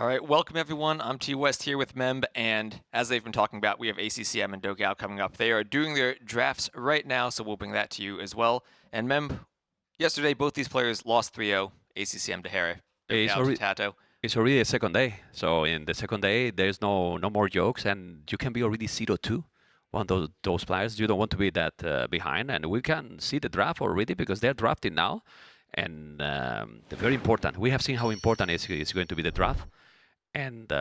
All right, welcome everyone. I'm T West here with Memb, and as they've been talking about, we have ACCM and Dogao coming up. They are doing their drafts right now, so we'll bring that to you as well. And Memb, yesterday both these players lost 3-0, ACCM to Hera, Dogao to Tato. It's already the second day, so in the second day there's no more jokes, and you can be already 0-2. One of those players, you don't want to be that behind, and we can see the draft already because they're drafting now, and they're very important. We have seen how important it's going to be the draft, and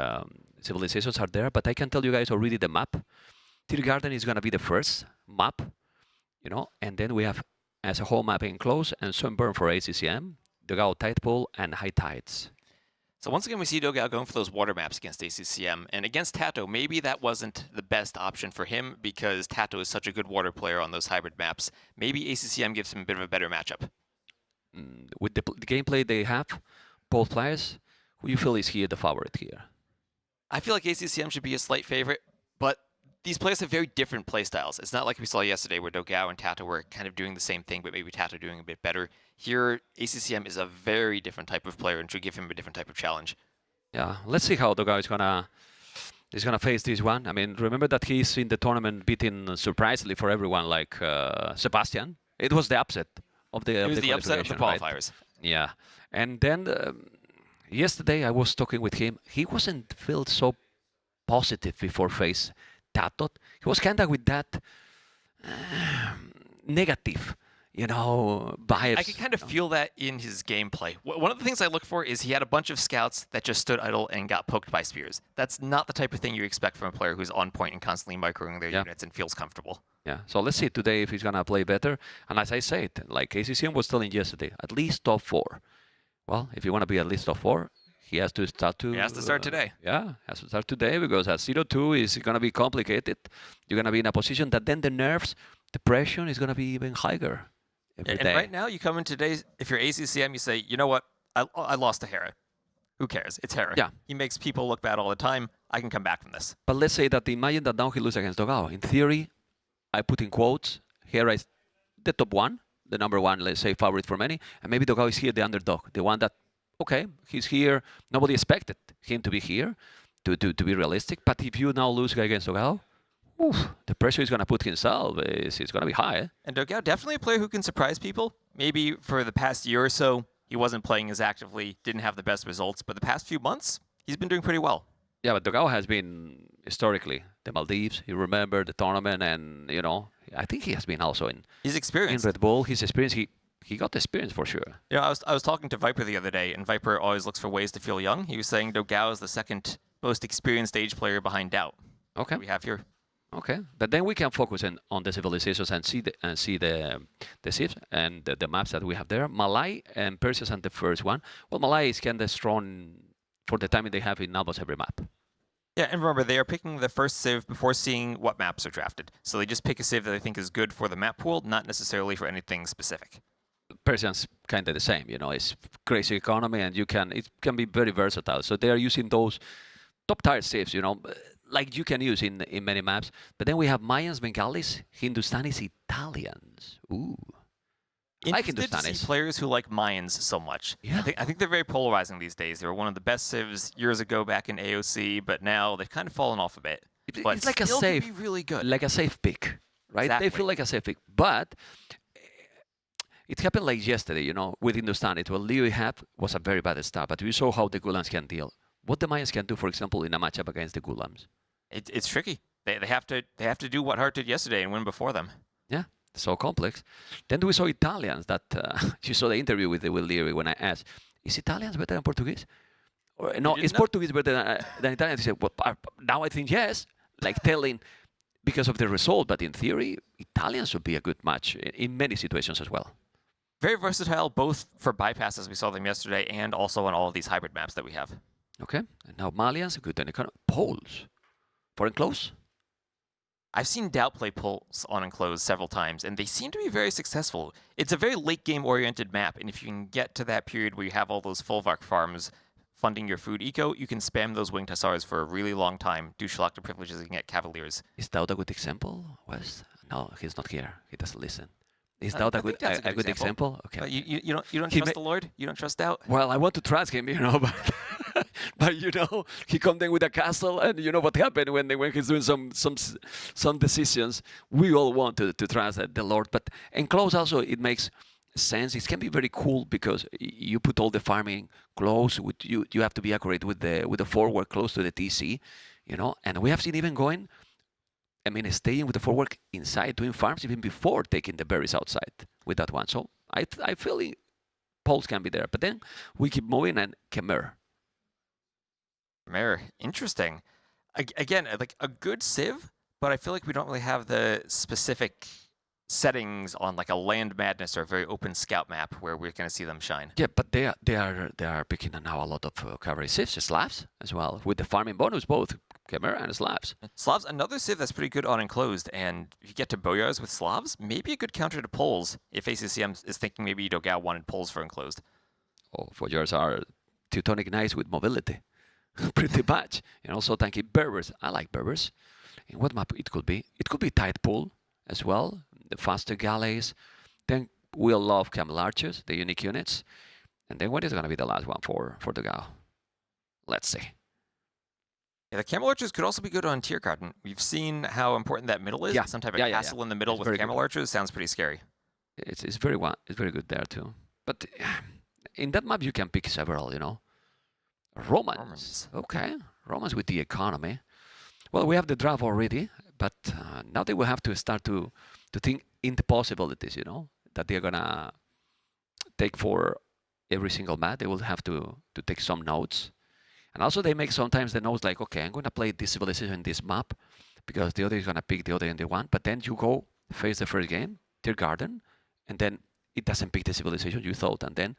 civilizations are there, but I can tell you guys already the map. Tiergarten is going to be the first map, and then we have as a whole map enclosed and Sunburn for ACCM, Dogao Tide Pool, and High Tides. So once again, we see Dogao going for those water maps against ACCM, and against Tato, maybe that wasn't the best option for him because Tato is such a good water player on those hybrid maps. Maybe ACCM gives him a bit of a better matchup. With the gameplay they have, both players, who you feel is here the favorite here? I feel like ACCM should be a slight favorite, but these players have very different playstyles. It's not like we saw yesterday where Dogao and Tato were kind of doing the same thing, but maybe Tato doing a bit better. Here, ACCM is a very different type of player and should give him a different type of challenge. Yeah, let's see how Dogao is gonna face this one. I mean, remember that he's in the tournament beating surprisingly for everyone, like Sebastian. It was the upset of the. It was the upset of the qualifiers. Right? Yeah, and then yesterday I was talking with him. He wasn't felt so positive before face Tato. He was kind of with that negative, bias. I could kind of feel that in his gameplay. One of the things I look for is he had a bunch of scouts that just stood idle and got poked by spears. That's not the type of thing you expect from a player who's on point and constantly microing their units and feels comfortable. Yeah, so let's see today if he's going to play better. And as I said, like ACCM was telling yesterday, at least top 4. Well, if you want to be at least top 4, he has to start to... He has to start today. Yeah, has to start today because at 0-2 is going to be complicated. You're going to be in a position that then the nerves, the pressure is going to be even higher. And right now, you come in today, if you're ACCM, you say, you know what, I lost to Hera. Who cares? It's Hera. Yeah. He makes people look bad all the time. I can come back from this. But let's say that imagine that now he loses against Dogao. In theory, I put in quotes, Hera is the top 1, the number 1, let's say, favorite for many. And maybe Dogao is here, the underdog, the one that, okay, he's here. Nobody expected him to be here, to be realistic. But if you now lose against Dogao, the pressure he's going to put himself is going to be high. And Dogao, definitely a player who can surprise people. Maybe for the past year or so, he wasn't playing as actively, didn't have the best results. But the past few months, he's been doing pretty well. Yeah, but Dogao has been, historically, the Maldives. You remember the tournament and, I think he has been also in... He's experienced. In Red Bull, his experience, he got the experience for sure. I was talking to ViPer the other day, and ViPer always looks for ways to feel young. He was saying Dogao is the second most experienced age player behind Doubt. Okay. We have here. Okay, but then we can focus on the civilizations and see the ships and the maps that we have there. Malay and Perseus and the first one. Well, Malay is kind of strong for the timing they have in almost every map. Yeah, and remember, they are picking the first civ before seeing what maps are drafted. So they just pick a civ that they think is good for the map pool, not necessarily for anything specific. Persian's kind of the same, it's crazy economy and it can be very versatile. So they are using those top tier civs, like you can use in many maps. But then we have Mayans, Bengalis, Hindustanis, Italians. Ooh. Like Interested to see players who like Mayans so much. Yeah. I think they're very polarizing these days. They were one of the best civs years ago back in AOC, but now they've kind of fallen off a bit. But it's like a safe, be really good. Like a safe pick, right? Exactly. They feel like a safe pick. But it happened like yesterday, with Hindustani. What Leo had was a very bad start, but we saw how the Gulams can deal. What the Mayans can do, for example, in a matchup against the Gulams. It's tricky. They have to do what Hart did yesterday and win before them. Yeah, so complex. Then we saw Italians that you saw the interview with Will Leary when I asked, is Italians better than Portuguese? Or, no, is Portuguese better than Italian? He said, well, now I think yes, like telling because of the result, but in theory, Italians would be a good match in many situations as well. Very versatile, both for bypasses, we saw them yesterday, and also on all of these hybrid maps that we have. Okay, and now Malians, good then Poles. For enclose? I've seen Doubt play Pulse on enclosed several times, and they seem to be very successful. It's a very late game oriented map, and if you can get to that period where you have all those Folvark farms funding your food eco, you can spam those winged hussars for a really long time, do Shalakta privileges and get cavaliers. Is Doubt a good example, Wes? No, he's not here. He doesn't listen. Is Doubt a good example? Okay. You don't trust the Lord? You don't trust Doubt? Well, I want to trust him, but But you know, he comes in with a castle, and you know what happened when he's doing some decisions. We all want to trust the Lord, but in close also it makes sense. It can be very cool because you put all the farming close with you. You have to be accurate with the forward close to the TC, you know. And we have seen even going. I mean, staying with the forward inside, doing farms even before taking the berries outside with that one. So I feel Pulse can be there, but then we keep moving and Khmer. Khmer, interesting. Again, like a good civ, but I feel like we don't really have the specific settings on like a Land Madness or a very open scout map where we're going to see them shine. Yeah, but they are picking now a lot of cavalry civs, Slavs as well, with the farming bonus, both Khmer and Slavs. Slavs, another civ that's pretty good on enclosed, and if you get to Boyars with Slavs, maybe a good counter to Poles if ACCM is thinking maybe Dogao wanted Poles for enclosed. Oh, Voyeurs are Teutonic knights with mobility, pretty much. And also tanky Berbers. I like Berbers. In what map it could be? It could be Tide Pool as well, the faster galleys. Then we'll love Camel Archers, the unique units. And then what is going to be the last one for Dogao? Let's see. Yeah, the Camel Archers could also be good on Tiergarten. We've seen how important that middle is. Yeah. Some type of castle in the middle It's with Camel good. Archers sounds pretty scary. It's very good there too. But in that map you can pick several, you know. Romans. Okay, Romans with the economy. Well, we have the draft already, but now they will have to start to think in the possibilities, you know, that they're gonna take for every single map. They will have to take some notes. And also they make sometimes the notes like, okay, I'm going to play this civilization in this map because the other is going to pick the other in the one. But then you go face the first game, Tiergarten, and then it doesn't pick the civilization you thought. And then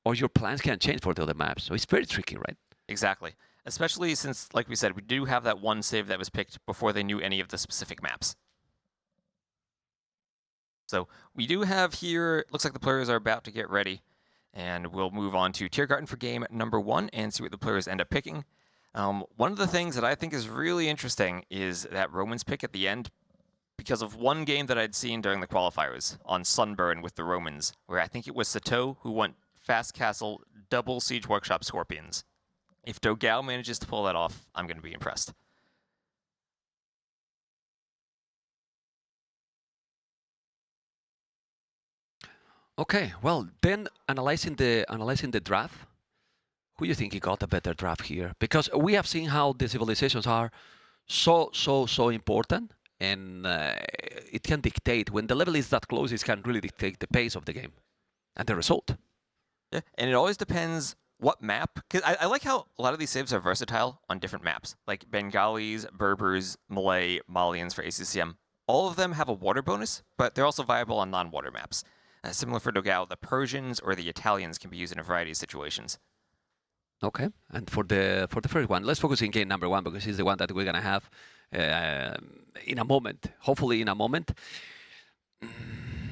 all your plans can change for the other maps. So it's very tricky, right? Exactly. Especially since, like we said, we do have that one save that was picked before they knew any of the specific maps. So we do have here, looks like the players are about to get ready. And we'll move on to Tiergarten for game number 1 and see what the players end up picking. One of the things that I think is really interesting is that Romans pick at the end because of one game that I'd seen during the qualifiers on Sunburn with the Romans, where I think it was Sato who went Fast Castle, double Siege Workshop Scorpions. If Dogao manages to pull that off, I'm going to be impressed. Okay, well then analyzing the draft, who do you think he got a better draft here? Because we have seen how the civilizations are so important, and it can dictate when the level is that close. It can really dictate the pace of the game and the result. Yeah, and it always depends what map. Because I like how a lot of these saves are versatile on different maps, like Bengalis, Berbers, Malay, Malians for ACCM. All of them have a water bonus, but they're also viable on non-water maps. Similar for Dogao, the Persians or the Italians can be used in a variety of situations. Okay, and for the first one, let's focus in game number 1 because it's the one that we're gonna have in a moment. Hopefully, in a moment.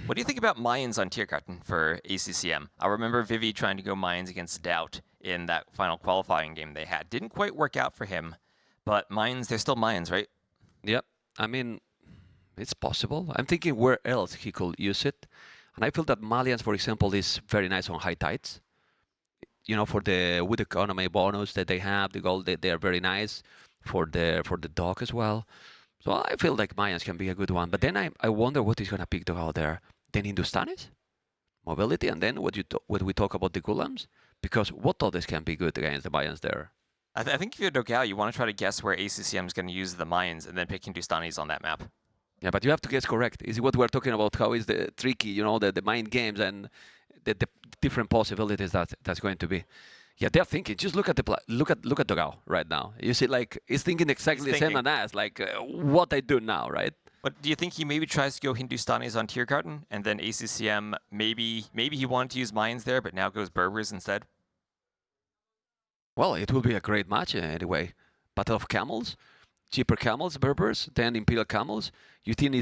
What do you think about Mayans on Tiergarten for ACCM? I remember Vivi trying to go Mayans against Doubt in that final qualifying game they had. Didn't quite work out for him, but Mayans, they're still Mayans, right? Yep. I mean, it's possible. I'm thinking where else he could use it. And I feel that Malians, for example, is very nice on high tides. You know, with the economy bonus that they have, the gold, they are very nice for the dog as well. So I feel like Mayans can be a good one. But then I wonder what he's gonna pick Dogao there. Then Hindustanis, mobility, and then what we talk about the Gulams, because what others can be good against the Mayans there? I think if you're Dogao, you want to try to guess where ACCM is going to use the Mayans and then pick Hindustanis on that map. Yeah, but you have to guess correct. Is what we're talking about? How is the tricky, you know, the mind games and the different possibilities that's going to be. Yeah, they're thinking. Just look at look at Dogao right now. You see, like he's thinking exactly the same as us. Like what I do now, right? But do you think he maybe tries to go Hindustanis on Tiergarten and then ACCM maybe he wanted to use Mayans there, but now goes Berbers instead? Well, it will be a great match anyway. Battle of Camels. Cheaper camels, Berbers, then Imperial camels. You think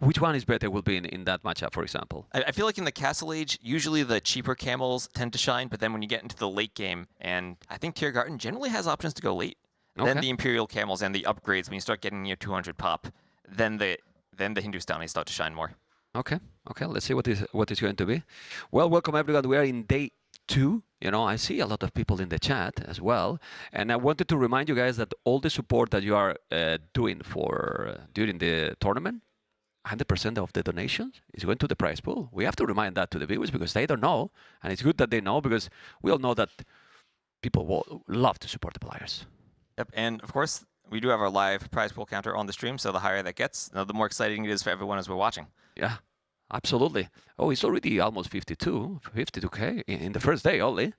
which one is better will be in that matchup, for example? I feel like in the Castle Age, usually the cheaper camels tend to shine, but then when you get into the late game, and I think Tiergarten generally has options to go late, then the Imperial camels and the upgrades, when you start getting your 200 pop, then the Hindustanis start to shine more. Okay, let's see what is going to be. Well, welcome everyone. We are in day 2. I see a lot of people in the chat as well, and I wanted to remind you guys that all the support that you are doing for during the tournament, 100% of the donations is going to the prize pool. We have to remind that to the viewers because they don't know, and it's good that they know because we all know that people will love to support the players. Yep, and of course, we do have our live prize pool counter on the stream, so the higher that gets, the more exciting it is for everyone as we're watching. Yeah, absolutely. Oh, it's already almost 52K in the first day only.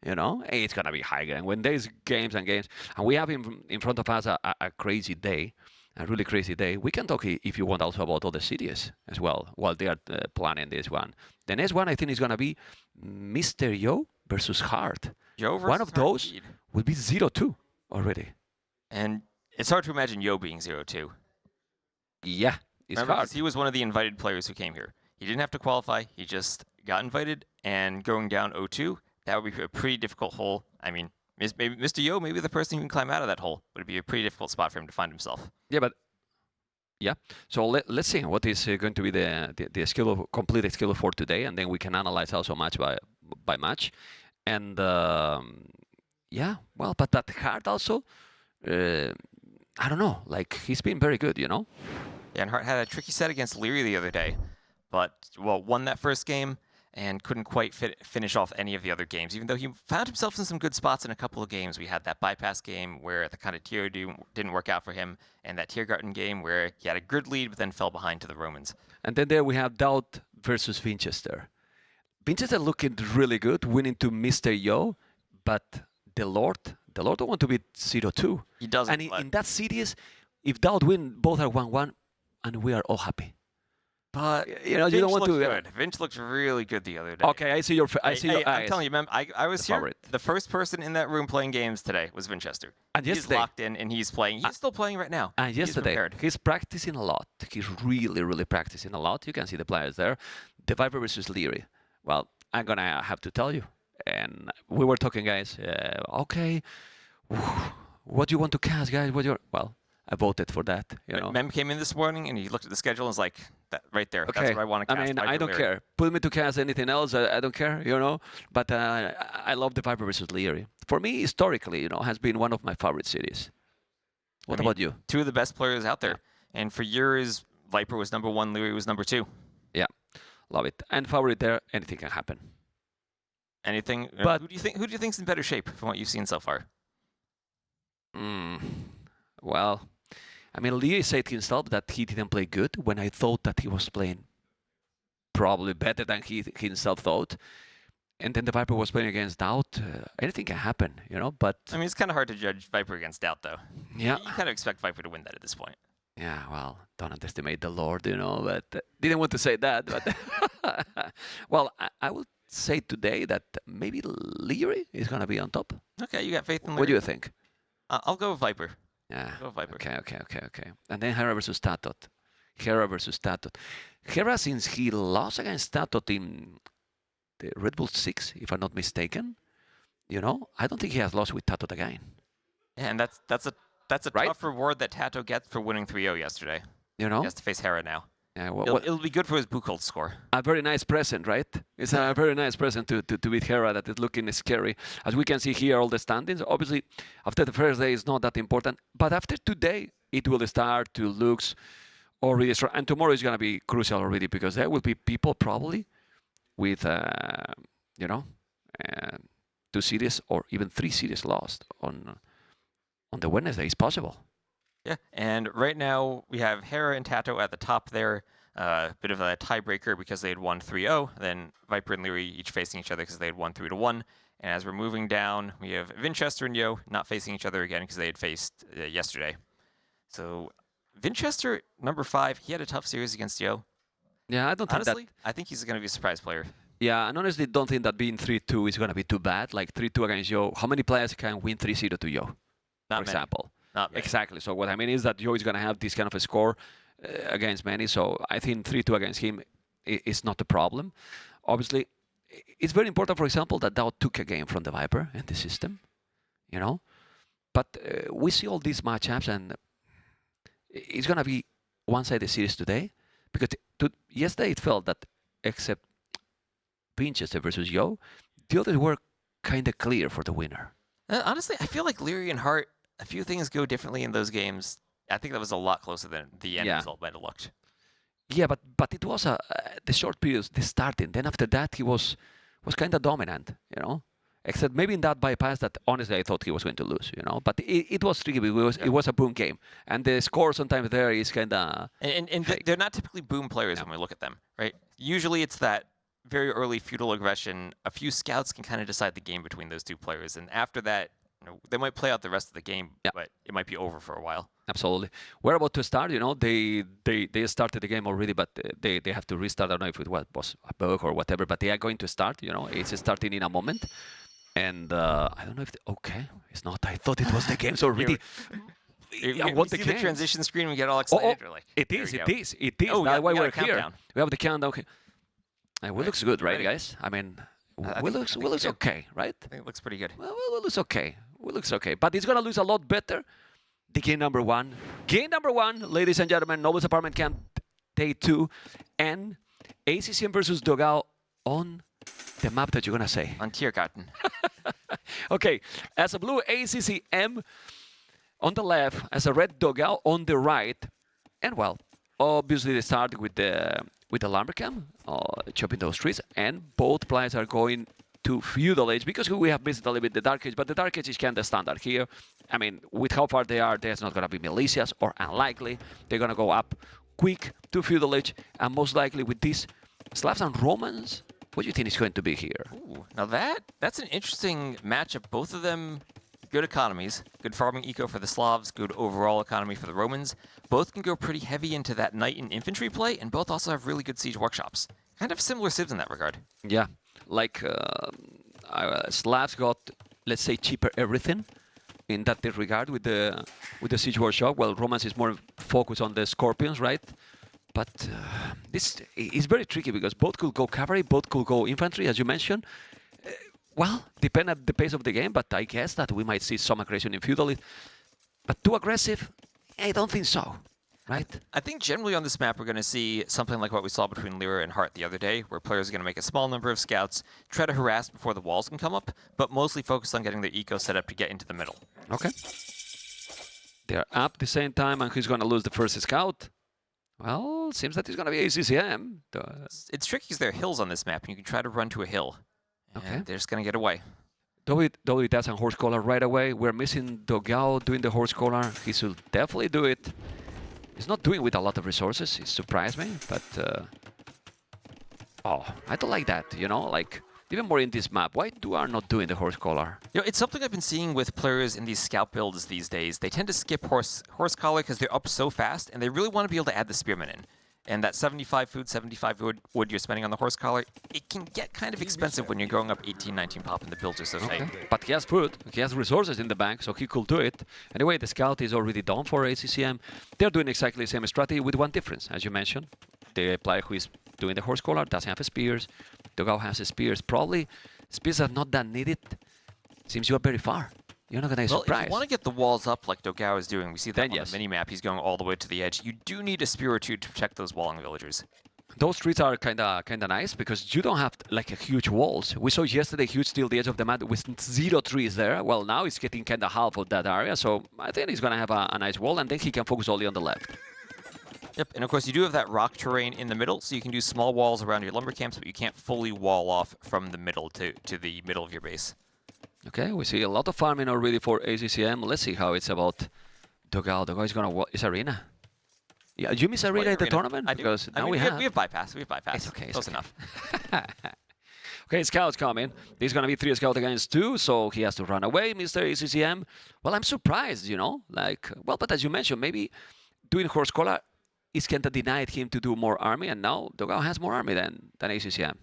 It's going to be higher. And when there's games and games, and we have in front of us a crazy day, a really crazy day, we can talk, if you want, also about other cities as well, while they are planning this one. The next one, I think, is going to be Mr. Yo versus Hart. Yo versus one of those Indeed. will be 0-2 already. And it's hard to imagine Yo being 0-2. Yeah, it's Remember, hard. he was one of the invited players who came here. He didn't have to qualify. He just got invited, and going down 0-2, that would be a pretty difficult hole. I mean, maybe Mr. Yo, maybe the person who can climb out of that hole, would be a pretty difficult spot for him to find himself. Yeah, but yeah. So let's see what is going to be the skill completed skill for today, and then we can analyze also match by match. And yeah, well, but that Hart also, I don't know, like he's been very good, Yeah, and Hart had a tricky set against Leary the other day, but won that first game and couldn't quite finish off any of the other games, even though he found himself in some good spots in a couple of games. We had that bypass game where the kind of tier didn't work out for him, and that Tiergarten game where he had a good lead but then fell behind to the Romans. And then there we have Doubt versus Winchester. Winchester looking really good, winning to Mr. Yo, but the Lord don't want to be 0-2. He doesn't. And in that series, if Doubt win, both are 1-1, and we are all happy. But you don't want to. Good. Vince looked really good the other day. Okay, I see your. I see your eyes. I'm telling you, I was here. Favorite. The first person in that room playing games today was Winchester. And he's locked in and he's playing. He's still playing right now. And yesterday, he's practicing a lot. He's really practicing a lot. You can see the players there. TheViper versus Leary. Well, I'm gonna have to tell you. And we were talking, guys. Okay, what do you want to cast, guys? Well, I voted for that. Mem came in this morning and he looked at the schedule and was like, "That right there. Okay. That's what I want to cast." I mean, I don't care. Put me to cast anything else. I don't care. But I love TheViper versus Leary. For me, historically, has been one of my favorite series. What about you? Two of the best players out there. Yeah. And for years, Viper was number 1, Leary was number 2. Yeah, love it. And favorite there, anything can happen. Anything. But who do you think's in better shape from what you've seen so far? Well, I mean, Leary said himself that he didn't play good when I thought that he was playing probably better than he himself thought. And then TheViper was playing against Doubt. Anything can happen, but... I mean, it's kind of hard to judge Viper against Doubt, though. Yeah. You kind of expect Viper to win that at this point. Yeah, well, don't underestimate the Lord, but didn't want to say that. But well, I will say today that maybe Leary is going to be on top. Okay, you got faith in Leary. What do you think? I'll go with Viper. Yeah. Go with Viper. Okay. And then Hera versus Tatot. Hera, since he lost against Tatot in the Red Bull 6, if I'm not mistaken, I don't think he has lost with Tatot again. Yeah, and that's a right? tough reward that Tato gets for winning 3-0 yesterday. He has to face Hera now. Yeah, it'll be good for his Buchholz score. A very nice present, right? It's a very nice present to beat Hera that is looking scary. As we can see here, all the standings. Obviously, after the first day, it's not that important. But after today, it will start to look already strong. And tomorrow is going to be crucial already because there will be people probably with, 2 series or even 3 series lost on the Wednesday. It's possible. Yeah, and right now we have Hera and Tato at the top there. Bit of a tiebreaker because they had won 3-0. Then Viper and Leary each facing each other because they had won 3-1. And as we're moving down, we have Winchester and Yo not facing each other again because they had faced yesterday. So Winchester, number 5, he had a tough series against Yo. Yeah, I don't think honestly, I think he's going to be a surprise player. Yeah, and honestly, don't think that being 3-2 is going to be too bad. Like 3-2 against Yo. How many players can win 3-0 to Yo? Not for example. Not many. Exactly. So what I mean is that Yo is going to have this kind of a score against many. So I think 3-2 against him is not a problem. Obviously, it's very important, for example, that Dao took a game from TheViper in the system, But we see all these matchups, and it's going to be one-sided series today. Because yesterday it felt that except Winchester versus Yo, the others were kind of clear for the winner. Honestly, I feel like Leary and Hart, a few things go differently in those games. I think that was a lot closer than the end result might have looked. Yeah, but it was the short periods, the starting. Then after that, he was kind of dominant, you know. Except maybe in that bypass that honestly I thought he was going to lose, you know. But it was tricky because it was a boom game, and the score sometimes there is kind of. And they're not typically boom players when we look at them, right? Usually it's that very early feudal aggression. A few scouts can kind of decide the game between those two players, and after that, they might play out the rest of the game, but it might be over for a while. Absolutely. We're about to start, you know, they started the game already, but they have to restart. I don't know if it was a bug or whatever, but they are going to start, you know, it's starting in a moment. And I don't know if, okay, it's not. I thought it was the games already. I want the transition screen, we get all excited. It is. Oh, that's why we're here. We have the countdown. Okay. It looks good, right, guys? I mean, it looks okay, right? I think it looks pretty good. Well, it looks okay. It looks okay. But it's going to lose a lot better. The game number one. Game number one, ladies and gentlemen, Noble's Apartment Camp Day 2. And ACCM versus Dogao on the map that you're going to say. On Tiergarten. Okay. As a blue ACCM on the left, as a red Dogao on the right. And, well, obviously they start with the Lumbercamp, chopping those trees. And both players are going to feudal age because we have missed a little bit the dark age, but the dark age is kind of standard here. I mean, with how far they are, there's not going to be militias, or unlikely. They're going to go up quick to feudal age, and most likely with these Slavs and Romans, what do you think is going to be here? Ooh, now that's an interesting matchup. Both of them good economies, good farming eco for the Slavs, good overall economy for the Romans. Both can go pretty heavy into that knight and infantry play, and both also have really good siege workshops. Kind of similar civs in that regard. Yeah. Like Slavs got, let's say, cheaper everything in that regard with the siege workshop. Well, Romans is more focused on the scorpions, right? But this is very tricky because both could go cavalry, both could go infantry, as you mentioned. Well, depend on the pace of the game, but I guess that we might see some aggression in feudal. But too aggressive, I don't think so. Right? I think generally on this map we're going to see something like what we saw between Lyra and Hart the other day, where players are going to make a small number of scouts, try to harass before the walls can come up, but mostly focus on getting their eco set up to get into the middle. Okay. They're up at the same time, and who's going to lose the first scout? Well, seems that it's going to be ACCM. It's tricky because there are hills on this map, and you can try to run to a hill. And they're just going to get away. Though it does a horse collar right away. We're missing Dogao doing the horse collar. He should definitely do it. He's not doing with a lot of resources. It surprised me, but I don't like that. You know, like even more in this map. Why are not doing the horse collar? You know, it's something I've been seeing with players in these scout builds these days. They tend to skip horse collar because they're up so fast, and they really want to be able to add the spearmen in. And that 75 food, 75 wood you're spending on the horse collar, it can get kind of expensive when you're going up 18, 19 pop and the builds are so tight. But he has food, he has resources in the bank, so he could do it. Anyway, the scout is already done for ACCM. They're doing exactly the same strategy with one difference, as you mentioned. The player who is doing the horse collar doesn't have spears. Dogao has spears. Probably spears are not that needed. Seems you are very far. You're not going to be surprised. Well, if you want to get the walls up like Dogao is doing, we see that on the mini-map, he's going all the way to the edge. You do need a spear or two to protect those walling villagers. Those streets are kind of nice because you don't have like a huge walls. We saw yesterday huge steel the edge of the map with 0 trees there. Well, now it's getting kind of half of that area, so I think he's going to have a nice wall, and then he can focus only on the left. Yep, and of course you do have that rock terrain in the middle, so you can do small walls around your lumber camps, but you can't fully wall off from the middle to the middle of your base. Okay, we see a lot of farming already for ACCM. Let's see how it's about Dogao. Dogao is going to... Is Arena? Yeah, you miss Arena at the tournament? Because now we have bypass. We have bypass. It's okay. Close enough. Okay, scouts coming. There's going to be 3 scouts against 2, so he has to run away, Mr. ACCM. Well, I'm surprised, you know. Like, well, but as you mentioned, maybe doing horse collar is kind of denied him to do more army, and now Dogao has more army than ACCM.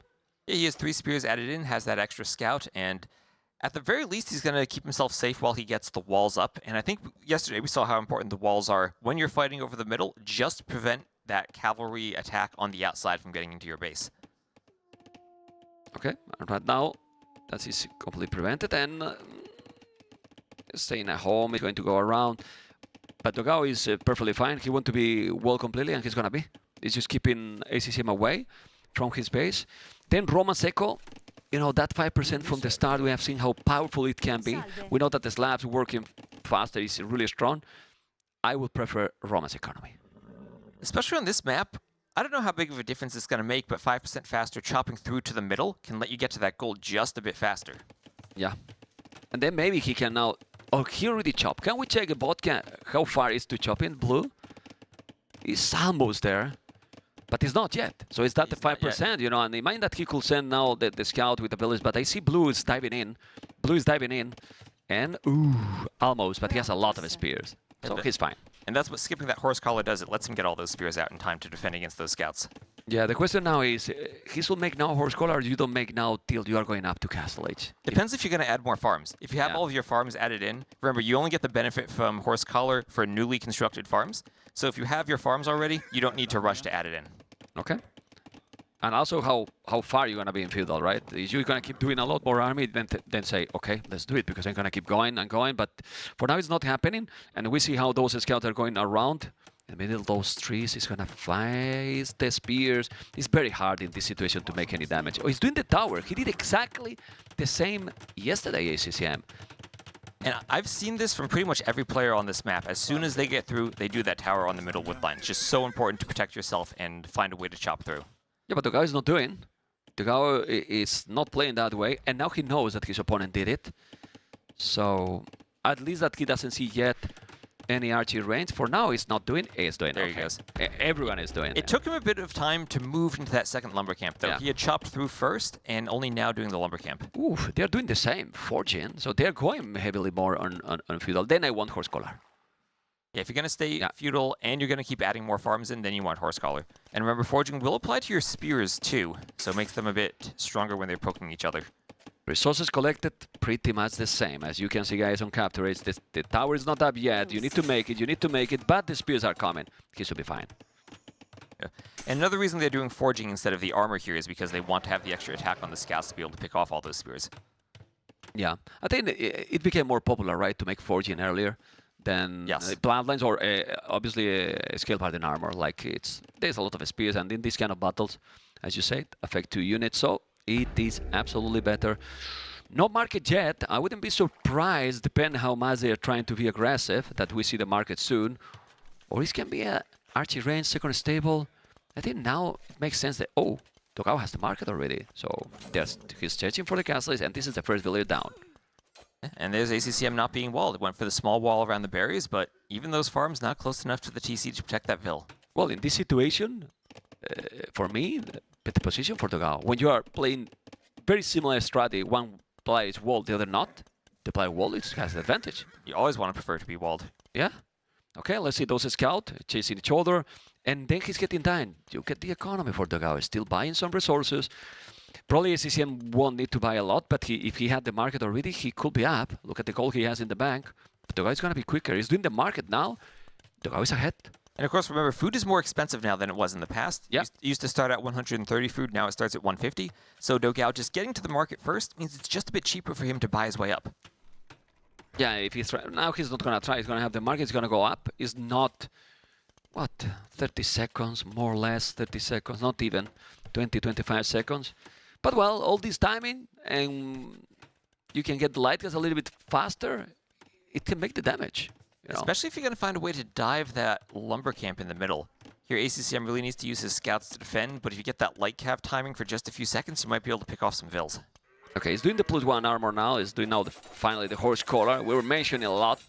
Yeah, he has 3 spears added in, has that extra scout, and at the very least, he's going to keep himself safe while he gets the walls up. And I think yesterday we saw how important the walls are when you're fighting over the middle, just to prevent that cavalry attack on the outside from getting into your base. Okay, and right now that is completely prevented, and staying at home, he's going to go around. But Dogao is perfectly fine. He wants to be wall completely, and he's going to be. He's just keeping ACCM away from his base. Then Roman Seco. you know, that 5% from the start, we have seen how powerful it can be. We know that the Slavs working faster is really strong. I would prefer Roman's economy. Especially on this map, I don't know how big of a difference it's going to make, but 5% faster chopping through to the middle can let you get to that goal just a bit faster. Yeah. And then maybe he can now... Oh, he already chopped. Can we check about how far is to chop in blue? He's almost there. But he's not yet. So is that the 5%, you know? And imagine that he could send now the scout with the village. But I see blue is diving in. Blue is diving in. And, ooh, almost. But he has a lot of spears. So he's fine. And that's what skipping that horse collar does. It lets him get all those spears out in time to defend against those scouts. Yeah, the question now is, he should make now horse collar, or you don't make now till you are going up to Castle Age? Depends if you're going to add more farms. If you have all of your farms added in, remember, you only get the benefit from horse collar for newly constructed farms. So if you have your farms already, you don't need to rush to add it in. Okay. And also how far you're going to be in feudal, right? Is you're going to keep doing a lot more army, then say, okay, let's do it, because I'm going to keep going and going. But for now, it's not happening. And we see how those scouts are going around. In the middle of those trees, he's going to fight the spears. It's very hard in this situation to make any damage. Oh, he's doing the tower. He did exactly the same yesterday, ACCM. And I've seen this from pretty much every player on this map. As soon as they get through, they do that tower on the middle wood line. It's just so important to protect yourself and find a way to chop through. Yeah, but Dogao is not doing. Dogao is not playing that way, and now he knows that his opponent did it. So at least that he doesn't see yet any archery range. For now, he's not doing. He's doing. There he goes. Everyone is doing. It took him a bit of time to move into that second lumber camp, though. Yeah. He had chopped through first, and only now doing the lumber camp. Ooh, they're doing the same, forging. So they're going heavily more on feudal. Then I want horse collar. Yeah, if you're going to stay feudal and you're going to keep adding more farms in, then you want horse collar. And remember, forging will apply to your spears too, so it makes them a bit stronger when they're poking each other. Resources collected, pretty much the same. As you can see, guys, on capture rates, the tower is not up yet. You need to make it, but the spears are coming. He should be fine. Yeah. And another reason they're doing forging instead of the armor here is because they want to have the extra attack on the scouts to be able to pick off all those spears. Yeah, I think it became more popular, right, to make forging earlier than bloodlines or obviously a skill part in armor. Like there's a lot of spears, and in these kind of battles, as you said, affect 2 units. So it is absolutely better. No market yet. I wouldn't be surprised, depending how much they are trying to be aggressive, that we see the market soon. Or it can be a archery range, second stable. I think now it makes sense that, oh, Dogao has the market already. So he's searching for the castles, and this is the first village down. And there's ACCM not being walled. It went for the small wall around the berries, but even those farms not close enough to the TC to protect that vill. Well, in this situation, for me, better position for Dogao. When you are playing very similar strategy, one player is walled, the other not, the player walled has the advantage. You always want to prefer to be walled. Yeah. Okay, let's see those scouts chasing each other, and then he's getting down. You get the economy for Dogao, still buying some resources. Probably ACCM won't need to buy a lot, but if he had the market already, he could be up. Look at the gold he has in the bank. But Dogao is going to be quicker. He's doing the market now. Dogao is ahead. And of course, remember, food is more expensive now than it was in the past. Yeah. It used to start at 130 food, now it starts at 150. So Dogao just getting to the market first means it's just a bit cheaper for him to buy his way up. Yeah, if he's now he's not going to try. He's going to have the market. It's going to go up. It's not, what, 30 seconds, more or less, 30 seconds, not even, 20, 25 seconds. But well, all this timing, and you can get the light gas a little bit faster, it can make the damage. You know? Especially if you're going to find a way to dive that lumber camp in the middle. Here, ACCM really needs to use his scouts to defend, but if you get that light cav timing for just a few seconds, you might be able to pick off some vills. Okay, he's doing the +1 armor now. He's doing now finally the horse collar. We were mentioning a lot,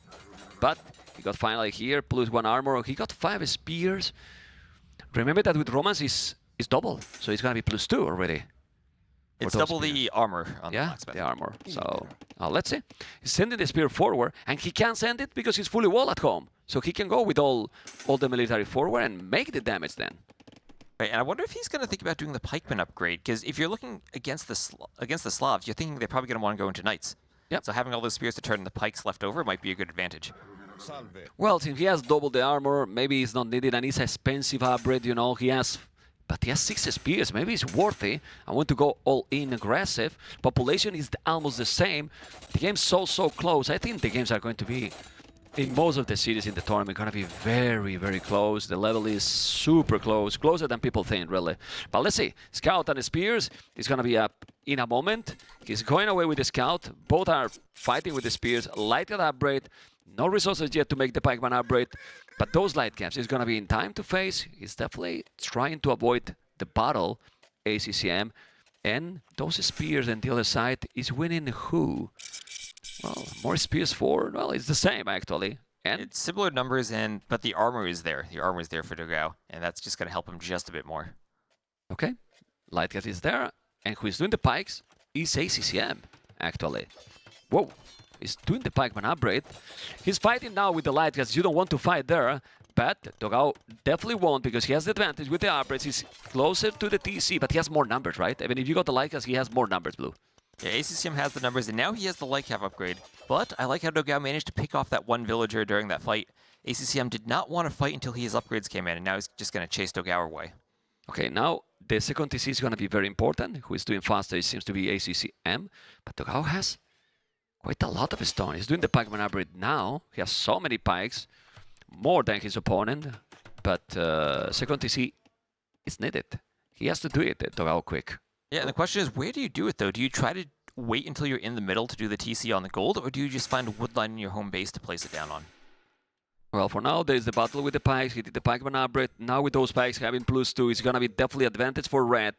but he got finally here +1 armor. He got 5 spears. Remember that with Romans is double, so it's going to be +2 already. It's double the armor on the blacksmith. The armor. So let's see. He's sending the spear forward, and he can't send it because he's fully wall at home. So he can go with all the military forward and make the damage then. Right, and I wonder if he's going to think about doing the pikeman upgrade, because if you're looking against the Slavs, you're thinking they're probably going to want to go into knights. Yep. So having all those spears to turn the pikes left over might be a good advantage. Well, since he has double the armor, maybe it's not needed, and it's an expensive upgrade, you know. But he has 6 spears. Maybe it's worthy. I want to go all in aggressive. Population is almost the same. The game's so close. I think the games are going to be in most of the cities in the tournament gonna be very, very close. The level is super close, closer than people think, really. But let's see. Scout and Spears is gonna be up in a moment. He's going away with the Scout. Both are fighting with the Spears. Light gun upgrade. No resources yet to make the pikeman upgrade. But those light caps is gonna be in time to face. He's definitely trying to avoid the battle, ACCM. And those Spears on the other side is winning who? Well, more Spears for, well, it's the same actually. And it's similar numbers, but the armor is there. The armor is there for Dogao, and that's just going to help him just a bit more. Okay, Lightcat is there, and who is doing the pikes is ACCM, actually. Whoa, he's doing the pikeman upgrade. He's fighting now with the Lightcats. You don't want to fight there, but Dogao definitely won't because he has the advantage with the upgrades. He's closer to the TC, but he has more numbers, right? I mean, if you got the Lightcats, he has more numbers, Blue. Yeah, ACCM has the numbers, and now he has the light cap upgrade. But I like how Dogao managed to pick off that one villager during that fight. ACCM did not want to fight until his upgrades came in, and now he's just going to chase Dogao away. Okay, now the second TC is going to be very important. Who is doing faster, it seems to be ACCM. But Dogao has quite a lot of stone. He's doing the pikeman upgrade now. He has so many pikes, more than his opponent. But second TC is needed. He has to do it, Dogao, quick. Yeah, and the question is, where do you do it, though? Do you try to wait until you're in the middle to do the TC on the gold, or do you just find a wood line in your home base to place it down on? Well, for now, there's the battle with the pikes. He did the pikeman upgrade. Now with those pikes having +2, it's going to be definitely advantage for red.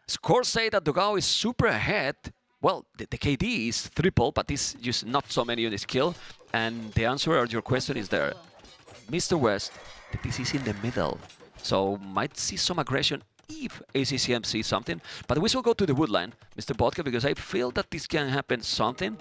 Scores say that Dogao is super ahead. Well, the KD is triple, but it's just not so many units kill. And the answer to your question is there. Mr. West, the TC is in the middle. So might see some aggression if ACCM sees something. But we shall go to the woodline, Mr. Vodka, because I feel that this can happen something.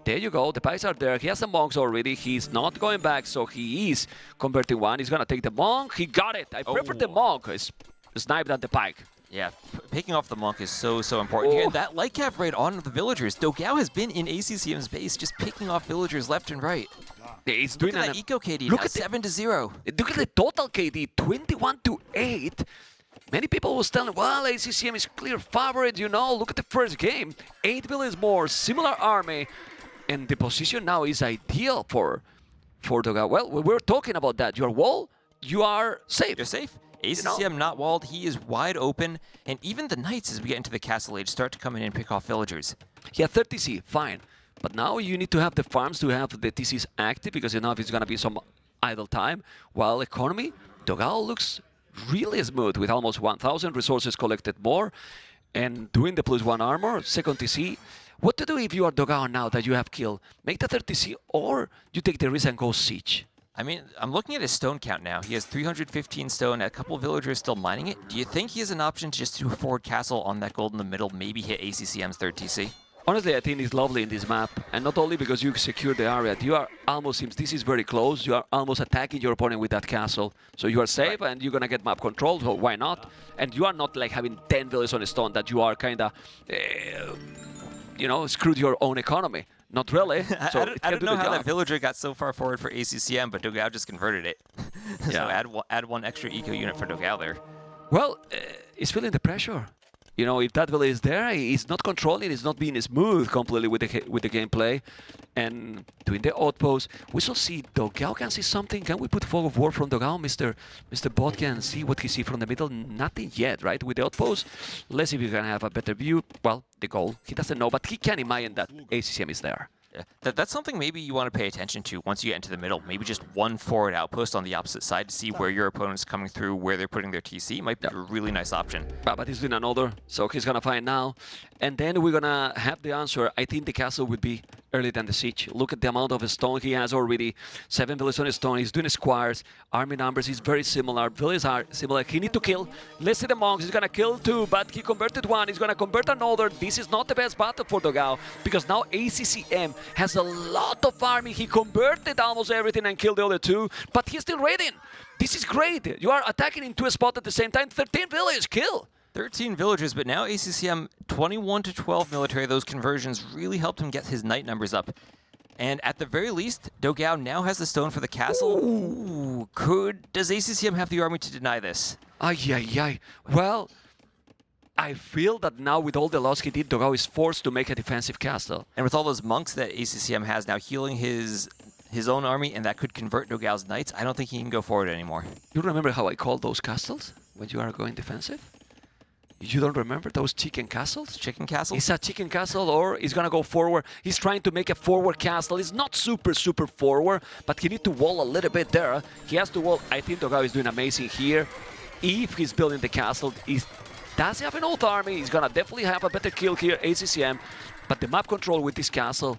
There you go, the pikes are there. He has the monks already. He's not going back, so he is converting one. He's going to take the monk. He got it. I prefer the monk. It's sniped at the pike. Yeah, picking off the monk is so important here. And that light cap raid on the villagers. Dogao has been in ACCM's base, just picking off villagers left and right. He's doing that eco KD look now, at 7-0. Look at the total KD, 21-8. Many people was telling, well, ACCM is clear favorite, you know. Look at the first game. 8 villages more, similar army. And the position now is ideal for Dogao. Well, we're talking about that. Your wall, you are safe. You're safe. ACCM not walled. He is wide open. And even the knights, as we get into the castle age, start to come in and pick off villagers. Yeah, 30 TC, fine. But now you need to have the farms to have the TCs active, because you know if it's going to be some idle time. While economy, Dogao looks really smooth with almost 1,000 resources collected more. And doing the +1 armor, second TC. What to do if you are Dogao now that you have killed? Make the 30 TC, or you take the risk and go siege? I mean, I'm looking at his stone count now. He has 315 stone, a couple of villagers still mining it. Do you think he has an option to just do a forward castle on that gold in the middle, maybe hit ACCM's third TC? Honestly, I think it's lovely in this map, and not only because you secure the area, you are almost, since this is very close, you are almost attacking your opponent with that castle. So you are safe, and you're gonna get map control, so why not? And you are not like having 10 villages on a stone that you are kinda, you know, screwed your own economy. Not really. So I don't know how that villager got so far forward for ACCM, but Dogao just converted it. So Yeah. add one extra eco unit for Dogao there. Well, he's feeling the pressure. You know, if that village is there, he's not controlling, he's not being smooth completely with the gameplay. And doing the outpost, we shall see Dogao can see something. Can we put fog of war from Dogao, Mr. Bot can see what he see from the middle? Nothing yet, right? With the outpost, let's see if we can have a better view. Well, the goal, he doesn't know, but he can imagine that ACCM is there. Yeah. That's something maybe you want to pay attention to once you get into the middle. Maybe just one forward outpost on the opposite side to see where your opponent's coming through, where they're putting their TC. Might be a really nice option. But he's doing another, so he's gonna find now. And then we're gonna have the answer. I think the castle would be earlier than the siege. Look at the amount of stone he has already. 7 villages on stone. He's doing squares. Army numbers is very similar. Villages are similar. He need to kill. Let's see the monks. He's gonna kill 2, but he converted 1. He's gonna convert another. This is not the best battle for Dogao, because now ACCM has a lot of army. He converted almost everything and killed the other 2, but he's still raiding. This is great. You are attacking in 2 spots at the same time. 13 villages kill. 13 villagers, but now ACCM 21 to 12 military. Those conversions really helped him get his knight numbers up. And at the very least, Dogao now has the stone for the castle. Ooh, does ACCM have the army to deny this? Ay, ay, ay. Well, I feel that now with all the loss he did, Dogao is forced to make a defensive castle. And with all those monks that ACCM has now healing his his own army, and that could convert Dogao's knights, I don't think he can go forward anymore. You remember how I called those castles when you are going defensive? You don't remember those chicken castles? Chicken castles? It's a chicken castle, or he's gonna go forward. He's trying to make a forward castle. It's not super forward, but he needs to wall a little bit there. He has to wall. I think Dogao is doing amazing here. If he's building the castle, he does have an old army. He's gonna definitely have a better kill here, ACCM. But the map control with this castle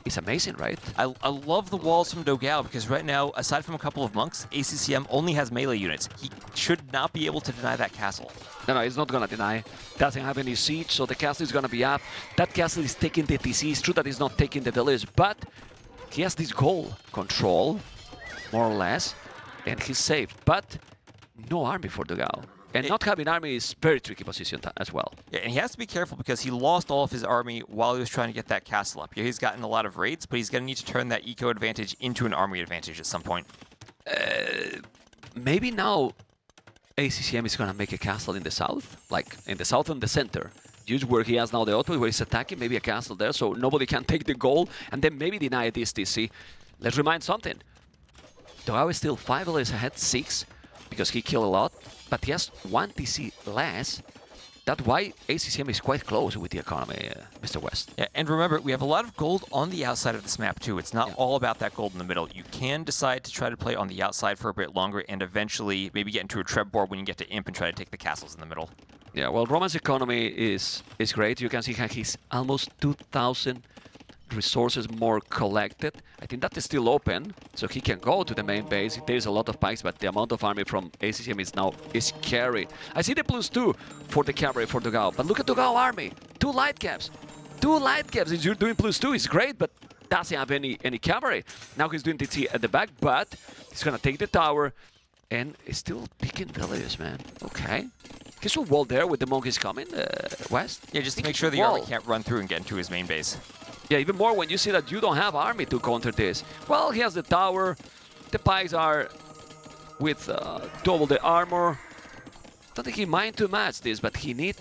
is amazing, right? I love the walls from Dogao because right now, aside from a couple of monks, ACCM only has melee units. He should not be able to deny that castle. No, he's not gonna deny. Doesn't have any siege, so the castle is gonna be up. That castle is taking the TC. It's true that he's not taking the village, but he has this goal control, more or less, and he's safe. But no army for Dogao. And not having army is very tricky position as well. Yeah, and he has to be careful because he lost all of his army while he was trying to get that castle up. Yeah, he's gotten a lot of raids, but he's going to need to turn that eco advantage into an army advantage at some point. Maybe now ACCM is going to make a castle in the south, like in the south and the center. Use where he has now the outpost, where he's attacking, maybe a castle there, so nobody can take the goal, and then maybe deny this TC. Let's remind something. Dogao is still 5 villages ahead, 6, because he killed a lot, but he has 1 TC less. That's why ACCM is quite close with the economy, Mr. West. Yeah, and remember, we have a lot of gold on the outside of this map too. It's not all about that gold in the middle. You can decide to try to play on the outside for a bit longer and eventually maybe get into a treb board when you get to Imp and try to take the castles in the middle. Yeah, well, Roman's economy is great. You can see how he's almost 2,000 resources more collected. I think that is still open, so he can go to the main base. There's a lot of pikes, but the amount of army from ACCM is scary. I see the +2 for the cavalry for Dogao, but look at Dogao army. 2 light caps. 2 light caps. If you're doing +2, it's great, but doesn't have any cavalry. Now he's doing TT at the back, but he's gonna take the tower, and he's still picking villages, man. Okay. He should wall there with the monkeys coming, West. Yeah, just to make sure the army can't run through and get into his main base. Yeah, even more when you see that you don't have army to counter this. Well, he has the tower. The pikes are with double the armor. Don't think he mind to match this, but he need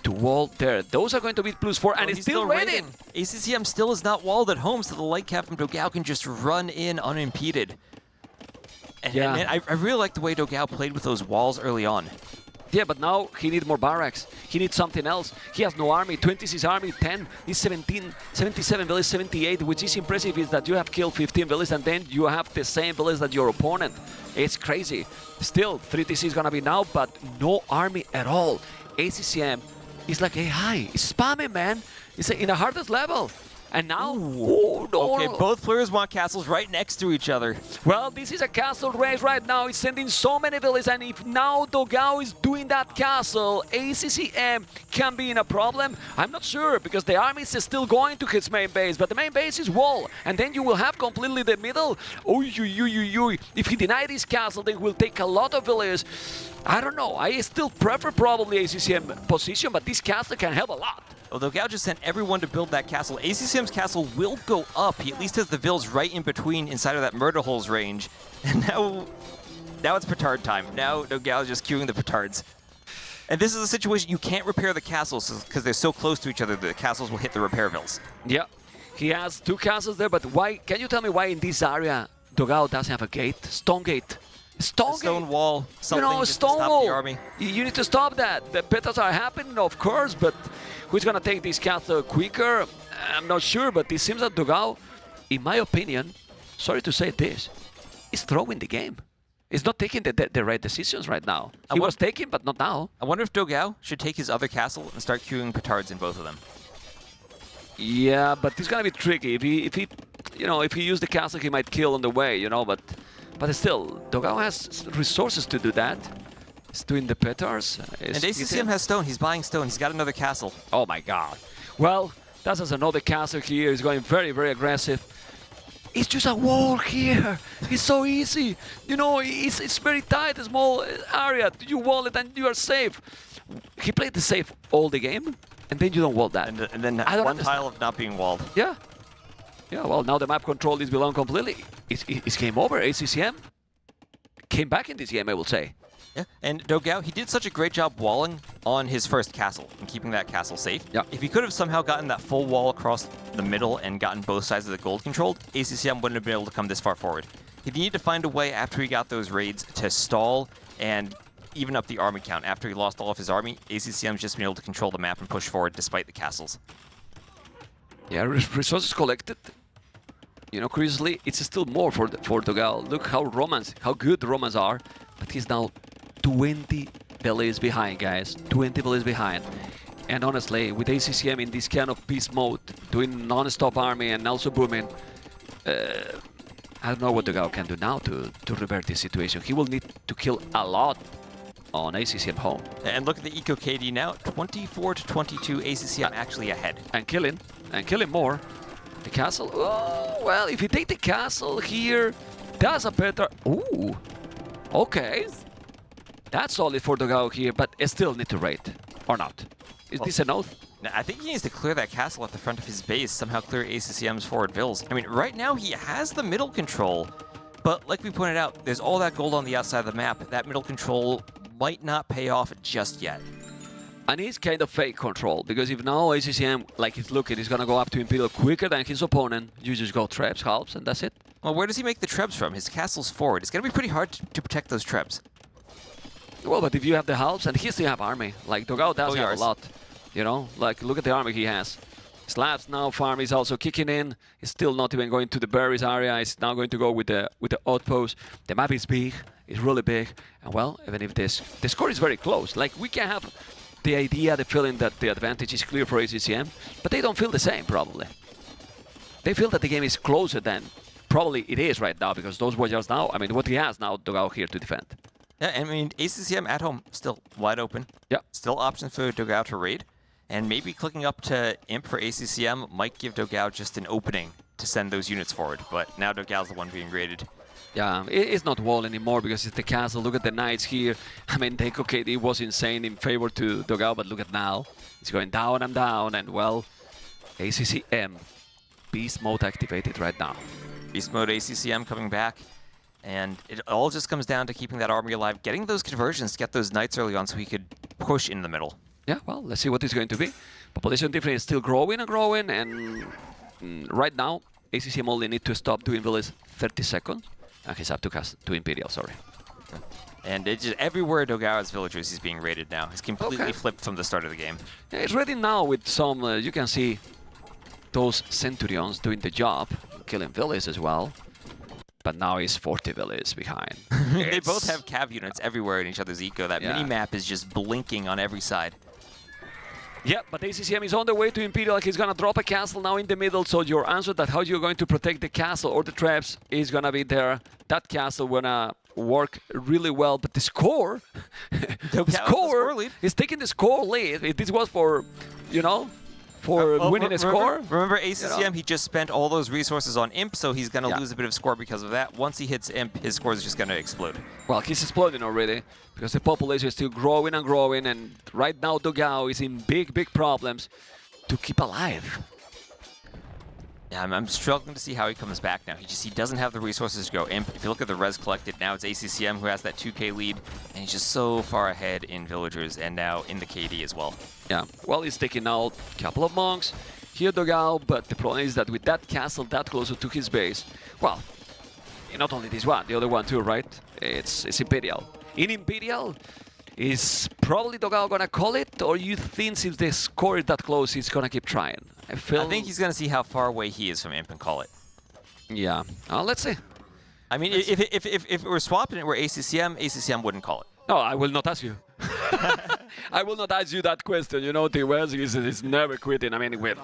to wall there. Those are going to be +4, and he's still raiding. ACCM still is not walled at home, so the light cap from Dogao can just run in unimpeded. And, yeah. Man, I really like the way Dogao played with those walls early on. Yeah, but now he needs more barracks. He needs something else. He has no army. 26 army, 10. He's 17, 77 villages, 78, which is impressive is that you have killed 15 villages and then you have the same village that your opponent. It's crazy. Still, 3 TC is gonna be now, but no army at all. ACCM is like, hey, hi, it's spamming, man. It's in the hardest level. And now, oh, no. Okay, both players want castles right next to each other. Well, this is a castle race right now. It's sending so many villages, and if now Dogao is doing that castle, ACCM can be in a problem. I'm not sure, because the army is still going to his main base, but the main base is wall, and then you will have completely the middle. If he denies this castle, then we'll take a lot of villages. I don't know. I still prefer probably ACCM position, but this castle can help a lot. Well, Dogao just sent everyone to build that castle. ACCM's castle will go up. He at least has the villas right in between inside of that murder holes range. And now it's petard time. Now Dogao is just queuing the petards. And this is a situation you can't repair the castles because they're so close to each other the castles will hit the repair villas. Yeah, he has 2 castles there, but why? Can you tell me why in this area Dogao doesn't have a gate? Stone gate. Stone wall, something to stop the army. You need to stop that. The petards are happening, of course, but who's going to take this castle quicker? I'm not sure, but it seems that Dogao, in my opinion, sorry to say this, is throwing the game. He's not taking the right decisions right now. He was taking, but not now. I wonder if Dogao should take his other castle and start queuing petards in both of them. Yeah, but it's going to be tricky. If he use the castle, he might kill on the way, But still, Dogao has resources to do that. He's doing the petards. And ACCM has stone. He's buying stone. He's got another castle. Oh my god. Well, that's another castle here. He's going very, very aggressive. It's just a wall here. It's so easy. It's very tight, a small area. You wall it and you are safe. He played the safe all the game, and then you don't wall that. And then one tile of not being walled. Yeah. Yeah, well, now the map control is belong completely. It's game over. ACCM came back in this game, I will say. Yeah, and Dogao, he did such a great job walling on his first castle and keeping that castle safe. Yeah. If he could have somehow gotten that full wall across the middle and gotten both sides of the gold controlled, ACCM wouldn't have been able to come this far forward. He needed to find a way after he got those raids to stall and even up the army count. After he lost all of his army, ACCM's just been able to control the map and push forward despite the castles. Yeah, resources collected. You know, curiously, it's still more for Dogao. Look how good the Romans are, but he's now 20 villages behind, guys. 20 villages behind. And honestly, with ACCM in this kind of peace mode, doing non-stop army and also booming, I don't know what Dogao can do now to revert this situation. He will need to kill a lot on ACCM home. And look at the Eco KD now, 24 to 22, ACCM actually ahead. And killing more. The castle, oh, well, if you take the castle here, that's a better, ooh, okay. That's solid for Dogao here, but it still need to raid, or not. Is this an oath? I think he needs to clear that castle at the front of his base, somehow clear ACCM's forward vills. I mean, right now he has the middle control, but like we pointed out, there's all that gold on the outside of the map. That middle control might not pay off just yet. And it's kind of fake control, because if now ACCM, like it's looking, is gonna go up to Imperial quicker than his opponent, you just go trebs, halves, and that's it. Well, where does he make the trebs from? His castle's forward. It's gonna be pretty hard to protect those trebs. Well, but if you have the halves, and he still have army, like Dogao does have a lot, you know, like look at the army he has. Slabs now farm is also kicking in. He's still not even going to the berries area. He's now going to go with the outpost. The map is big, it's really big, and well, even if the score is very close, like we can have the idea, the feeling that the advantage is clear for ACCM, but they don't feel the same probably. They feel that the game is closer than probably it is right now, because those warriors now, I mean, what he has now, Dogao here to defend. Yeah, I mean, ACCM at home, still wide open. Yeah. Still options for Dogao to raid. And maybe clicking up to Imp for ACCM might give Dogao just an opening to send those units forward. But now Dogao's the one being raided. Yeah, it's not wall anymore because it's the castle. Look at the knights here. I mean, the KD was insane in favor to Dogao, but look at now. It's going down and down, and well, ACCM, beast mode activated right now. Beast mode ACCM coming back. And it all just comes down to keeping that army alive, getting those conversions to get those knights early on so he could push in the middle. Yeah, well, let's see what it's going to be. Population difference is still growing and growing, and right now, ACCM only need to stop doing village 30 seconds, and he's up to Imperial, sorry. And it's just everywhere Dogao's villagers, he's being raided now. He's completely flipped from the start of the game. Yeah, he's ready now with some, you can see those Centurions doing the job, killing villages as well. But now he's 40 villages behind. They both have cav units everywhere in each other's eco. That mini-map is just blinking on every side. Yeah, but ACCM is on the way to Imperial. He's gonna drop a castle now in the middle. So your answer that how you're going to protect the castle or the traps is gonna be there. That castle gonna work really well. But the score, is taking the score lead. If this was for, you know, for winning a score. Remember ACCM, he just spent all those resources on Imp, so he's going to lose a bit of score because of that. Once he hits Imp, his score is just going to explode. Well, he's exploding already because the population is still growing and growing, and right now Dogao is in big problems to keep alive. Yeah, I'm struggling to see how he comes back now. He doesn't have the resources to go Imp. If you look at the res collected, now it's ACCM who has that 2k lead, and he's just so far ahead in villagers and now in the KD as well. Yeah, well, he's taking out a couple of monks here, Dogao, but the problem is that with that castle that closer to his base, well, not only this one, the other one too, right? It's Imperial. In Imperial, is probably Dogao gonna call it, or you think since the score is that close, he's gonna keep trying? I think he's gonna see how far away he is from Imp and call it. Yeah, let's see. I mean, if it were swapping it were ACCM wouldn't call it. No, I will not ask you. I will not ask you that question. You know, T-West is never quitting. I mean, with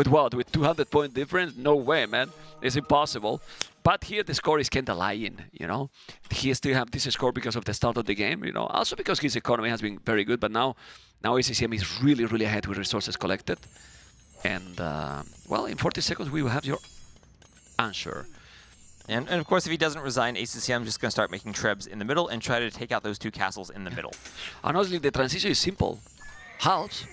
what? With 200-point difference? No way, man. It's impossible. But here the score is kind of lying, you know. He still have this score because of the start of the game, you know. Also because his economy has been very good, but now ACCM is really ahead with resources collected. And, well, in 40 seconds we will have your answer. And of course, if he doesn't resign, ACCM is just going to start making trebs in the middle and try to take out those two castles in the middle. Honestly, the transition is simple. Halves.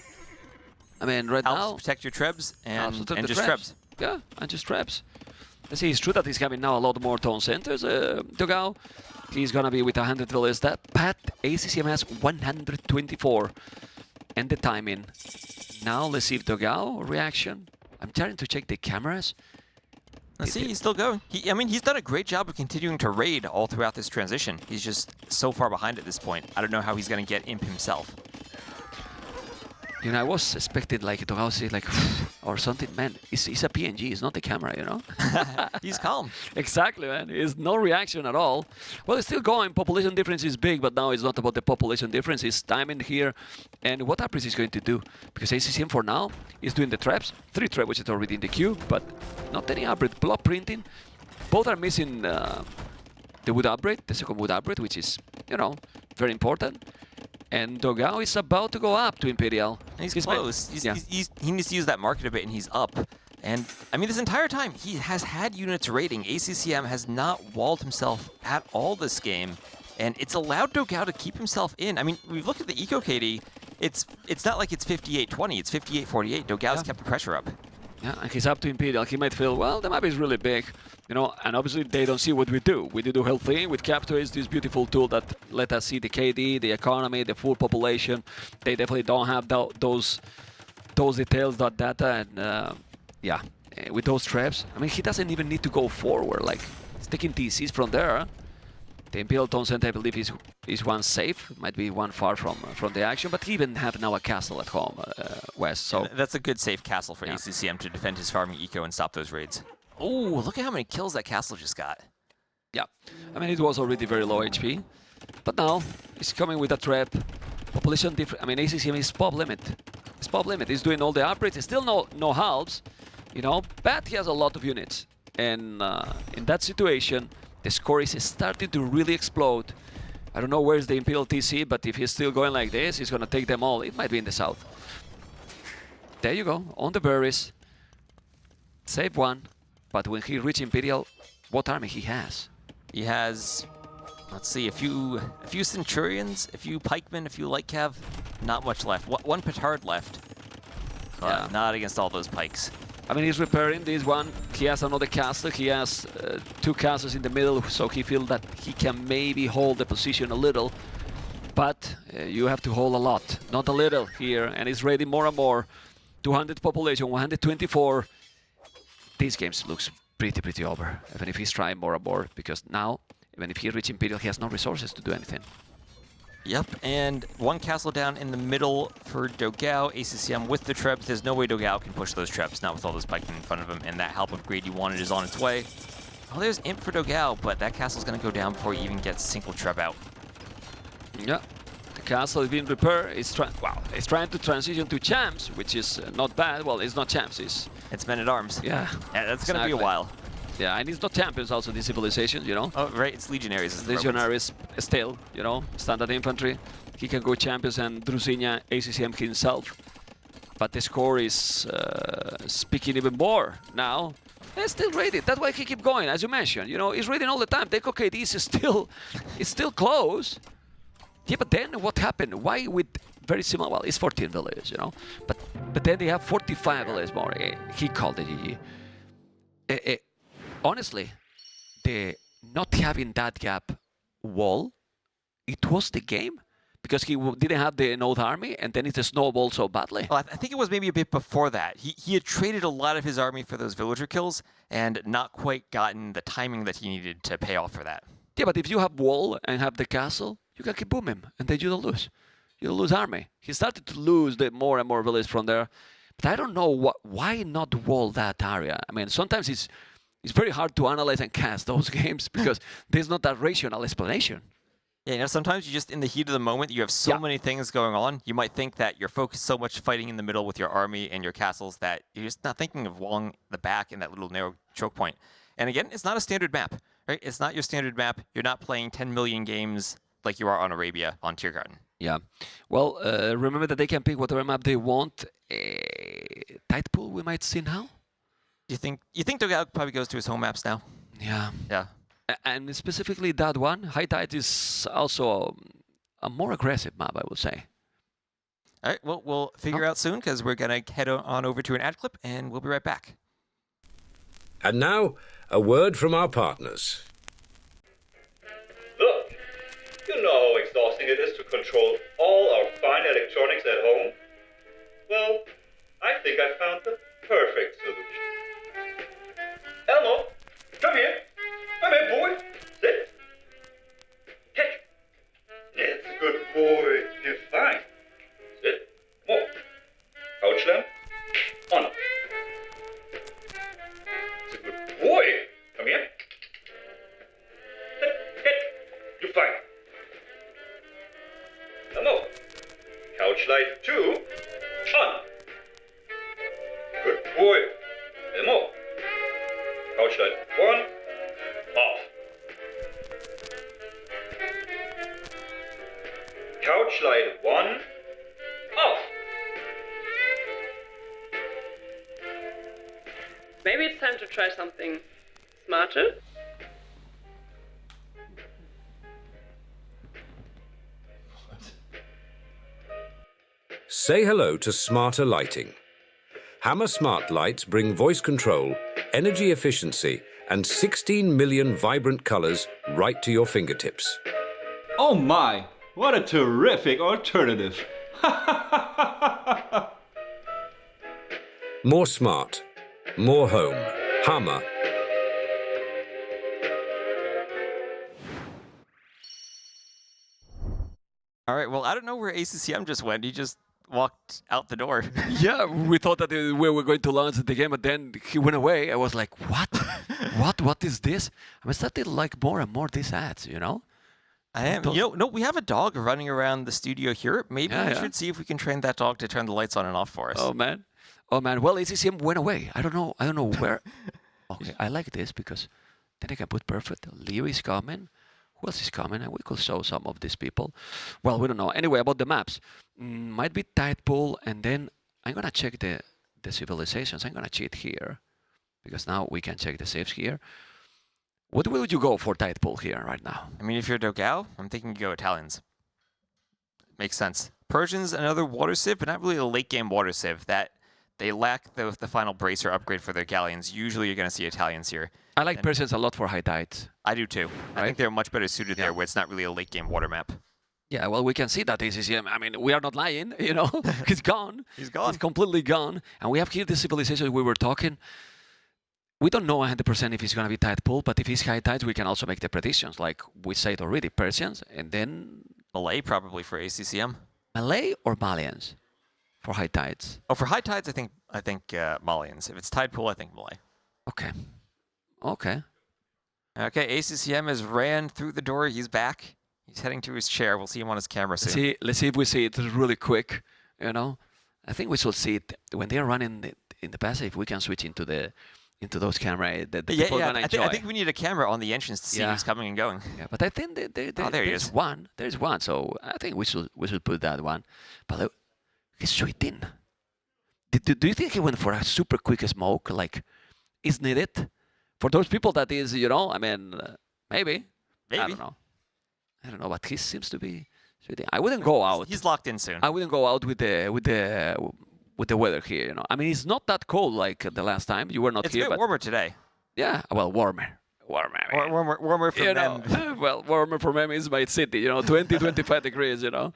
I mean, right now... protect your trebs and just trebs. Yeah, and just trebs. Let's see, it's true that he's having now a lot more town centers, Dogao. He's going to be with 100 villages. That Pat ACCM has 124. and the timing. Now let's see if Dogao reaction. I'm trying to check the cameras. Let's see, he's still going. I mean, he's done a great job of continuing to raid all throughout this transition. He's just so far behind at this point. I don't know how he's going to get imp himself. You know, I was expecting like Dogao say like or something. Man, it's a PNG. It's not the camera, you know. He's calm. Exactly, man. It's no reaction at all. Well, it's still going. Population difference is big, but now it's not about the population difference. It's timing here, and what Apris is going to do. Because ACCM for now is doing the traps. 3 traps which is already in the queue, but not any upgrade. Block printing. Both are missing the wood upgrade, the second wood upgrade, which is, you know, very important. And Dogao is about to go up to Imperial. He's close. He needs to use that market a bit, and he's up. And, I mean, this entire time, he has had units raiding. ACCM has not walled himself at all this game, and it's allowed Dogao to keep himself in. I mean, we've looked at the Eco KD. It's not like it's 58-20, it's 58-48. Dogao's kept the pressure up. Yeah, and he's up to Imperial. He might feel, well, the map is really big, you know, and obviously they don't see what we do. We do the whole thing with Capture, is this beautiful tool that let us see the KD, the economy, the full population. They definitely don't have those details, that data, and yeah, with those traps, I mean, he doesn't even need to go forward. Like, he's taking TCs from there. The Imperial Town Center, I believe, is one safe. Might be one far from the action, but he even have now a castle at home, west. So that's a good safe castle for ACCM to defend his farming eco and stop those raids. Oh, look at how many kills that castle just got. Yeah, I mean, it was already very low HP, but now he's coming with a trap. Population different. I mean, ACCM is pop limit. It's pop limit. He's doing all the upgrades. It's still no halves, you know, but he has a lot of units, and in that situation, the score is starting to really explode. I don't know where's the Imperial TC, but if he's still going like this, he's gonna take them all. It might be in the south. There you go, on the berries. Save one, but when he reaches Imperial, what army he has? He has, let's see, a few Centurions, a few Pikemen, a few Light Cav. Not much left. One Petard left, but not against all those Pikes. I mean, he's repairing this one. He has another castle. He has 2 castles in the middle, so he feels that he can maybe hold the position a little. But you have to hold a lot, not a little here. And he's raiding more and more. 200 population, 124. This game looks pretty over, even if he's trying more and more, because now, even if he reaches Imperial, he has no resources to do anything. Yep, and 1 castle down in the middle for Dogao. ACCM with the traps. There's no way Dogao can push those traps, not with all those pikemen in front of him, and that help upgrade you wanted is on its way. Oh, there's Imp for Dogao, but that castle's going to go down before he even gets a single trap out. Yeah, the castle is being repaired. It's trying to transition to champs, which is not bad. Well, it's not champs, it's men-at-arms. Yeah, that's going to be a while. Yeah, and it's not champions also, these civilizations, you know? Oh, right, it's legionaries. Legionaries still, you know, standard infantry. He can go champions and Drusinia, ACCM himself. But the score is speaking even more now. They're still raided, that's why he keep going, as you mentioned. You know, he's raiding all the time. The KD is still close. Yeah, but then what happened? Why with very similar, well, it's 14 villages, you know? But then they have 45 villages more. He called it GG. Honestly, the not having that gap wall, it was the game, because he didn't have the North army, and then it snowballed so badly. Well, I think it was maybe a bit before that. He had traded a lot of his army for those villager kills, and not quite gotten the timing that he needed to pay off for that. Yeah, but if you have wall and have the castle, you can keep booming, and then you don't lose. You don't lose army. He started to lose the more and more villages from there, but I don't know why not wall that area. I mean, sometimes it's very hard to analyze and cast those games because there's not that rational explanation. Yeah, you know, sometimes you just, in the heat of the moment, you have so many things going on. You might think that you're focused so much fighting in the middle with your army and your castles that you're just not thinking of along the back in that little narrow choke point. And again, it's not a standard map, right? It's not your standard map. You're not playing 10 million games like you are on Arabia on Tiergarten. Yeah. Well, remember that they can pick whatever map they want. Tight pool we might see now. You think Dogao probably goes to his home maps now? Yeah. Yeah. And specifically that one, High Tide is also a more aggressive map, I would say. All right, well, we'll figure out soon because we're going to head on over to an ad clip and we'll be right back. And now, a word from our partners. Look, you know how exhausting it is to control all our fine electronics at home? Well, I think I found the perfect solution. Elmo, come here. Come here, boy. Sit. Catch. That's a good boy. You're fine. Sit. More. Couch lamp. On. It's a good boy. Come here. Sit. Catch. You're fine. Elmo. Couch light 2. On. Good boy. Elmo. Couch light 1. Off. Couch light 1. Off. Maybe it's time to try something smarter. Say hello to smarter lighting. Hammer Smart Lights bring voice control, energy efficiency, and 16 million vibrant colors right to your fingertips. Oh my, what a terrific alternative. More smart, more home. Hammer. All right, well, I don't know where ACCM just went. He just walked out the door. Yeah, we thought that we were going to launch the game, and then he went away. I was like, what? What is this? I started like more and more these ads, you know? I am. You know, no, we have a dog running around the studio here. Maybe Yeah, we yeah. should see if we can train that dog to turn the lights on and off for us. Oh man. Well, ACCM went away. I don't know where. Okay, I like this because then I can put perfect. Leo is coming. Who else is coming? And we could show some of these people. Well, we don't know. Anyway, about the maps. Might be tide pool, and then I'm gonna check the civilizations. I'm gonna cheat here because now we can check the saves here. What will you go for tide pool here right now? I mean, if you're Dogao, I'm thinking you go Italians. Makes sense. Persians, another water civ, but not really a late game water civ. That they lack the final bracer upgrade for their galleons. Usually you're going to see Italians here. I like Persians a lot for high tides. I do too. I Right? think they're much better suited Yeah. there where it's not really a late game water map. Yeah, well, we can see that ACCM. I mean, we are not lying, you know. He's gone. He's gone. He's completely gone. And we have here the civilization we were talking. We don't know 100% if it's going to be tide pool, but if it's high tides, we can also make the predictions. Like we said already, Persians, and then Malay probably for ACCM. Malay or Malians for high tides. Oh, for high tides, I think Malayans. If it's tide pool, I think Malay. Okay. Okay. Okay, ACCM has ran through the door. He's back. He's heading to his chair. We'll see him on his camera soon. Let's see if we see it really quick, you know. I think we should see it when they're running in the passive. If we can switch into those cameras, the people are gonna enjoy. I think we need a camera on the entrance to see Yeah. who's coming and going. Yeah, but I think there he there's is. one. There's one, so I think we should put that one. But look, he's sweating. Do you think he went for a super quick smoke? Like, is needed for those people? That is, you know. I mean, maybe. I don't know, but he seems to be sweating. I wouldn't go out. He's locked in soon. I wouldn't go out with the weather here. You know, I mean, it's not that cold like the last time. You were not It's here, a bit but warmer today. yeah, well, warmer. I mean. Warmer for You them. know, well, warmer for me is my city, you know, 20, 25 degrees, you know.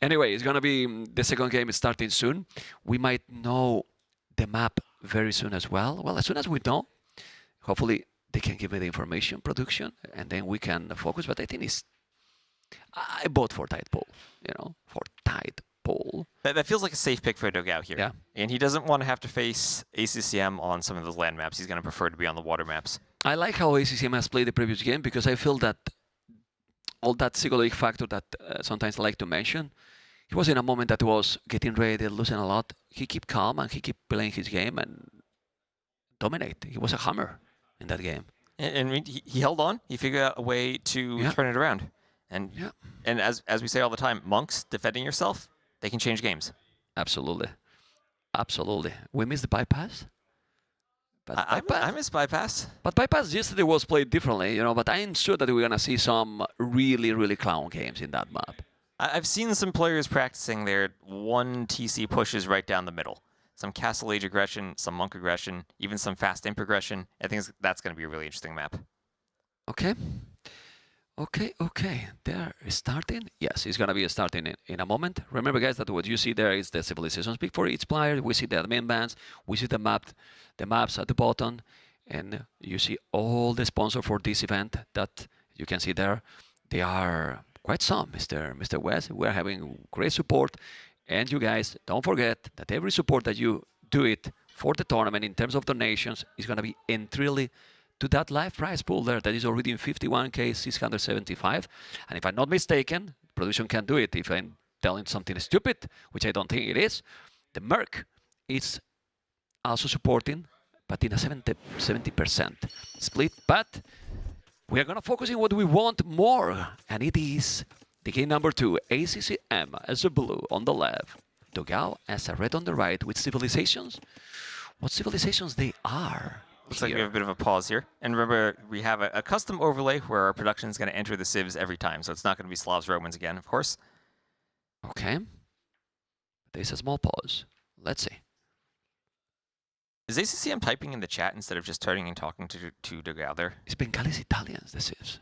Anyway, it's going to be, the second game is starting soon. We might know the map very soon as well. Well, as soon as we know, hopefully they can give me the information production, and then we can focus. But I think I vote for tide pool, you know, for tide pool. That feels like a safe pick for Dogao here. Yeah. And he doesn't want to have to face ACCM on some of those land maps. He's going to prefer to be on the water maps. I like how ACCM has played the previous game because I feel that all that psychological factor that sometimes I like to mention, he was in a moment that was getting ready, losing a lot. He kept calm and he kept playing his game and dominate. He was a hammer in that game. And he held on. He figured out a way to turn it around. And as we say all the time, monks defending yourself, they can change games. Absolutely. We missed the bypass. But I miss bypass. But bypass yesterday was played differently, you know. But I'm sure that we're gonna see some really, really clown games in that map. I've seen some players practicing their 1 TC pushes right down the middle. Some Castle Age aggression, some Monk aggression, even some Fast Imp aggression. I think that's going to be a really interesting map. Okay. Okay. They're starting. Yes, it's gonna be starting in a moment. Remember, guys, that what you see there is the civilizations pick for each player. We see the admin bands. We see the maps at the bottom, and you see all the sponsor for this event that you can see there. They are quite some, Mr. West. We're having great support, and you guys don't forget that every support that you do it for the tournament in terms of donations is gonna be entirely to that live prize pool there that is already in 51k 675. And if I'm not mistaken, production can do it if I'm telling something stupid, which I don't think it is. The Merc is also supporting, but in a 70% split. But we are gonna focus on what we want more, and it is the game number 2, ACCM as a blue on the left, Dogao as a red on the right with civilizations. What civilizations they are? Looks like we have a bit of a pause here. And remember, we have a custom overlay where our production is going to enter the civs every time. So it's not going to be Slavs Romans again, of course. Okay. There's a small pause. Let's see. Is ACCM typing in the chat instead of just turning and talking to Dogao there? It's Bengalis Italians, this is.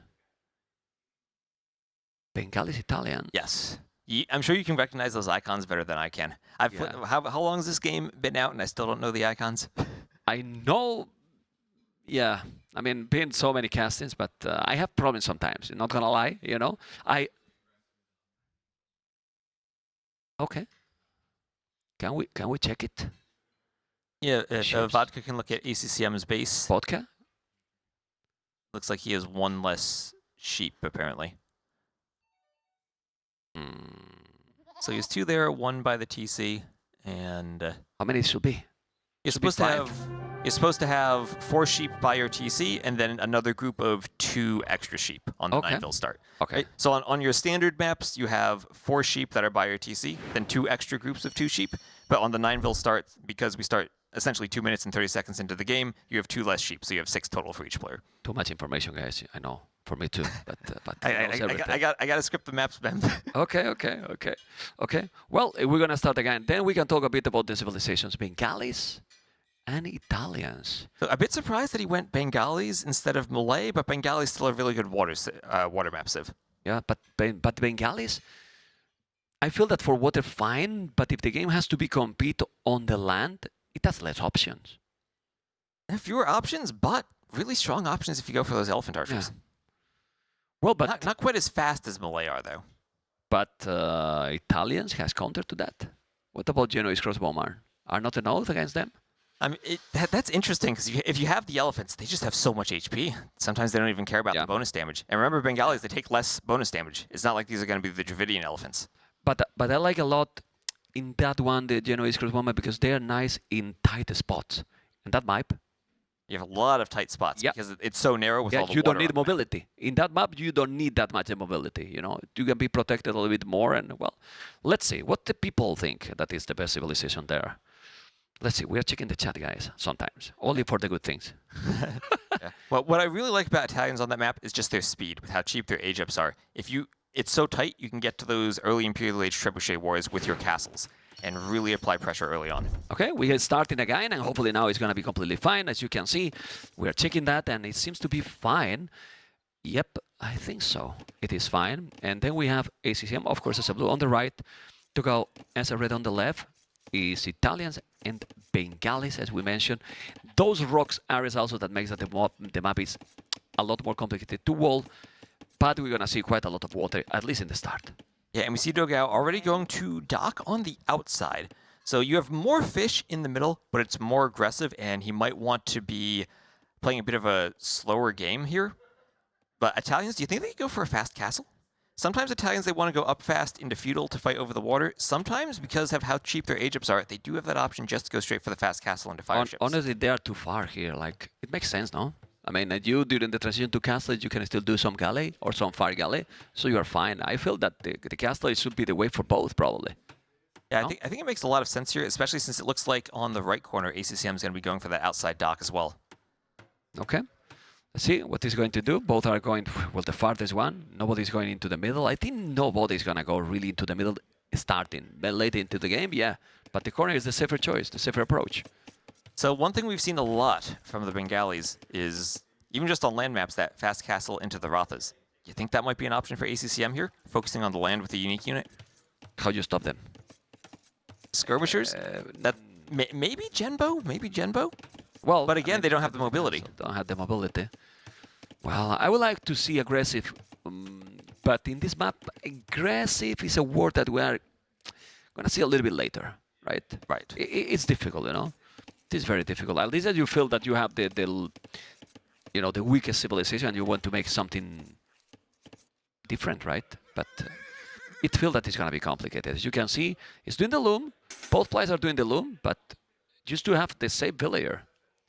Bengalis Italian. Yes. I'm sure you can recognize those icons better than I can. How long has this game been out and I still don't know the icons? I know. Yeah, I mean, been so many castings, but I have problems sometimes. Not gonna lie, you know. Okay. Can we check it? Yeah, Vodka can look at ACCM's base. Vodka? Looks like he has one less sheep, apparently. So he has 2 there, 1 by the TC, and... how many should be? You're supposed to have 4 sheep by your TC, and then another group of 2 extra sheep on the 9ville start. Okay. Right? So on your standard maps, you have 4 sheep that are by your TC, then 2 extra groups of 2 sheep. But on the 9ville start, because we start essentially 2 minutes and 30 seconds into the game, you have 2 less sheep, so you have 6 total for each player. Too much information, guys. I know. For me too, but I got to script the maps, Ben. Okay. Well, we're gonna start again. Then we can talk a bit about the civilizations, Bengalis and Italians. So a bit surprised that he went Bengalis instead of Malay, but Bengalis still a really good water map civ. Yeah, but Bengalis, I feel that for water fine, but if the game has to be compete on the land, it has less options. Fewer options, but really strong options if you go for those elephant archers. Yeah. Well, but not quite as fast as Malay are, though. But Italians has counter to that. What about Genoese crossbowmen? Are not an oath against them? I mean, that's interesting because if you have the elephants, they just have so much HP. Sometimes they don't even care about the bonus damage. And remember, Bengalis, they take less bonus damage. It's not like these are going to be the Dravidian elephants. But I like a lot in that one the Genoese crossbowmen because they are nice in tight spots. And that map. You have a lot of tight spots because it's so narrow with all the you don't water need mobility. In that map, you don't need that much mobility. You know, you can be protected a little bit more. And well, let's see what the people think that is the best civilization there. Let's see. We are checking the chat, guys. Sometimes only for the good things. Yeah. Well, what I really like about Italians on that map is just their speed, with how cheap their age ups are. It's so tight, you can get to those early Imperial Age trebuchet wars with your castles and really apply pressure early on. Okay, we are starting again, and hopefully now it's going to be completely fine. As you can see, we are checking that, and it seems to be fine. Yep, I think so. It is fine. And then we have ACCM, of course, as a blue on the right. Dogao as a red on the left is Italians and Bengalis, as we mentioned. Those rocks areas also that makes that the map is a lot more complicated to wall, but we're going to see quite a lot of water, at least in the start. Yeah, and we see Dogao already going to dock on the outside. So you have more fish in the middle, but it's more aggressive, and he might want to be playing a bit of a slower game here. But Italians, do you think they could go for a fast castle? Sometimes Italians, they want to go up fast into feudal to fight over the water. Sometimes, because of how cheap their age ups are, they do have that option just to go straight for the fast castle into fire ships. Honestly, they are too far here. Like, it makes sense, no? I mean, you, during the transition to castle, you can still do some galley or some fire galley, so you are fine. I feel that the castle should be the way for both, probably. Yeah, no? I think it makes a lot of sense here, especially since it looks like on the right corner, ACCM is going to be going for that outside dock as well. Okay. Let's see what he's going to do. Both are going, well, the farthest one. Nobody's going into the middle. I think nobody's going to go really into the middle starting. But late into the game, yeah. But the corner is the safer choice, the safer approach. So one thing we've seen a lot from the Bengalis is, even just on land maps, that fast castle into the Rothas. You think that might be an option for ACCM here? Focusing on the land with a unique unit? How do you stop them? Skirmishers? That maybe Genbo? Maybe Genbo? Well, But again, they don't have the mobility. Don't have the mobility. Well, I would like to see aggressive, but in this map, aggressive is a word that we are going to see a little bit later, right? Right. It's difficult, you know. It is very difficult. At least that you feel that you have the you know, the weakest civilization, and you want to make something different, right? But it feels that it's going to be complicated. As you can see, it's doing the loom. Both players are doing the loom, but just to have the safe villager.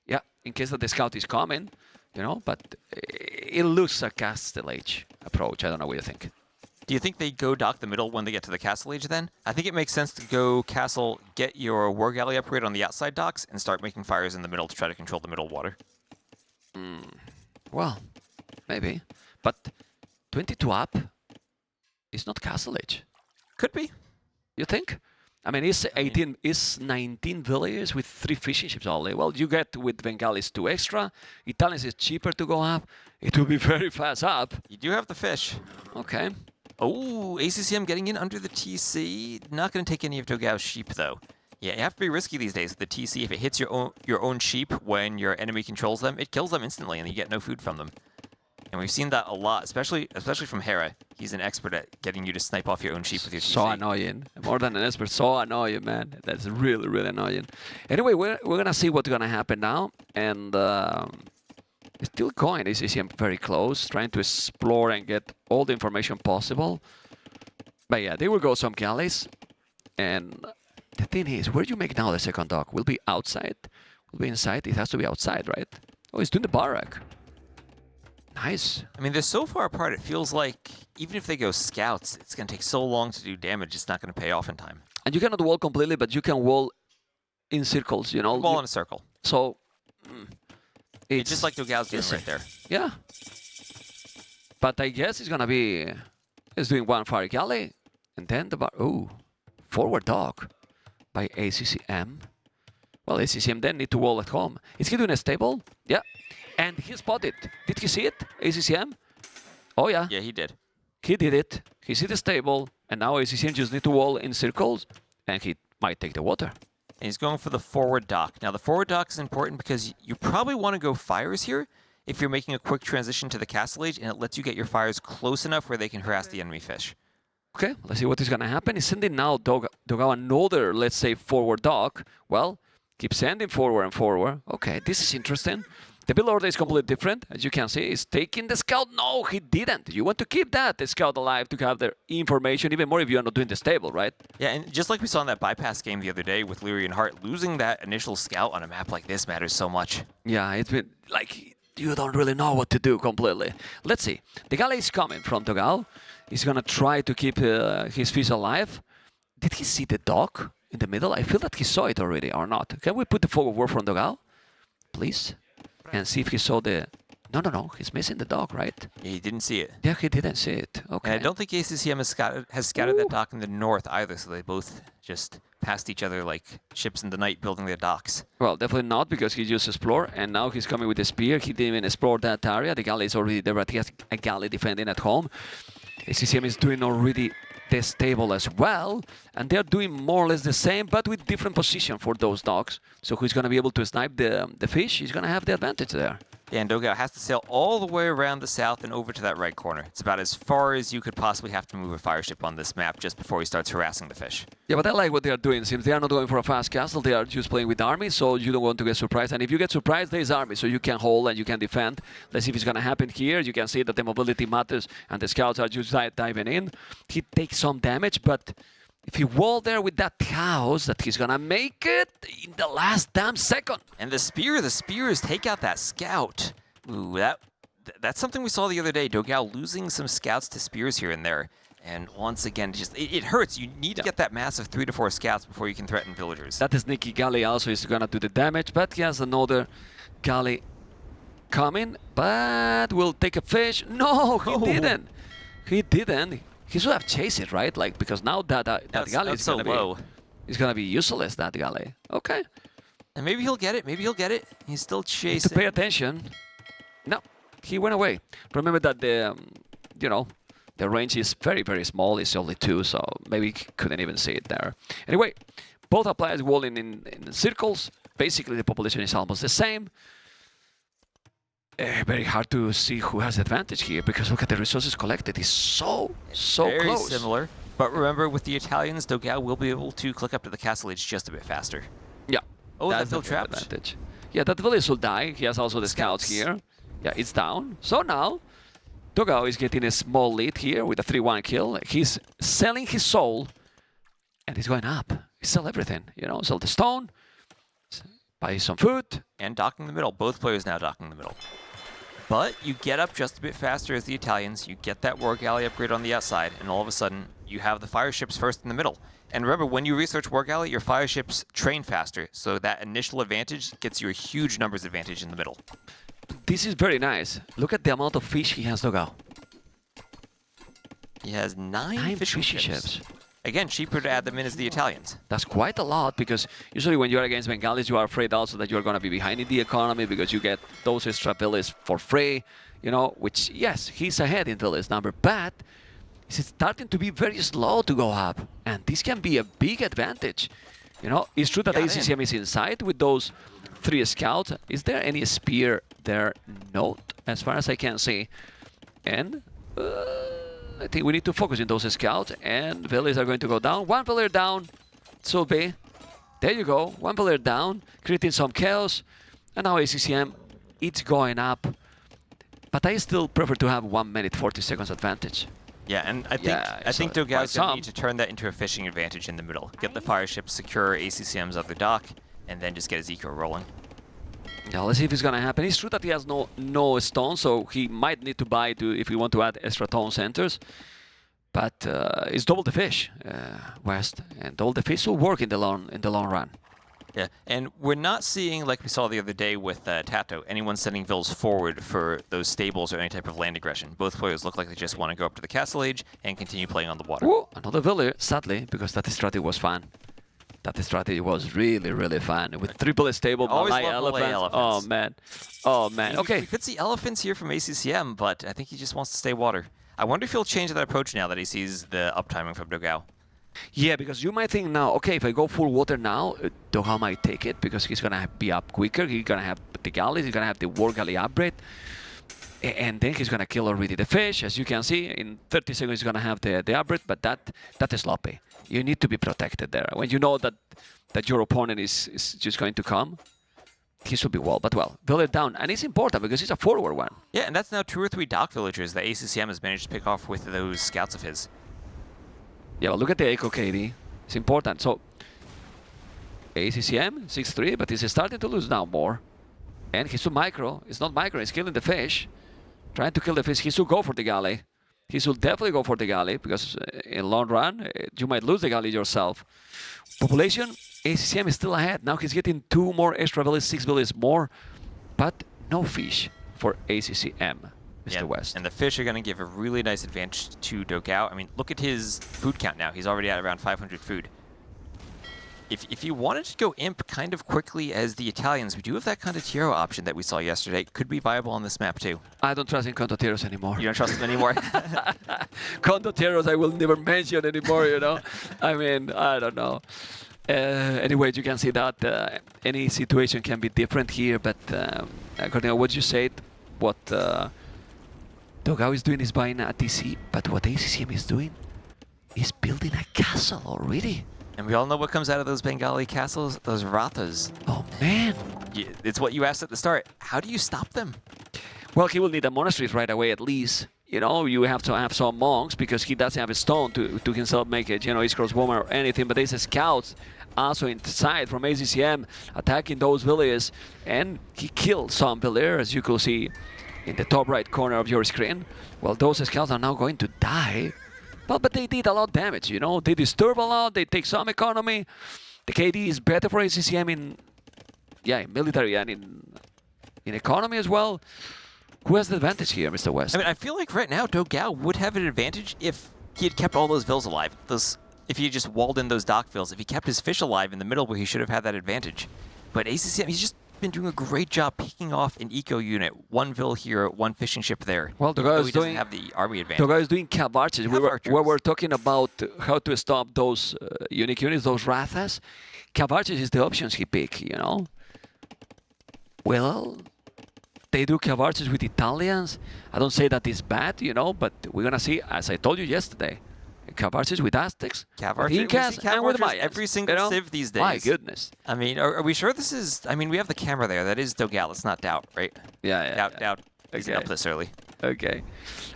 Yeah, in case that the scout is coming, you know, but it looks a Castle Age approach. I don't know what you think. Do you think they go dock the middle when they get to the Castle Age then? I think it makes sense to go Castle, get your War Galley upgrade on the outside docks, and start making fires in the middle to try to control the middle water. Well, maybe. But 22 up is not Castle Age. Could be. You think? I mean, it's 18, it's 19 villages with 3 fishing ships only. Well, you get with Bengalis 2 extra. Italians is cheaper to go up. It will be very fast up. You do have the fish. Okay. Oh, ACCM getting in under the TC. Not going to take any of Dogao's sheep, though. Yeah, you have to be risky these days with the TC. If it hits your own sheep when your enemy controls them, it kills them instantly, and you get no food from them. And we've seen that a lot, especially from Hera. He's an expert at getting you to snipe off your own sheep with your TC. So annoying. More than an expert, so annoying, man. That's really, really annoying. Anyway, we're going to see what's going to happen now. And it's still going. ACCM very close, trying to explore and get all the information possible. But yeah, they will go some galleys. And the thing is, where do you make now the second dock? Will be outside? Will be inside? It has to be outside, right? Oh, he's doing the barrack. Nice. I mean, they're so far apart, it feels like even if they go scouts, it's going to take so long to do damage, it's not going to pay off in time. And you cannot wall completely, but you can wall in circles, you know? Wall in a circle. So, It's just like Dogao's doing right there. Yeah. But I guess it's going to be... He's doing one fire galley, and then the bar... Oh, forward dock by ACCM. Well, ACCM then need to wall at home. Is he doing a stable? Yeah. And he spotted. Did he see it, ACCM? Oh, yeah. Yeah, he did. He did it. He see the stable, and now ACCM just need to wall in circles, and he might take the water. And he's going for the forward dock. Now, the forward dock is important because you probably want to go fires here if you're making a quick transition to the Castle Age, and it lets you get your fires close enough where they can harass the enemy fish. Okay, let's see what is going to happen. He's sending now Dogao another, let's say, forward dock. Well, keep sending forward and forward. Okay, this is interesting. The build order is completely different. As you can see, he's taking the scout. No, he didn't. You want to keep the scout alive to have the information, even more if you're not doing the stable, right? Yeah, and just like we saw in that bypass game the other day with Lyrian Heart, losing that initial scout on a map like this matters so much. Yeah, it's been like you don't really know what to do completely. Let's see. The galley is coming from Dogao. He's going to try to keep his fish alive. Did he see the dock in the middle? I feel that he saw it already, or not. Can we put the forward word from Dogao, please? And see if he saw the... No, he's missing the dock, right? Yeah, he didn't see it. Yeah, he didn't see it. Okay. And I don't think ACCM has scouted that dock in the north either, so they both just passed each other like ships in the night building their docks. Well, definitely not, because he just explored, and now he's coming with the spear. He didn't even explore that area. The galley is already there, but he has a galley defending at home. ACCM is doing already the stable as well, and they're doing more or less the same, but with different position for those docks. So who's going to be able to snipe the fish? He's going to have the advantage there. Yeah, and Dogao has to sail all the way around the south and over to that right corner. It's about as far as you could possibly have to move a fire ship on this map just before he starts harassing the fish. Yeah, but I like what they are doing. Since they are not going for a fast castle, they are just playing with army, so you don't want to get surprised. And if you get surprised, there is army, so you can hold and you can defend. Let's see if it's going to happen here. You can see that the mobility matters, and the scouts are just diving in. He takes some damage, but if he wall there with that house, that he's going to make it in the last damn second. And the spears take out that scout. Ooh, that's something we saw the other day. Dogao losing some scouts to spears here and there. And once again, just it hurts. You need to get that mass of 3 to 4 scouts before you can threaten villagers. That sneaky galley also is going to do the damage, but he has another galley coming, but will take a fish. No, he didn't. He didn't. He should have chased it, right? Like, because now that galley is so low. It's going to be useless, that galley. Okay. And maybe he'll get it. Maybe he'll get it. He's still Need chasing. to pay attention. No, he went away. Remember that the you know, the range is very, very small. It's only 2, so maybe you couldn't even see it there. Anyway, both are players walling in circles. Basically, the population is almost the same. Very hard to see who has advantage here, because look at the resources collected. It's so Very close. similar. But remember, with the Italians, Dogao will be able to click up to the castle age just a bit faster. Yeah. Oh, that's that the Phil trapped. advantage. Yeah, that village will die. He has also the scouts here. Yeah, it's down. So now, Dogao is getting a small lead here with a 3-1 kill. He's selling his soul, and he's going up. He sell everything, you know, sell the stone, buy some food. And docking the middle. Both players now docking the middle. But you get up just a bit faster as the Italians. You get that war galley upgrade on the outside, and all of a sudden, you have the fire ships first in the middle. And remember, when you research war galley, your fire ships train faster, so that initial advantage gets you a huge numbers advantage in the middle. This is very nice. Look at the amount of fish he has, Dogao. He has 9 9 fishing fishy ships. ships. Again, cheaper to add them in as the Italians. That's quite a lot, because usually when you're against Bengalis, you are afraid also that you're going to be behind in the economy because you get those extra villas for free, you know, which, yes, he's ahead in villas number, but it's starting to be very slow to go up, and this can be a big advantage. You know, it's true that ACCM is inside with those 3 scouts. Is there any spear there? No, as far as I can see. And I think we need to focus in those scouts, and villas are going to go down. 1 village down, should be. There you go, 1 village down, creating some chaos. And now ACCM, it's going up. But I still prefer to have 1 minute 40 seconds advantage. Yeah, and I think so Dogao's by going to need to turn that into a fishing advantage in the middle. Get the fire ships, secure ACCM's other dock, and then just get his eco rolling. Yeah, let's see if it's gonna happen. It's true that he has no stone, so he might need to buy if we want to add extra tone centers. But it's double the fish, West, and double the fish will work in the long run. Yeah, and we're not seeing, like we saw the other day with Tato, anyone sending vills forward for those stables or any type of land aggression. Both players look like they just want to go up to the castle age and continue playing on the water. Ooh, another village, sadly, because that strategy was fun. That strategy was really fun. With triple stable Malay elephants. Oh man. Oh man. Okay. We could see elephants here from ACCM, but I think he just wants to stay water. I wonder if he'll change that approach now that he sees the uptiming from Dogao. Yeah, because you might think now, okay, if I go full water now, Dogao might take it because he's gonna be up quicker. He's gonna have the galleys. He's gonna have the war galley upgrade. And then he's gonna kill already the fish. As you can see, in 30 seconds he's gonna have the upgrade, but that is sloppy. You need to be protected there. When you know that your opponent is just going to come, he should be well. But well, village down, and it's important because it's a forward one. Yeah, and that's now 2 or 3 dock villagers that ACCM has managed to pick off with those scouts of his. Yeah, but look at the Echo KD. It's important. So ACCM 6-3, but he's starting to lose now more. And he's too micro. It's not micro. He's killing the fish. Trying to kill the fish. He should go for the galley. He should definitely go for the galley because in long run you might lose the galley yourself. Population, ACCM is still ahead. Now he's getting 2 more extra villages, 6 villages more, but no fish for ACCM, Mr. West. And the fish are going to give a really nice advantage to Dogao. I mean, look at his food count now. He's already at around 500 food. If you wanted to go imp kind of quickly as the Italians, we do have that condottiero option that we saw yesterday. Could be viable on this map too. I don't trust in condottieros anymore. You don't trust them anymore? Condottieros I will never mention anymore, you know. I mean, I don't know. Anyway, you can see that any situation can be different here, but according to what you said, what Dogao is doing is buying a TC, but what ACCM is doing is building a castle already. And we all know what comes out of those Bengali castles, those rathas. Oh man! It's what you asked at the start. How do you stop them? Well, he will need a monastery right away at least. You know, you have to have some monks because he doesn't have a stone to himself make it, you know, his crossbowman or anything. But there's scouts also inside from ACCM attacking those villages. And he killed some villagers, as you could see in the top right corner of your screen. Well, those scouts are now going to die. But they did a lot of damage, you know. They disturb a lot, they take some economy. The KD is better for ACCM in military and in economy as well. Who has the advantage here, Mr. West? I mean, I feel like right now Dogao would have an advantage if he had kept all those vills alive. If he had just walled in those dock vills, if he kept his fish alive in the middle where he should have had that advantage. But ACCM, he's just been doing a great job picking off an eco unit. One vill here, one fishing ship there. Well, Though Dogao he is doesn't doing have the army advantage. Dogao is doing cav archers. We Cav were archers. talking about how to stop those unique units, those Rathas. Cav archers is the options he picked, you know. Well, they do cav archers with Italians. I don't say that it's bad, you know, but we're gonna see, as I told you yesterday, cav archers with Aztecs, Cav with archers, we Incas, see cav and with archers Mayas. every single you know? civ these days. My goodness. I mean, are we sure this is? I mean, we have the camera there. That is Dogao. Let's not doubt, right? Yeah. Doubt. He's Okay. up this early. Okay.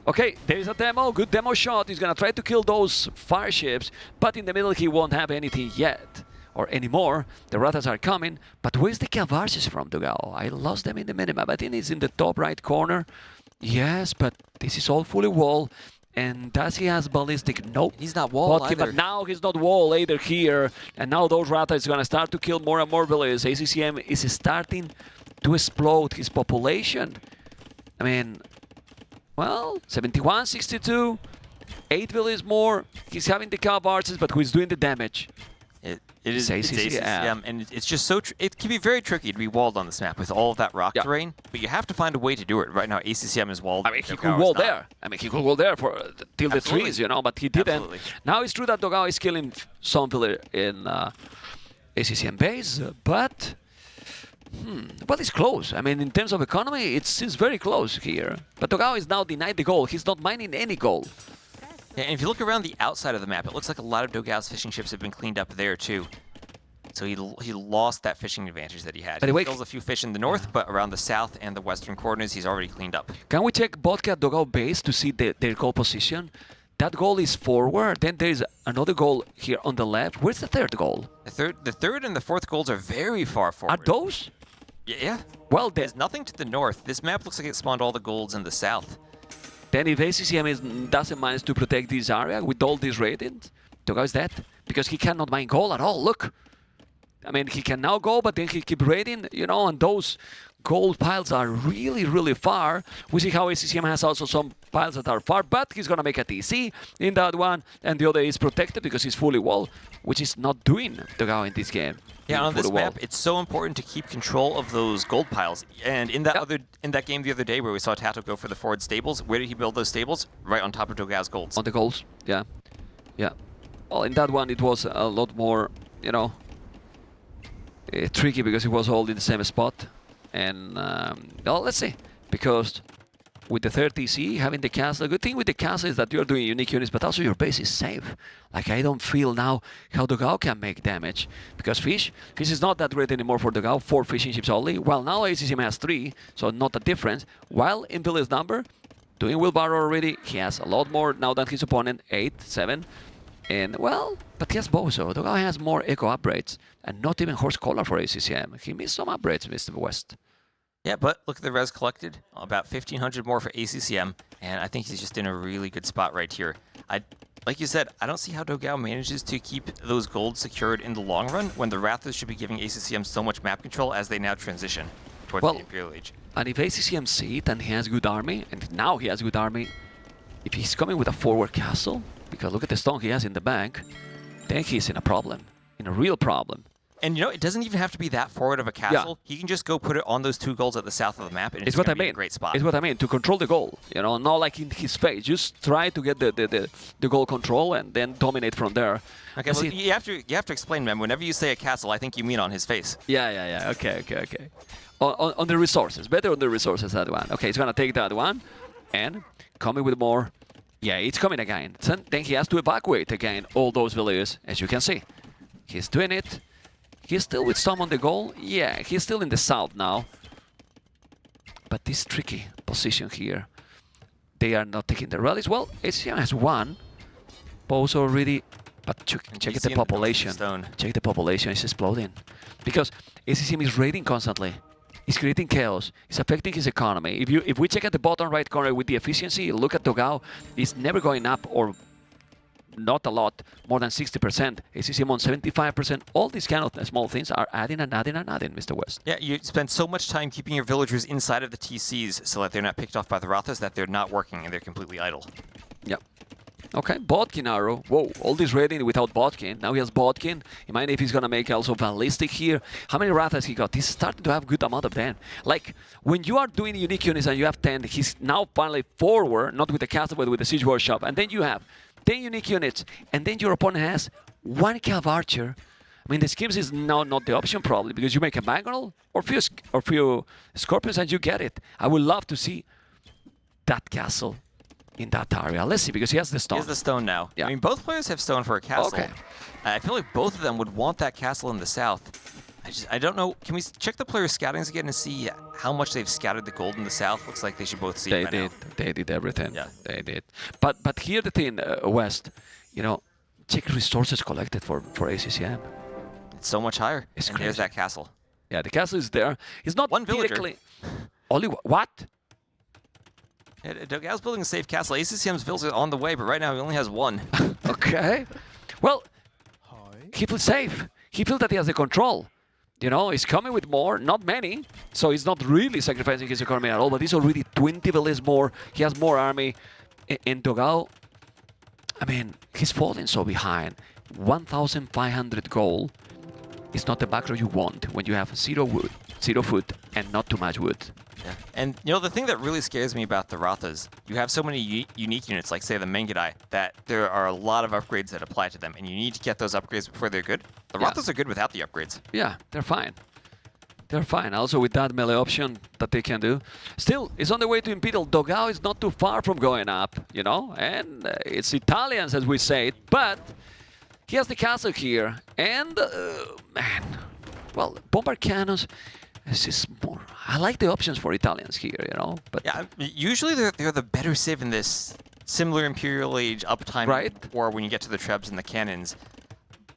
Okay, there is a demo. Good demo shot. He's gonna try to kill those fire ships, but in the middle he won't have anything yet. Or anymore. The Rathas are coming. But where's the cav archers from, Dogao? I lost them in the minimap. I think it's in the top right corner. Yes, but this is all fully wall. And does he has ballistic? Nope. He's not wall But either. now he's not wall either here. And now those Rathas is gonna start to kill more and more villages. ACCM is starting to explode his population. I mean, well, 71, 62, 8 villages more. He's having the cav archers, but who's doing the damage? It is It's ACCM. and it's just so it can be very tricky to be walled on this map with all of that rock Yeah. terrain, but you have to find a way to do it. Right now, ACCM is walled. I mean, he Dogao could is wall not. there. I mean, he could wall there for till the Absolutely. trees, you know, but he didn't. Absolutely. Now it's true that Dogao is killing some villager in ACCM base, but it's close. I mean, in terms of economy, it's very close here. But Dogao is now denied the goal. He's not mining any gold. Yeah, and if you look around the outside of the map, it looks like a lot of Dogao's fishing ships have been cleaned up there too. So he lost that fishing advantage that he had. By the way, He kills a few fish in the north, but around the south and the western corners, he's already cleaned up. Can we check Vodka at Dogao base to see their goal position? That goal is forward. Then there is another goal here on the left. Where's the third goal? The third and the fourth goals are very far forward. Are those? Yeah. Well, There's nothing to the north. This map looks like it spawned all the golds in the south. then if ACCM doesn't manage to protect this area with all these ratings, Dogao is dead. Because he cannot mine gold at all. Look. I mean, he can now go, but then he keep raiding, you know, and those gold piles are really, really far. We see how ACCM has also some piles that are far, but he's going to make a TC in that one, and the other is protected because he's fully walled, which is not doing Dogao in this game. Yeah, on this Fully map, walled. it's so important to keep control of those gold piles. And in that game the other day where we saw Tato go for the forward stables, where did he build those stables? Right on top of Dogao's golds. On the goals, yeah. Yeah. Well, in that one, it was a lot more, you know, tricky because it was all in the same spot. And, well, let's see. Because with the third TC, having the castle, the good thing with the castle is that you're doing unique units, but also your base is safe. Like, I don't feel now how Dogao can make damage. Because fish is not that great anymore for Dogao, 4 fishing ships only. Well, now ACCM has 3, so not a difference. While in Village number, doing wheelbarrow already, he has a lot more now than his opponent, 8, 7. And, well, but he has Bozo. Dogao has more eco upgrades, and not even horse collar for ACCM. He missed some upgrades, Mr. West. Yeah, but look at the res collected. About 1,500 more for ACCM, and I think he's just in a really good spot right here. Like you said, I don't see how Dogao manages to keep those golds secured in the long run when the Rathas should be giving ACCM so much map control as they now transition towards the Imperial Age. And if ACCM see it and he has good army, and now he has good army, if he's coming with a forward castle, because look at the stone he has in the bank, then he's in a problem, in a real problem. And you know, it doesn't even have to be that forward of a castle. He can just go put it on those 2 golds at the south of the map, and it's what I gonna be mean. a great spot. It's what I mean, to control the goal, you know, not like in his face. Just try to get the goal control and then dominate from there. Okay, well, you have to explain, man. Whenever you say a castle, I think you mean on his face. Yeah. Okay. On the resources, better on the resources, that one. Okay, he's gonna take that one, and coming with more. Yeah, it's coming again. So then he has to evacuate again all those villages, as you can see. He's doing it. He's still with some on the goal. Yeah, he's still in the south now. But this tricky position here. They are not taking the rallies. Well, ACCM has 1. Pose already. But check the population. Check the population. It's exploding. Because ACCM is raiding constantly. It's creating chaos. It's affecting his economy. If we check at the bottom right corner with the efficiency, look at Dogao. It's never going up, or not a lot, more than 60%. ACCM on 75%. All these kind of small things are adding and adding and adding, Mr. West. Yeah, you spend so much time keeping your villagers inside of the TCs so that they're not picked off by the Rathas that they're not working and they're completely idle. Yep. Okay, Bodkin arrow. Whoa, all this raiding without Bodkin. Now he has Bodkin. Imagine if he's gonna make also ballistic here. How many wrath has he got? He's starting to have good amount of them. Like, when you are doing unique units and you have 10, he's now finally forward, not with the castle, but with the siege workshop. And then you have 10 unique units, and then your opponent has 1 cav archer. I mean, the schemes is now not the option probably, because you make a mangonel or few scorpions and you get it. I would love to see that castle in that area. Let's see, because he has the stone. He has the stone now. Yeah. I mean, both players have stone for a castle. Okay. I feel like both of them would want that castle in the south. I don't know. Can we check the player scoutings again and see how much they've scouted the gold in the south? Looks like they should both see it by now. They did everything. Yeah. They did. But here the thing, West, you know, check resources collected for ACCM. It's so much higher. It's and there's crazy. that castle. Yeah, the castle is there. It's not One villager. directly. Only what? Dogao's building a safe castle. ACCM's villagers are on the way, but right now he only has 1. Okay. Well, he feels safe. He feels that he has the control. You know, he's coming with more, not many, so he's not really sacrificing his economy at all, but he's already 20 villages more. He has more army. In Dogao, I mean, he's falling so behind. 1,500 gold is not the background you want when you have 0 wood, 0 food, and not too much wood. Yeah. And you know, the thing that really scares me about the Rathas, you have so many unique units, like say the Mengadai, that there are a lot of upgrades that apply to them, and you need to get those upgrades before they're good. The Yeah. Rathas are good without the upgrades. Yeah, they're fine. They're fine. Also with that melee option that they can do. Still, it's on the way to Imperial. Dogao is not too far from going up, you know, and it's Italians as we say it, but he has the castle here, and man, well, bombard cannons. This is more. I like the options for Italians here, you know. But Yeah, usually they're the better civ in this similar Imperial Age uptime Right. war when you get to the Trebs and the cannons.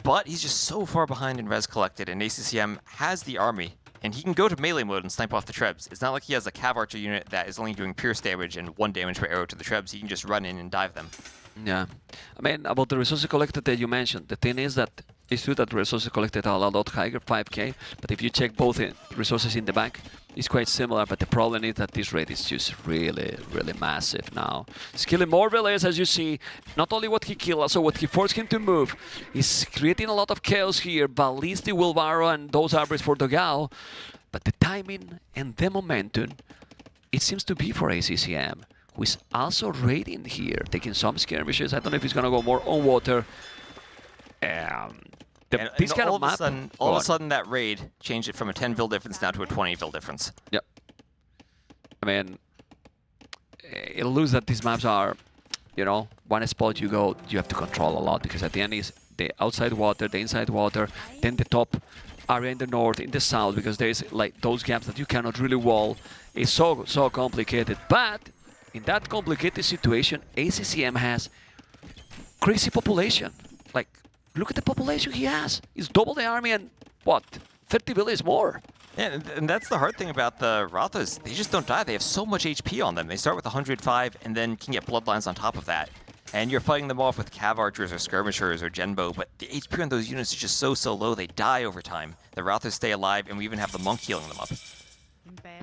But he's just so far behind in res collected, and ACCM has the army, and he can go to melee mode and snipe off the Trebs. It's not like he has a cav archer unit that is only doing pierce damage and 1 damage per arrow to the Trebs. He can just run in and dive them. yeah, I mean, about the resources collected that you mentioned, the thing is that it's true that resources collected are a lot higher, 5k, but if you check both resources in the bank, it's quite similar, but the problem is that this rate is just really, really massive now. He's killing more villagers, as you see. Not only what he killed, also what he forced him to move. He's creating a lot of chaos here. Ballistic, Wheelbarrow, and those arbors for Dogao. But the timing and the momentum, it seems to be for ACCM, who is also raiding here, taking some skirmishes. I don't know if he's going to go more on water. This kind all of map... all of a sudden, that raid changed it from a 10 vil difference now to a 20 vil difference. Yep. I mean, it'll lose that these maps are, you know, one spot you go, you have to control a lot, because at the end is the outside water, the inside water, then the top area in the north, in the south, because there's like those gaps that you cannot really wall. It's so complicated. But in that complicated situation, ACCM has crazy population. Like, look at the population he has. He's double the army and, what, 30 villages more. Yeah, and that's the hard thing about the Rathas. They just don't die. They have so much HP on them. They start with 105 and then can get bloodlines on top of that. And you're fighting them off with cav archers or skirmishers or genbo, but the HP on those units is just so low, they die over time. The Rathas stay alive, and we even have the monk healing them up.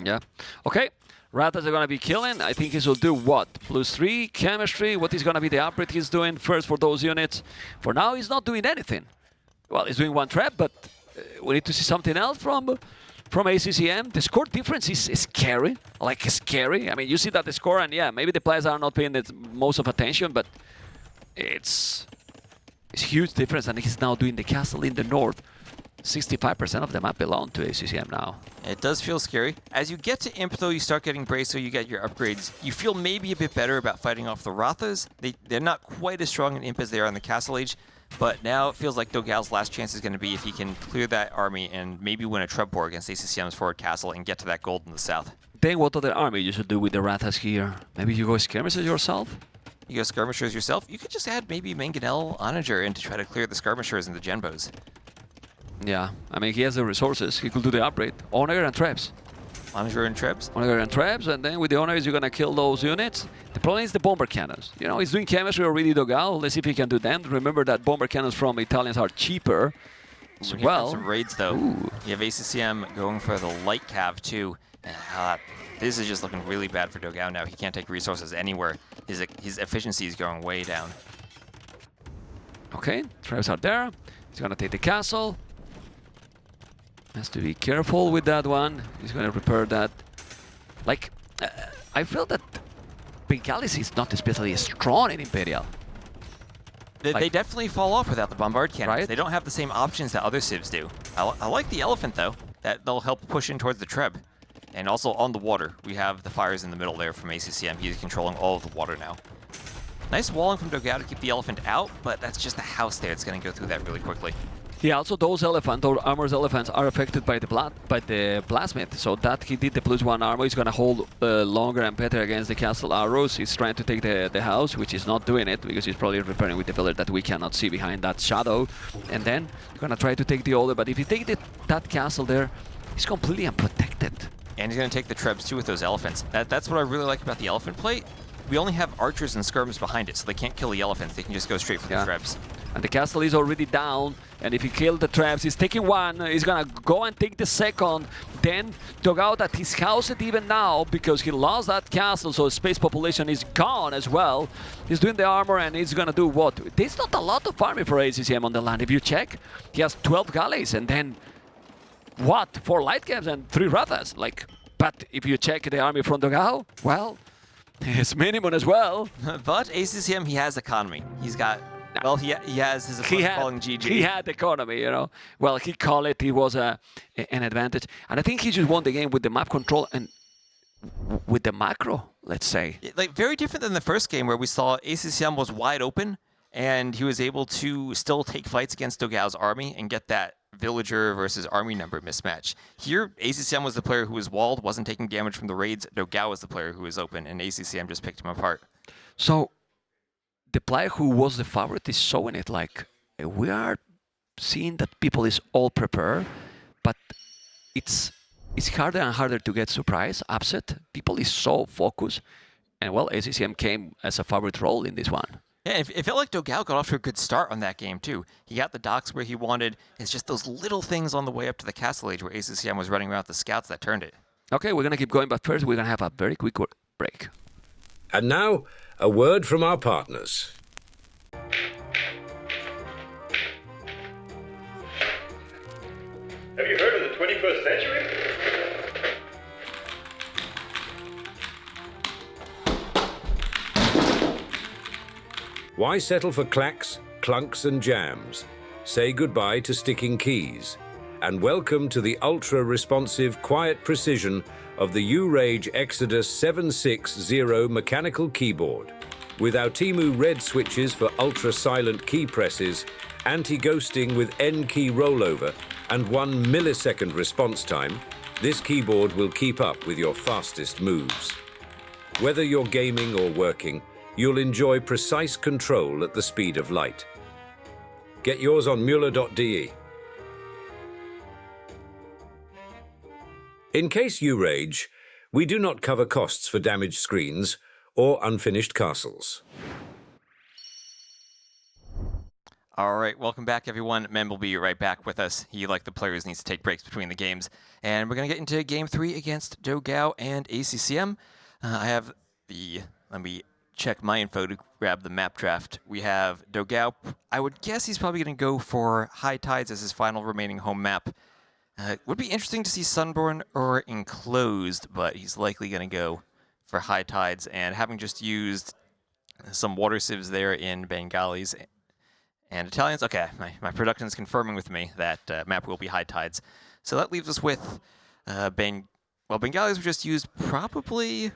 Yeah. Okay. Rathas are going to be killing. I think he will do what? +3 chemistry. What is going to be the upgrade he's doing first for those units? For now, he's not doing anything. Well, he's doing 1 trap, but we need to see something else from ACCM. The score difference is scary. Like, scary. I mean, you see that the score, and yeah, maybe the players are not paying it most of attention, but it's huge difference, and he's now doing the castle in the north. 65% of the map belong to ACCM now. It does feel scary. As you get to Imp, though, you start getting Bracer, you get your upgrades. You feel maybe a bit better about fighting off the Rathas. They're not quite as strong in Imp as they are in the Castle Age, but now it feels like Dogao's last chance is going to be if he can clear that army and maybe win a Treb war against ACCM's forward castle and get to that gold in the south. Then what other army you should do with the Rathas here? Maybe you go skirmishes yourself? You go skirmishers yourself. You could just add maybe Manganel Onager in to try to clear the skirmishers and the genbos. Yeah, I mean, he has the resources. He could do the upgrade. Honor and traps. Onager and Trebs. Honor and traps, and then with the honors, you're going to kill those units. The problem is the bomber cannons. You know, he's doing chemistry already, Dogao. Let's see if he can do them. Remember that bomber cannons from Italians are cheaper. Ooh, here Well, comes some raids, though. ooh. You have ACCM going for the light cav, too. This is just looking really bad for Dogao now. He can't take resources anywhere. His efficiency is going way down. Okay, traps are there. He's gonna take the castle. Has to be careful with that one. He's gonna repair that. Like, I feel that Bengalis is not especially strong in Imperial. They definitely fall off without the bombard cannons. Right? They don't have the same options that other civs do. I like the elephant though. They'll help push in towards the Treb. And also on the water, we have the fires in the middle there from ACCM. He's controlling all of the water now. Nice walling from Dogao to keep the elephant out, but that's just the house there. It's going to go through that really quickly. Yeah, also those elephants, or armored elephants, are affected by the plasmid. So that he did the +1 armor. He's gonna hold longer and better against the castle arrows. He's trying to take the house, which is not doing it because he's probably repairing with the pillar that we cannot see behind that shadow. And then he's gonna try to take the other. But if you take that castle there, he's completely unprotected. And he's going to take the Trebs too with those elephants. That's what I really like about the elephant plate. We only have archers and skirms behind it, so they can't kill the elephants. They can just go straight for the Trebs. And the castle is already down. And if he kills the traps, he's taking one. He's gonna go and take the second. Then Dogao at his house it even now because he lost that castle, so space population is gone as well. He's doing the armor and he's gonna do what? There's not a lot of army for ACCM on the land. If you check, he has 12 galleys and then what? 4 light caps and 3 rathas. Like, but if you check the army from Dogao, well, it's minimum as well. But ACCM, he has economy. He's got. Well, he has his calling GG. He had economy, you know. Well, he called it. It was an advantage, and I think he just won the game with the map control and with the macro. Let's say, like very different than the first game where we saw ACCM was wide open and he was able to still take fights against Dogao's army and get that villager versus army number mismatch. Here, ACCM was the player who was walled, wasn't taking damage from the raids. Dogao was the player who was open, and ACCM just picked him apart. So. The player who was the favorite is showing it. Like we are seeing that people is all prepared, but it's harder and harder to get surprise, upset. People is so focused, and well, ACCM came as a favorite role in this one. Yeah, it felt like Dogao got off to a good start on that game too. He got the docks where he wanted. It's just those little things on the way up to the castle age where ACCM was running around with the scouts that turned it. Okay, we're gonna keep going, but first we're gonna have a very quick break. And now, a word from our partners. Have you heard of the 21st century? Why settle for clacks, clunks and jams? Say goodbye to sticking keys. And welcome to the ultra-responsive, quiet precision of the U-Rage Exodus 760 mechanical keyboard. With our Temu red switches for ultra-silent key presses, anti-ghosting with N-key rollover, and 1 millisecond response time, this keyboard will keep up with your fastest moves. Whether you're gaming or working, you'll enjoy precise control at the speed of light. Get yours on Mueller.de. In case you rage, we do not cover costs for damaged screens or unfinished castles. All right, welcome back, everyone. Mem will be right back with us. He, like the players, needs to take breaks between the games. And we're going to get into Game 3 against Dogao and ACCM. I have the... Let me check my info to grab the map draft. We have Dogao. I would guess he's probably going to go for High Tides as his final remaining home map. It would be interesting to see Sunborn or Enclosed, but he's likely going to go for High Tides. And having just used some water sieves there in Bengalis and Italians, okay, my production is confirming with me that map will be High Tides. So that leaves us with Bengalis were just used probably...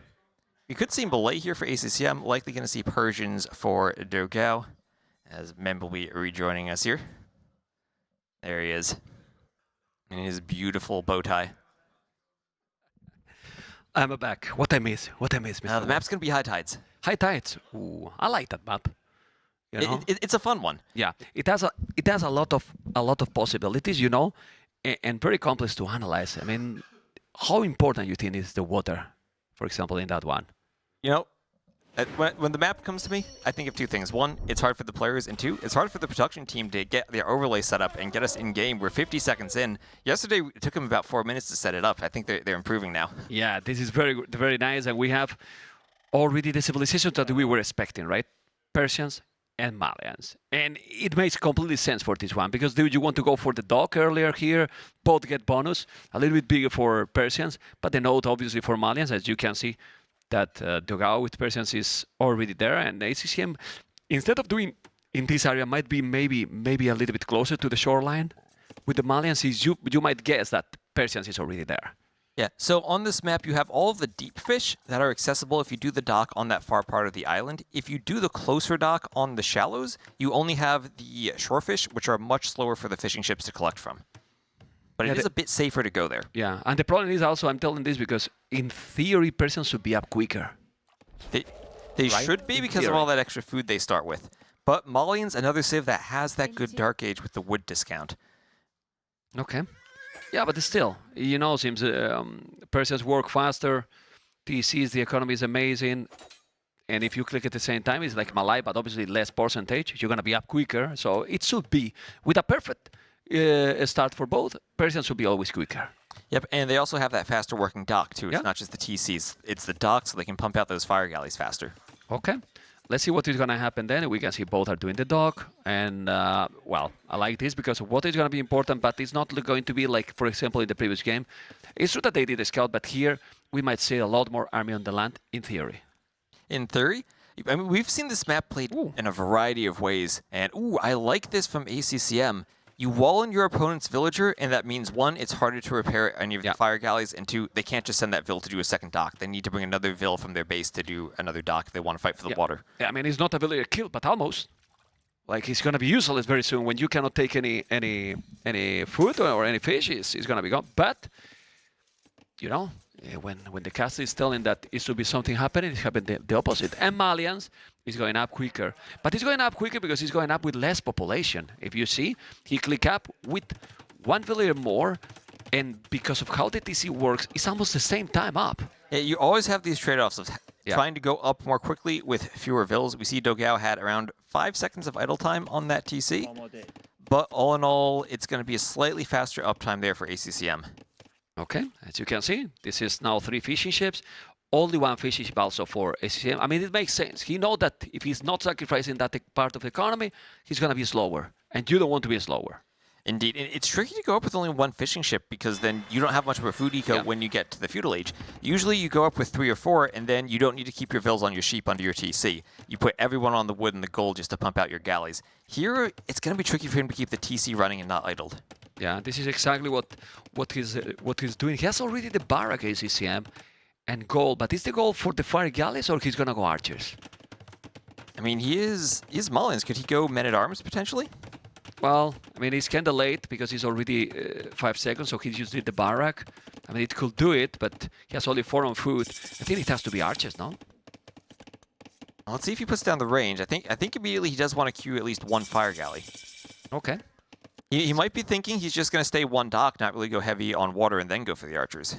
We could see Malay here for ACCM, likely going to see Persians for Dogao, as Mem will be rejoining us here. There he is. In his beautiful bow tie. I'm back. What I miss, Mr. The map's going to be High Tides. High Tides. Ooh, I like that map. You know? It's a fun one. Yeah, it has a lot of possibilities, you know, and very complex to analyze. I mean, how important you think is the water, for example, in that one? You know, when the map comes to me, I think of two things. One, it's hard for the players, and two, it's hard for the production team to get their overlay set up and get us in game. We're 50 seconds in. Yesterday, it took them about 4 minutes to set it up. I think they're improving now. Yeah, this is very, very nice, and we have already the civilizations that we were expecting, right? Persians and Malians. And it makes completely sense for this one, because do you want to go for the dock earlier here? Both get bonus, a little bit bigger for Persians, but the note obviously for Malians, as you can see, that Dogao with Persians is already there, and ACCM, instead of doing in this area, might be maybe a little bit closer to the shoreline. With the Malians, you might guess that Persians is already there. Yeah, so on this map, you have all of the deep fish that are accessible if you do the dock on that far part of the island. If you do the closer dock on the shallows, you only have the shore fish, which are much slower for the fishing ships to collect from. But it is a bit safer to go there. Yeah, and the problem is also, I'm telling this because in theory, Persians should be up quicker. They Right? should be In because of theory. all that extra food they start with. But Malian's another civ that has that good Dark Age with the wood discount. Okay. Yeah, but still, seems Persians work faster. TCs, the economy is amazing. And if you click at the same time, it's like Malay, but obviously less percentage. You're going to be up quicker. So it should be, with a perfect start for both, Persians should be always quicker. Yep, and they also have that faster working dock, too. It's Yeah. not just the TCs. It's the dock, so they can pump out those fire galleys faster. Okay. Let's see what is going to happen then. We can see both are doing the dock. And, well, I like this because what is going to be important, but it's not going to be like, for example, in the previous game. It's true that they did a scout, but here we might see a lot more army on the land, in theory. In theory, I mean, we've seen this map played in a variety of ways. And, I like this from ACCM. You wall in your opponent's villager, and that means, one, it's harder to repair any of the fire galleys, and two, they can't just send that vill to do a second dock. They need to bring another vill from their base to do another dock if they want to fight for the water. Yeah, I mean, it's not a villager kill, but almost. Like, it's going to be useless very soon when you cannot take any food or any fish. It's going to be gone. But, when the castle is telling that it should be something happening, it's happening the opposite. And Malians is going up quicker. But it's going up quicker because it's going up with less population. If you see, he click up with one villager more, and because of how the TC works, it's almost the same time up. Yeah, you always have these trade-offs of trying to go up more quickly with fewer vills. We see Dogao had around 5 seconds of idle time on that TC. But all in all, it's going to be a slightly faster uptime there for ACCM. Okay, as you can see, this is now 3 fishing ships. Only 1 fishing ship also for ACCM. I mean, it makes sense. He knows that if he's not sacrificing that part of the economy, he's going to be slower. And you don't want to be slower. Indeed. And it's tricky to go up with only 1 fishing ship because then you don't have much of a food eco when you get to the feudal age. Usually you go up with 3 or 4, and then you don't need to keep your vills on your sheep under your TC. You put everyone on the wood and the gold just to pump out your galleys. Here, it's going to be tricky for him to keep the TC running and not idled. Yeah, this is exactly what he's doing. He has already the barrack ACCM and gold, but is the goal for the fire galleys or he's gonna go archers? I mean, he is Mullins. Could he go men-at-arms potentially? Well, I mean, he's kind of late because he's already 5 seconds, so he just did the barrack. I mean, it could do it, but he has only 4 on food. I think it has to be archers, no? Let's see if he puts down the range. I think immediately he does want to queue at least 1 fire galley. Okay. He might be thinking he's just going to stay 1 dock, not really go heavy on water, and then go for the archers.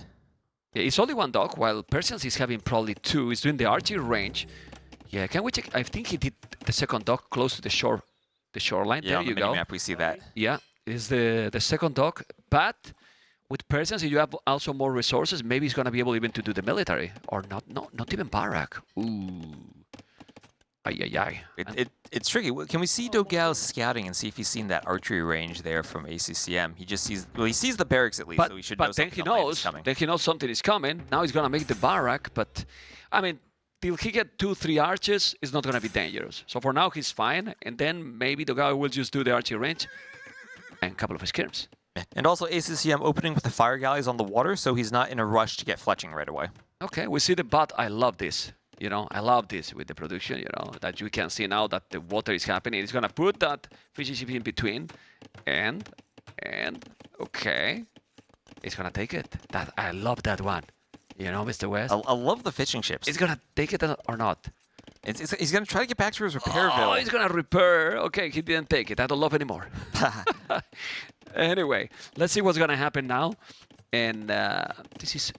Yeah, it's only 1 dock, while Persians is having probably 2. He's doing the archery range. Yeah, can we check? I think he did the second dock close to the shoreline. Yeah, there on the you go. map we see that. Yeah, is the second dock. But with Persians, if you have also more resources, maybe he's gonna be able even to do the military or not. No, not even barrack. Ooh. Ay, ay, ay. It's tricky. Can we see Dogao scouting and see if he's seen that archery range there from ACCM? He just sees, he sees the barracks at least, so he should know something is coming. Then he knows something is coming. Now he's gonna make the barrack, but I mean, till he get 2-3 archers, it's not gonna be dangerous. So for now, he's fine, and then maybe Dogao will just do the archery range and a couple of skirms. And also ACCM opening with the fire galleys on the water, so he's not in a rush to get fletching right away. Okay, we see the bot. I love this. I love this with the production, that you can see now that the water is happening. It's going to put that fishing ship in between. And, okay. It's going to take it. I love that one. Mr. West? I love the fishing ships. It's going to take it or not? He's going to try to get back to his repair Oh, bill. he's going to repair. Okay, he didn't take it. I don't love anymore. Anyway, let's see what's going to happen now. And this is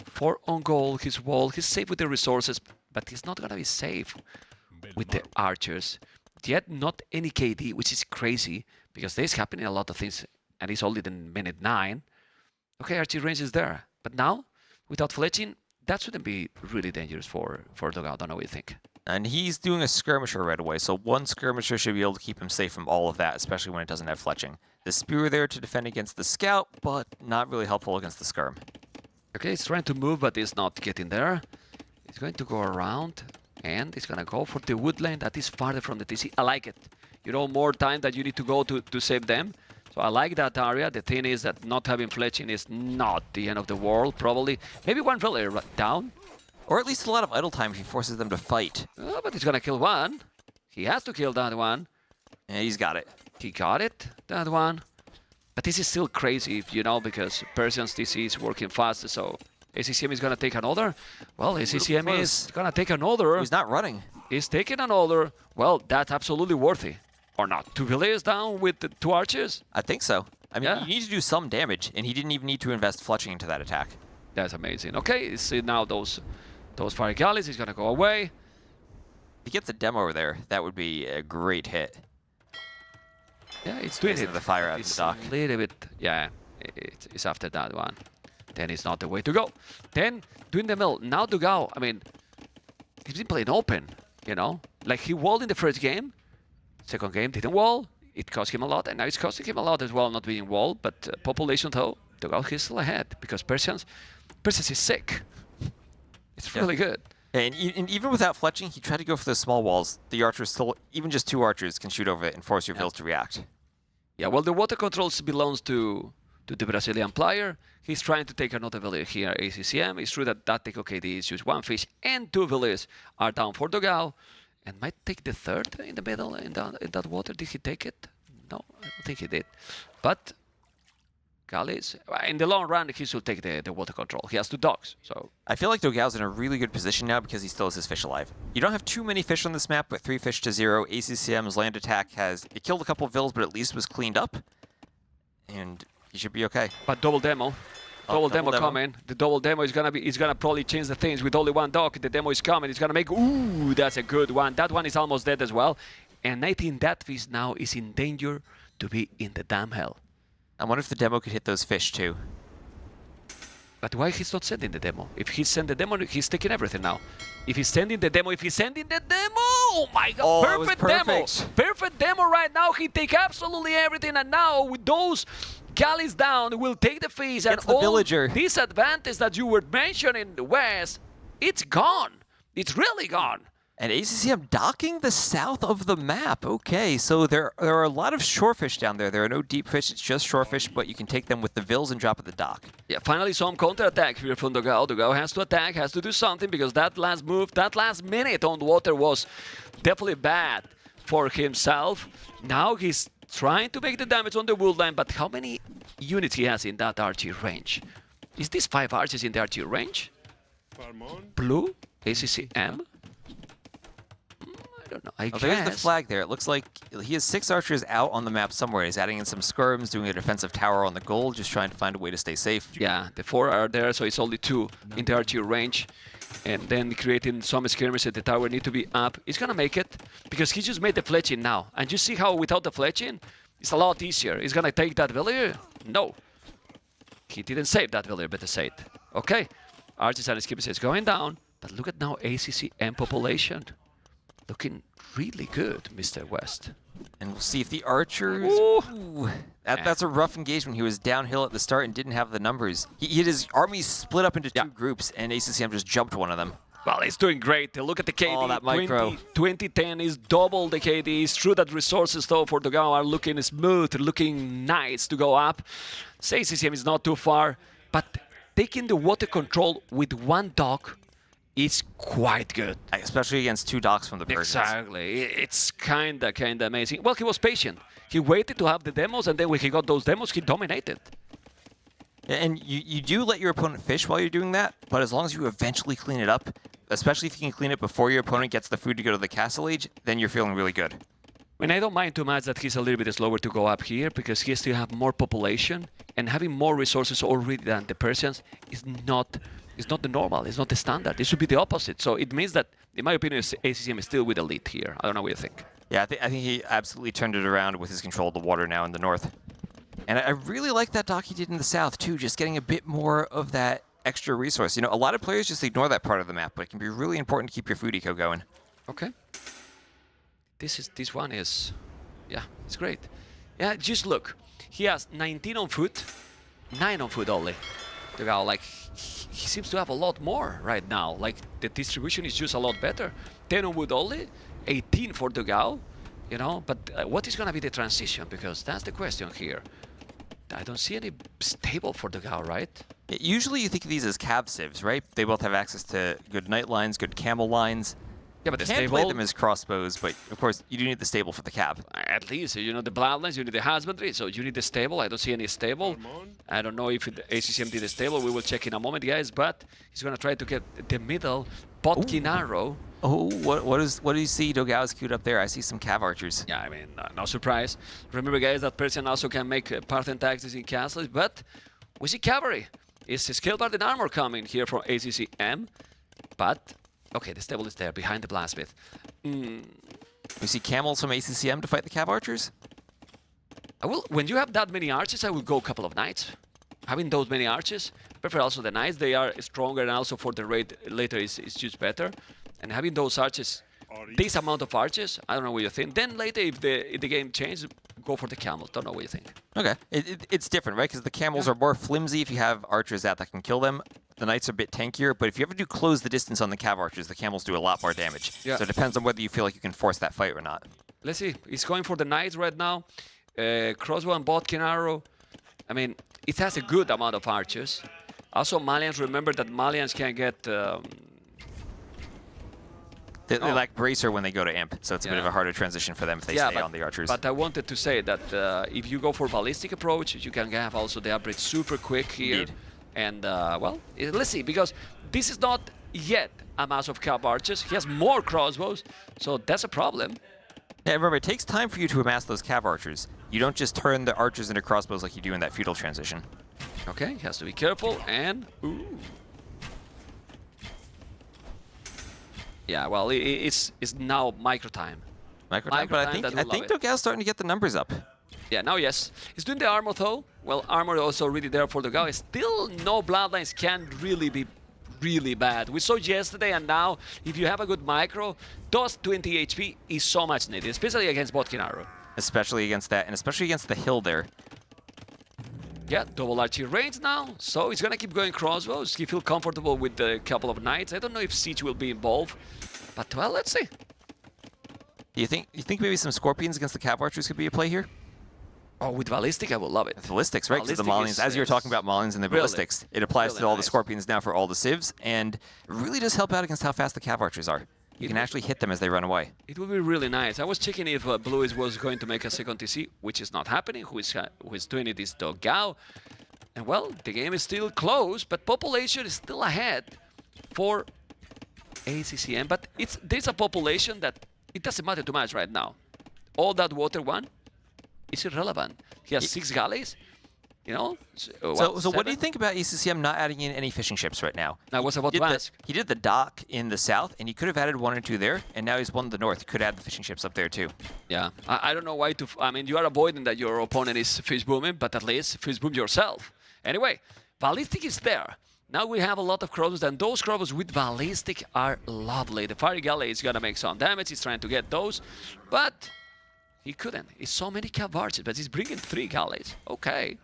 4 on goal. His wall. He's safe with the resources, but he's not going to be safe with the archers. Yet not any KD, which is crazy because there's happening a lot of things, and it's only in minute 9. Okay, archery range is there. But now, without fletching, that shouldn't be really dangerous for Dogao. I don't know what you think. And he's doing a skirmisher right away, so one skirmisher should be able to keep him safe from all of that, especially when it doesn't have fletching. The spear there to defend against the scout, but not really helpful against the skirm. Okay, he's trying to move, but he's not getting there. He's going to go around, and he's going to go for the wood lane that is farther from the TC. I like it. You know, more time that you need to go to save them. So I like that area. The thing is that not having fletching is not the end of the world, probably. Maybe one villager down. Or at least a lot of idle time if he forces them to fight. Oh, but he's going to kill one. He has to kill that one. Yeah, he's got it. He got it, that one. But this is still crazy, you know, because Persian's TC is working fast, so ACCM is going to take another. Well, ACCM is going to take another. He's not running. He's taking another. Well, that's absolutely worthy. Or not. 2 villagers down with the 2 archers? I think so. I mean, Yeah. you need to do some damage, and he didn't even need to invest fletching into that attack. That's amazing. Okay, see now those fire galleys. He's going to go away. If he gets a demo over there, that would be a great hit. Yeah, it's doing Raising it. the fire out of It's the dock. a little bit, yeah, it's after that one. Then it's not the way to go. Then, doing the mill. Now Dogao, I mean, he's been playing open, you know? Like, he walled in the first game. Second game, didn't wall. It cost him a lot, and now it's costing him a lot as well, not being walled. But population, though, Dogao, he's still ahead, because Persians is sick. It's really good. And even without fletching, he tried to go for those small walls. The archers still, even just 2 archers, can shoot over it and force your vills to react. Yeah, well, the water controls belongs to the Brazilian player. He's trying to take another village here, ACCM. It's true that take OKD is just 1 fish, and 2 villages are down for Dogao. And might take the 3rd in the middle in that water. Did he take it? No, I don't think he did. But galleys, in the long run, he should take the water control. He has 2 dogs, so... I feel like Dogao's in a really good position now because he still has his fish alive. You don't have too many fish on this map, but 3 fish to 0. ACCM's land attack it killed a couple of vills, but at least was cleaned up. And he should be okay. But double demo. Double demo coming. The double demo is gonna probably change the things with only 1 dog. The demo is coming. It's gonna make, ooh, that's a good one. That one is almost dead as well. And I think that fish now is in danger to be in the damn hell. I wonder if the demo could hit those fish too. But why he's not sending the demo? If he send the demo, he's taking everything now. If he's sending the demo, oh my god, Oh, that was perfect demo. perfect. Perfect demo right now. He take absolutely everything, and now with those galleys down, will take the fish, and Gets the all villager. disadvantage that you were mentioning in the west, it's gone. It's really gone. And ACCM docking the south of the map. Okay, so there are a lot of shorefish down there. There are no deep fish, it's just shorefish, but you can take them with the vills and drop at the dock. Yeah, finally some counter-attack here from Dogao. Dogao has to attack, has to do something, because that last move, that last minute on the water was definitely bad for himself. Now he's trying to make the damage on the wood line, but how many units he has in that archer range? Is this 5 archers in the archer range? Blue? ACCM? I don't know, I guess. There's the flag there. It looks like he has 6 archers out on the map somewhere. He's adding in some skirms, doing a defensive tower on the goal, just trying to find a way to stay safe. Yeah, the 4 are there, so it's only 2 in the archer range. And then creating some skirmishes, the tower need to be up. He's gonna make it, because he just made the fletching now. And you see how without the fletching, it's a lot easier. He's gonna take that villager? No. He didn't save that villager, better say it. Okay, archers and skirmishes going down, but look at now ACCM population. Looking really good, Mr. West. And we'll see if the archers... Ooh. Ooh, that's a rough engagement. He was downhill at the start and didn't have the numbers. He had his army split up into 2 groups, and ACCM just jumped one of them. Well, he's doing great. Look at the KD. Oh, that micro. 2010 is double the KD. It's true that resources, though, for Dogao are looking smooth, looking nice to go up. Say ACCM is not too far, but taking the water control with 1 dog is quite good. Especially against 2 docks from the Persians. Exactly. It's kinda amazing. Well, he was patient. He waited to have the demos, and then when he got those demos, he dominated. And you do let your opponent fish while you're doing that, but as long as you eventually clean it up, especially if you can clean it before your opponent gets the food to go to the castle age, then you're feeling really good. I mean, I don't mind too much that he's a little bit slower to go up here, because he still have more population, and having more resources already than the Persians is not the normal, it's not the standard. It should be the opposite. So it means that, in my opinion, ACCM is still with the lead here. I don't know what you think. Yeah, I think he absolutely turned it around with his control of the water now in the north. And I really like that dock he did in the south, too, just getting a bit more of that extra resource. You know, a lot of players just ignore that part of the map, but it can be really important to keep your food eco going. Okay. This one is, yeah, it's great. Yeah, just look. He has 19 on foot, 9 on foot only. The guy, like, he seems to have a lot more right now. Like, the distribution is just a lot better. 10 on wood only, 18 for Dogao, you know. But what is going to be the transition? Because that's the question here. I don't see any stable for Dogao, right? Usually you think of these as cav civs, right? They both have access to good knight lines, good camel lines. Yeah, but the You can stable, play them as crossbows, but of course you do need the stable for the cav. at least, you know, the bloodlines, you need the husbandry, so you need the stable. I don't see any stable. I don't know if the ACCM did a stable. We will check in a moment, guys, but he's going to try to get the middle Botkin arrow. Oh, what do you see Dogao's queued up there? I see some cav archers. Yeah, I mean, no surprise. Remember, guys, that Persian also can make Parthian taxes in castles, but we see cavalry. Is Scalebard armor coming here from ACCM? But, okay, the stable is there, behind the blacksmith. We see camels from ACCM to fight the cav archers? When you have that many archers, I will go a couple of knights. Having those many archers, prefer also the knights. They are stronger, and also for the raid later is just better. And having those archers, this amount of archers, I don't know what you think. Then later, if the game changes, go for the camels. Don't know what you think. Okay, it's different, right? Because the camels are more flimsy if you have archers that can kill them. The knights are a bit tankier, but if you ever do close the distance on the cav archers, the camels do a lot more damage. Yeah. So it depends on whether you feel like you can force that fight or not. Let's see. He's going for the knights right now. Crossbow and Botkin arrow. I mean, it has a good amount of archers. Also, Malians, remember that Malians can get... They lack bracer when they go to imp, so it's a bit of a harder transition for them if they stay on the archers. But I wanted to say that if you go for ballistic approach, you can have also the upgrade super quick here. Indeed. And, well, let's see, because this is not yet a mass of cav archers. He has more crossbows, so that's a problem. Yeah, remember, it takes time for you to amass those cav archers. You don't just turn the archers into crossbows like you do in that feudal transition. Okay, he has to be careful, and... Ooh. Yeah, well, it's now micro time. Micro time, but I think Dogao's starting to get the numbers up. Yeah, now yes. He's doing the armor though. Well, armor also really there for Dogao. Still no bloodlines can really be really bad. We saw yesterday and now, if you have a good micro, those 20 HP is so much needed, especially against Botkin arrow. Especially against that, and especially against the hill there. Yeah, double archery range now, so he's gonna keep going crossbows. He feel comfortable with a couple of knights. I don't know if siege will be involved, but well, let's see. Do you think maybe some scorpions against the cav archers could be a play here? Oh, with ballistic, I will love it. Ballistics, right? Because the Ballistic Malians, as you were talking about Malians and the ballistics, it applies really to all the nice. scorpions now for all the civs, and it really does help out against how fast the cav archers are. You can actually hit them as they run away. It would be really nice. I was checking if Blue was going to make a second TC, which is not happening. Who is doing it is Dogao. And well, the game is still close, but population is still ahead for ACCM. But there's a population that it doesn't matter too much right now. All that water one is irrelevant. He has 6 galleys, you know. So what do you think about ACCM not adding in any fishing ships right now? I was about to ask. He did the dock in the south, and he could have added 1 or 2 there, and now he's one in the north. He could add the fishing ships up there too. Yeah, I don't know why to... I mean, you are avoiding that your opponent is fish booming, but at least fish boom yourself. Anyway, ballistic is there. Now we have a lot of crossbows, and those crossbows with ballistic are lovely. The fire galley is gonna make some damage. He's trying to get those, but he couldn't. It's so many cav archers, but he's bringing 3 galleys. Okay.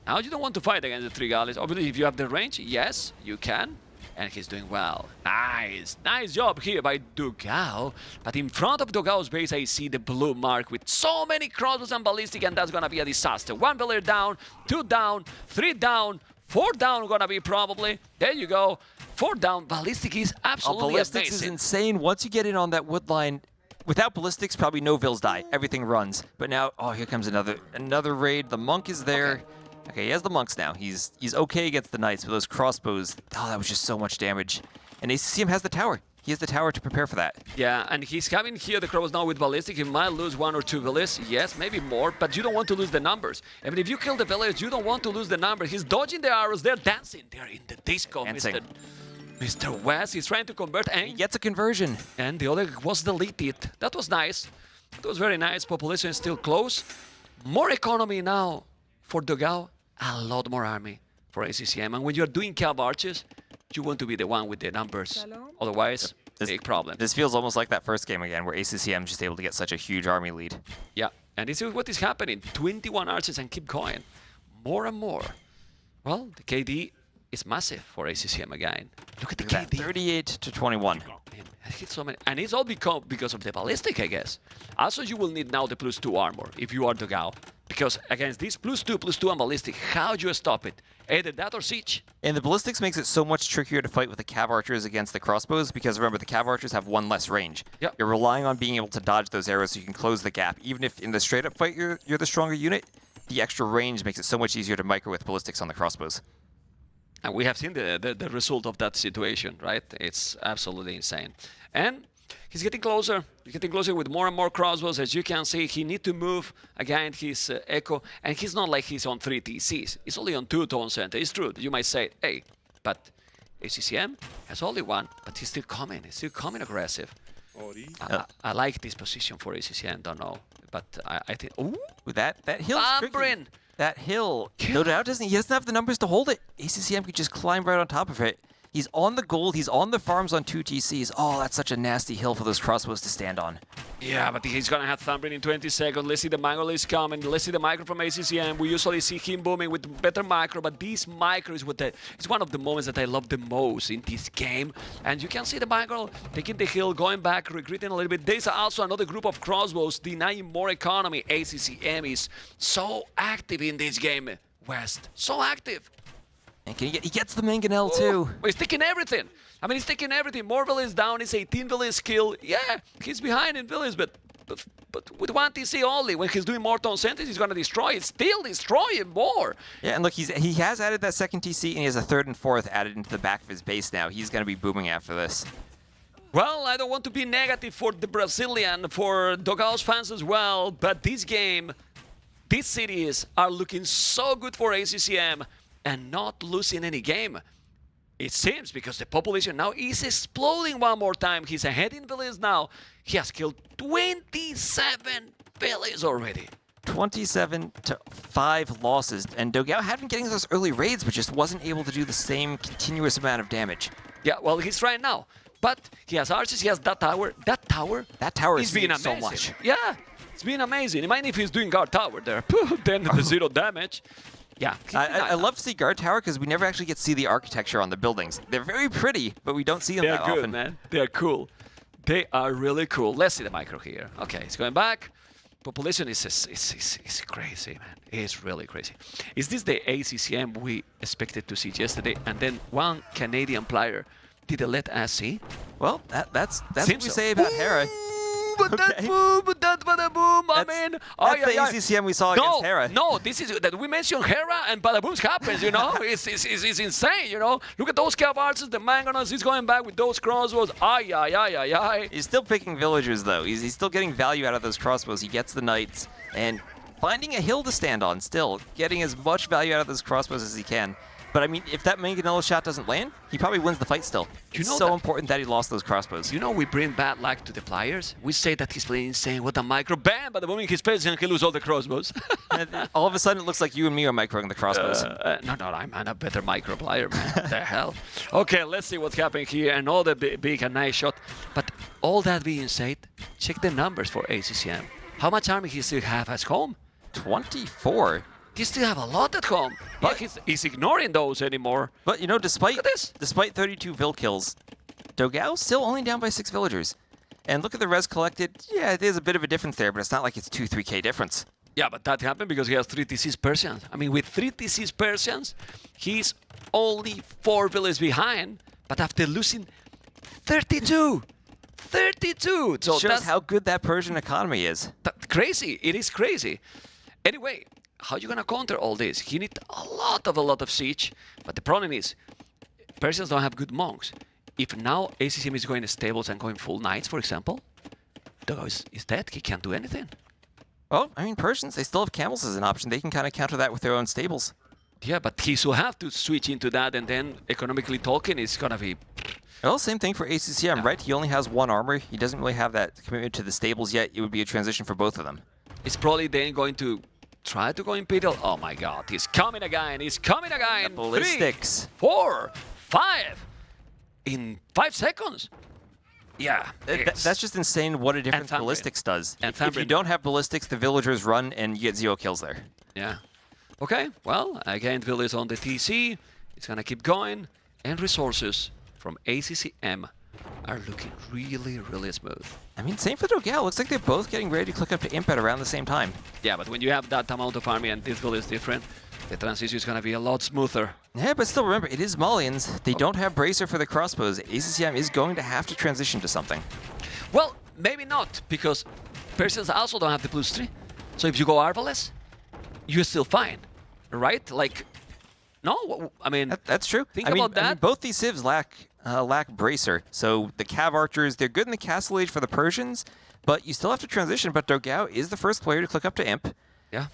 Now you don't want to fight against the 3 galleys. Obviously, if you have the range, yes, you can. And he's doing well. Nice. Nice job here by Dogao. But in front of Dogao's base, I see the blue mark with so many crossbows and ballistic, and that's gonna be a disaster. 1 villager down, 2 down, 3 down, 4 down gonna be probably. There you go. 4 down. Ballistic is absolutely ballistics amazing. is insane. Once you get in on that wood line, without ballistics, probably no vills die. Everything runs. But now, oh, here comes another raid. The monk is there. Okay, he has the monks now. He's okay against the knights, but those crossbows, oh, that was just so much damage. And ACCM has the tower. He has the tower to prepare for that. Yeah, and he's having here the crossbows now with ballistic. He might lose 1 or 2 villas, yes, maybe more, but you don't want to lose the numbers. I mean, if you kill the villagers, you don't want to lose the numbers. He's dodging the arrows. They're dancing. They're in the disco, Mr. West. He's trying to convert, and He gets a conversion. And the other was deleted. That was nice. That was very nice. Population is still close. More economy now for Dogao. A lot more army for ACCM. And when you're doing cav archers, you want to be the one with the numbers. Otherwise, big problem. This feels almost like that first game again, where ACCM is just able to get such a huge army lead. Yeah, and this is what is happening. 21 archers and keep going. More and more. Well, the KD is massive for ACCM again. Look at the KD. 38 to 21. Man, I hit so many. And it's all because of the ballistic, I guess. Also, you will need now the +2 armor if you are Dogao. Because against this +2 and ballistic, how do you stop it? Either that or siege. And the ballistics makes it so much trickier to fight with the cav archers against the crossbows, because remember, the cav archers have one less range. Yep. You're relying on being able to dodge those arrows so you can close the gap. Even if in the straight-up fight you're the stronger unit, the extra range makes it so much easier to micro with ballistics on the crossbows. And we have seen the result of that situation, right? It's absolutely insane. And he's getting closer. He's getting closer with more and more crossbows. As you can see, he needs to move again his echo. And he's not like he's on 3 TCs. He's only on 2 tone center. It's true. You might say, hey, but ACCM has only 1, but he's still coming. He's still coming aggressive. I like this position for ACCM, don't know. But I think, ooh, That hill's tricky. Ambrin! That hill, no doubt, he doesn't have the numbers to hold it. ACCM could just climb right on top of it. He's on the gold, he's on the farms on 2 TCs. Oh, that's such a nasty hill for those crossbows to stand on. Yeah, but he's gonna have Thumbrin in 20 seconds. Let's see the mangle is coming. Let's see the micro from ACCM. We usually see him booming with better micro, but this micro is it's one of the moments that I love the most in this game. And you can see the micro taking the hill, going back, retreating a little bit. There's also another group of crossbows denying more economy. ACCM is so active in this game, West. So active. And he gets the mangonel too. He's taking everything. I mean, he's taking everything. Morville is down. He's 18 village skill. Yeah, he's behind in village, but with 1 TC only. When he's doing more tone centers, he's gonna destroy it. Still destroying more. Yeah, and look, he has added that 2nd TC, and he has a 3rd and 4th added into the back of his base now. He's gonna be booming after this. Well, I don't want to be negative for the Brazilian, for Dogao's fans as well, but this game, these cities are looking so good for ACCM. And not losing any game. It seems, because the population now is exploding one more time. He's ahead in village now. He has killed 27 villages already. 27 to 5 losses, and Dogao had been getting those early raids, but just wasn't able to do the same continuous amount of damage. Yeah, well, he's trying now. But he has archers, he has that tower. That tower is being so amazing. much. Yeah, it's been amazing. Imagine if he's doing guard tower there. Then the 0 damage. Yeah, I love to see guard tower because we never actually get to see the architecture on the buildings. They're very pretty, but we don't see them They're that good, often. man. They're cool. They are really cool. Let's see the micro here. Okay, it's going back. Population is crazy, man. It's really crazy. Is this the ACCM we expected to see yesterday? And then one Canadian player did a let us see? Well, that's what Seems we so. say about Hera. But that boom, bada boom, I mean. That's the ACCM we saw against Hera. No, this is that we mentioned Hera and bada booms happens, you know? it's insane, you know? Look at those cav archers, the mangonels, he's going back with those crossbows. Ay. He's still picking villagers, though. He's still getting value out of those crossbows. He gets the knights, and finding a hill to stand on still. Getting as much value out of those crossbows as he can. But I mean, if that mangonel shot doesn't land, he probably wins the fight still. It's so important that he lost those crossbows. You know, we bring bad luck to the players. We say that he's playing insane, what a micro, bam, but the moment he's playing, he loses all the crossbows. And all of a sudden, it looks like you and me are microing the crossbows. No, I'm a better micro player, man. What the hell? Okay, let's see what's happening here. And all the big and nice shot. But all that being said, check the numbers for ACCM. How much army he still have at home? 24. He still have a lot at home. But he's ignoring those anymore. But you know, despite Look at this. despite 32 vill kills, Dogao's still only down by 6 villagers. And look at the res collected. Yeah, there's a bit of a difference there, but it's not like it's 2-3k difference. Yeah, but that happened because he has 3 TCs Persians. I mean, with 3 TCs Persians, he's only 4 villages behind, but after losing 32! 32! So Shows that's how good that Persian economy is. crazy. It is crazy. Anyway, how are you gonna counter all this? You need a lot of siege, but the problem is, Persians don't have good monks. If now ACCM is going to stables and going full knights, for example, Dogao is dead. He can't do anything. Well, I mean, Persians, they still have camels as an option. They can kind of counter that with their own stables. Yeah, but he will have to switch into that, and then economically talking, it's gonna be. Well, same thing for ACCM, right? He only has 1 armor. He doesn't really have that commitment to the stables yet. It would be a transition for both of them. It's probably then going to try to go Imperial. Oh my god, he's coming again. He's coming again. The ballistics. 3, 4, 5. In 5 seconds. Yeah. That's just insane what a difference Foundry. ballistics does. And If you Foundry. don't have ballistics, the villagers run and you get 0 kills there. Yeah. Okay, well, again, village on the TC. It's going to keep going. And resources from ACCM are looking really, really smooth. I mean, same for Dogao. Looks like they're both getting ready to click up to Imp at around the same time. Yeah, but when you have that amount of army and this village is different, the transition is going to be a lot smoother. Yeah, but still remember, it is Malians. They don't have Bracer for the crossbows. ACCM is going to have to transition to something. Well, maybe not, because Persians also don't have the +3. So if you go Arbalest, you're still fine, right? Like, no? I mean, That's true. Think I mean, about that. both these civs lack Bracer. So the Cav Archers, they're good in the Castle Age for the Persians, but you still have to transition. But Dogao is the first player to click up to Imp. yeah.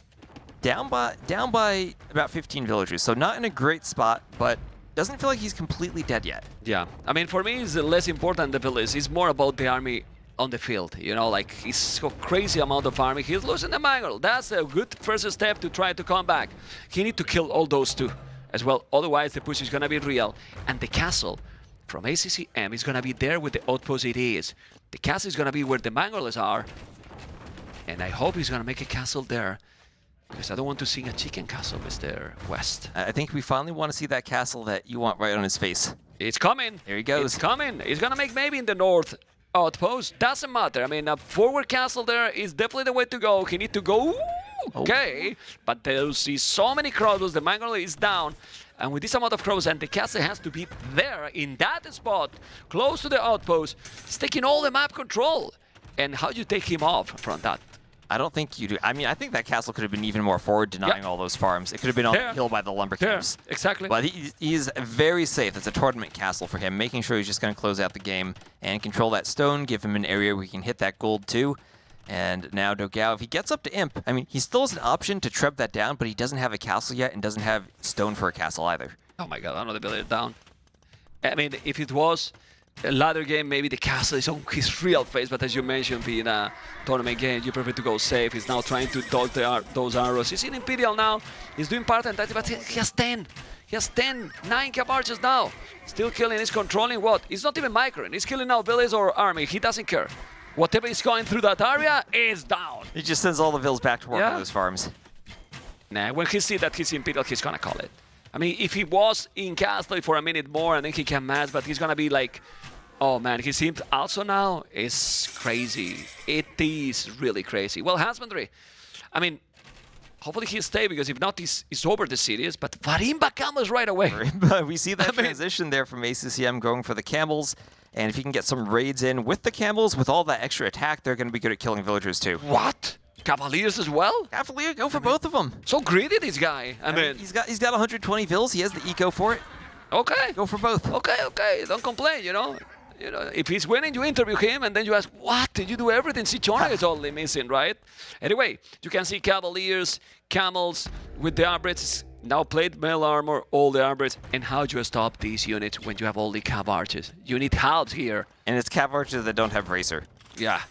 Down by about 15 villagers, so not in a great spot, but doesn't feel like he's completely dead yet. Yeah, I mean, for me, it's less important the village. It's more about the army on the field. You know, like, he's so crazy amount of army. He's losing the Mongol. That's a good first step to try to come back. He need to kill all those two as well. Otherwise, the push is going to be real. And the castle from ACCM is going to be there with the outpost it is. The castle is going to be where the Mongols are. And I hope he's going to make a castle there. Because I don't want to see a chicken castle, Mr. West. I think we finally want to see that castle that you want right on his face. It's coming. There he goes. It's coming. He's gonna make maybe in the north outpost. Doesn't matter. I mean, a forward castle there is definitely the way to go. He need to go. Okay, but there's so many crossbows. The Mongol is down, and with this amount of crossbows, and the castle has to be there in that spot, close to the outpost. It's taking all the map control. And how do you take him off from that? I don't think you do. I mean, I think that castle could have been even more forward, denying all those farms. It could have been on There. the hill by the lumber There, camps. exactly. But he's very safe. It's a tournament castle for him, making sure he's just going to close out the game and control that stone, give him an area where he can hit that gold too. And now Dogao, if he gets up to Imp, I mean, he still has an option to trap that down, but he doesn't have a castle yet and doesn't have stone for a castle either. Oh my god, another village down. I mean, if it was a ladder game, maybe the castle is on his real face, but as you mentioned, being a tournament game, you prefer to go safe. He's now trying to dodge those arrows. He's in Imperial now. He's doing part and that, but he has 10. He has 10, 9 cap archers now. Still killing, he's controlling what? He's not even microing. He's killing now village or army. He doesn't care. Whatever is going through that area is down. He just sends all the vills back to work Yeah. on those farms. Nah, when he sees that he's Imperial, he's gonna call it. I mean, if he was in Castle for a minute more and then he can match, but he's gonna be like, oh man, his imp also now is crazy. It is really crazy. Well, husbandry, I mean, hopefully he'll stay, because if not, he's over the series, but Varimba camels right away. But we see that I mean- transition there from ACCM going for the camels, and if he can get some raids in with the camels, with all that extra attack, they're going to be good at killing villagers too. What? Cavaliers as well? Cavalier, go for both of them. So greedy, this guy. I mean, he's got 120 vills. He has the eco for it. okay. Go for both. Okay, don't complain, you know. You know, if he's winning, you interview him, and then you ask, what? Did you do everything? Sichona is only missing, right? Anyway, you can see Cavaliers, Camels with the armbrets, now plate mail armor, all the armbrets, and how do you stop these units when you have all the Cav archers? You need halves here. And it's Cav archers that don't have bracer. Yeah.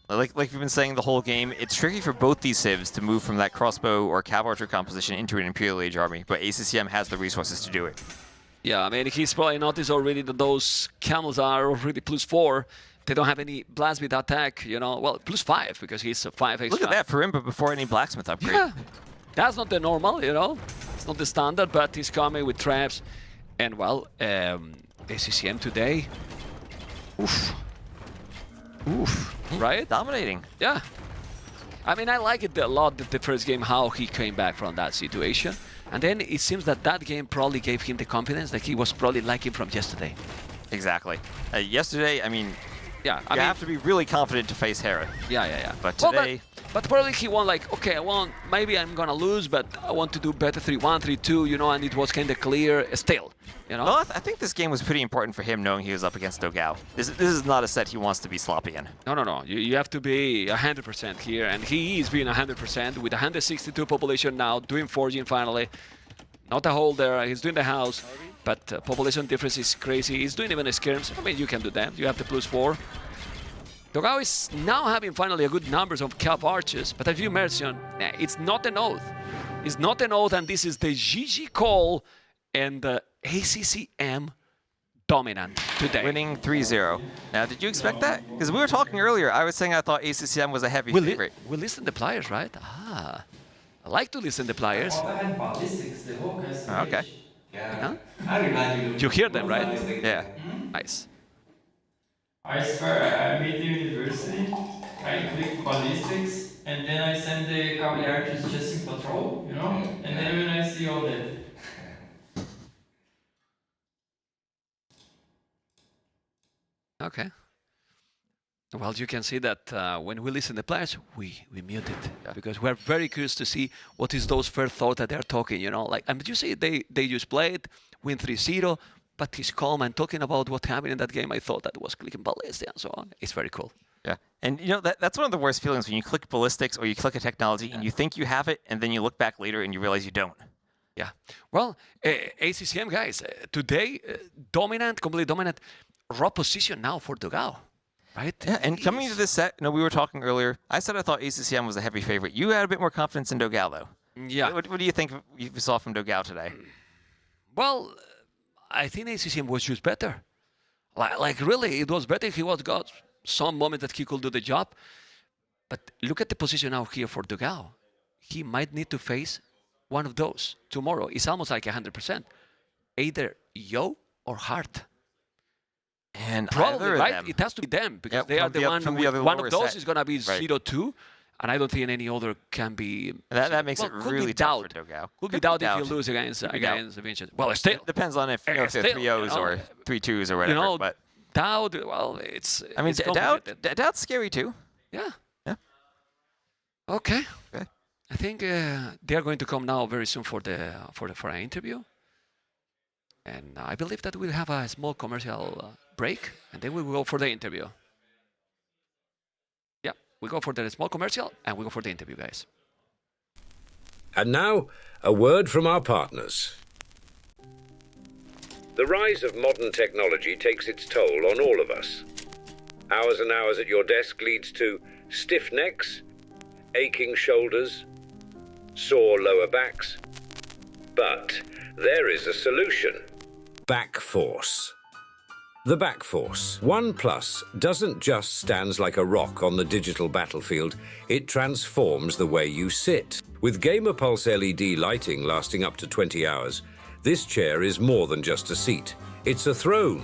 Like we've been saying the whole game, it's tricky for both these civs to move from that crossbow or Cav archer composition into an Imperial Age army, but ACCM has the resources to do it. Yeah, I mean, he's probably noticed already that those camels are already +4. They don't have any blast with attack, you know. Well, +5, because he's a 5 extra. Look at that for him, but before any blacksmith upgrade. Yeah, that's not the normal, you know. It's not the standard, but he's coming with traps. And, well, ACCM today, oof, right? Dominating. Yeah. I mean, I like it a lot, the first game, how he came back from that situation. And then it seems that that game probably gave him the confidence that he was probably like him from yesterday. Exactly. Yesterday, I mean, Yeah, you have to be really confident to face Hera. Yeah. But Well, today... but probably he won like, okay, maybe I'm gonna lose, but I want to do better 3-1, 3-2, you know, and it was kind of clear still, you know? Well, I think this game was pretty important for him, knowing he was up against Dogao. This is not a set he wants to be sloppy in. No. You have to be 100% here, and he is being 100% with 162 population now, doing forging finally. Not a hole there, he's doing the house, but population difference is crazy. He's doing even a skirms. I mean, you can do that. You have the +4. Dogao is now having finally a good numbers of cap arches, but as you mentioned, it's not an oath. It's not an oath, and this is the GG call, and the ACCM dominant today. Winning 3-0. Now, did you expect that? Because we were talking earlier. I was saying I thought ACCM was a heavy favorite. We listen to players, right? Ah, I like to listen to players. I had ballistics, the whole cast. Okay. Yeah. I remind You hear them, right? Yeah. Nice. I swear, I made the university, I clicked ballistics, and then I send the cavalry archers just in patrol, you know? And then when I see all that. Okay. Well, you can see that when we listen to players, we mute it because we're very curious to see what is those first thoughts that they're talking. You know, like you see, they just played, win 3-0, but he's calm and talking about what happened in that game. I thought that was clicking ballistic and so on. It's very cool. Yeah. And you know that's one of the worst feelings when you click ballistics or you click a technology and you think you have it, and then you look back later and you realize you don't. Yeah. Well, ACCM guys, today dominant, completely dominant. Raw position now for Dogao, right? Yeah, and coming into this set, we were talking earlier. I said I thought ACCM was a heavy favorite. You had a bit more confidence in Dogao, though. Yeah. What do you think you saw from Dogao today? Well, I think ACCM was just better. Like really, it was better. He got some moment that he could do the job. But look at the position now here for Dogao. He might need to face one of those tomorrow. It's almost like 100%. Either Yo or Hart. And probably, either of right? them. It has to be them because they from are the the one. from the other One lower of those set. is gonna be Right. 0-2, and I don't think any other can be. That makes well, it could really be tough for doubt. Dogao. Could be doubt if you lose against Vincent. Well, still It depends on if they're still, 3-0s or 3-2s or whatever. But doubt. Well, it's. I mean, it's complicated. doubt's scary too. Yeah. Yeah. Okay. Okay. I think they are going to come now very soon for an interview, and I believe that we'll have a small commercial break, and then we will go for the interview. Yeah, we go for the small commercial, and we go for the interview, guys. And now, a word from our partners. The rise of modern technology takes its toll on all of us. Hours and hours at your desk leads to stiff necks, aching shoulders, sore lower backs. But there is a solution. Back Force. The Back Force 1 Plus doesn't just stand like a rock on the digital battlefield, it transforms the way you sit. With Gamer Pulse LED lighting lasting up to 20 hours, this chair is more than just a seat. It's a throne.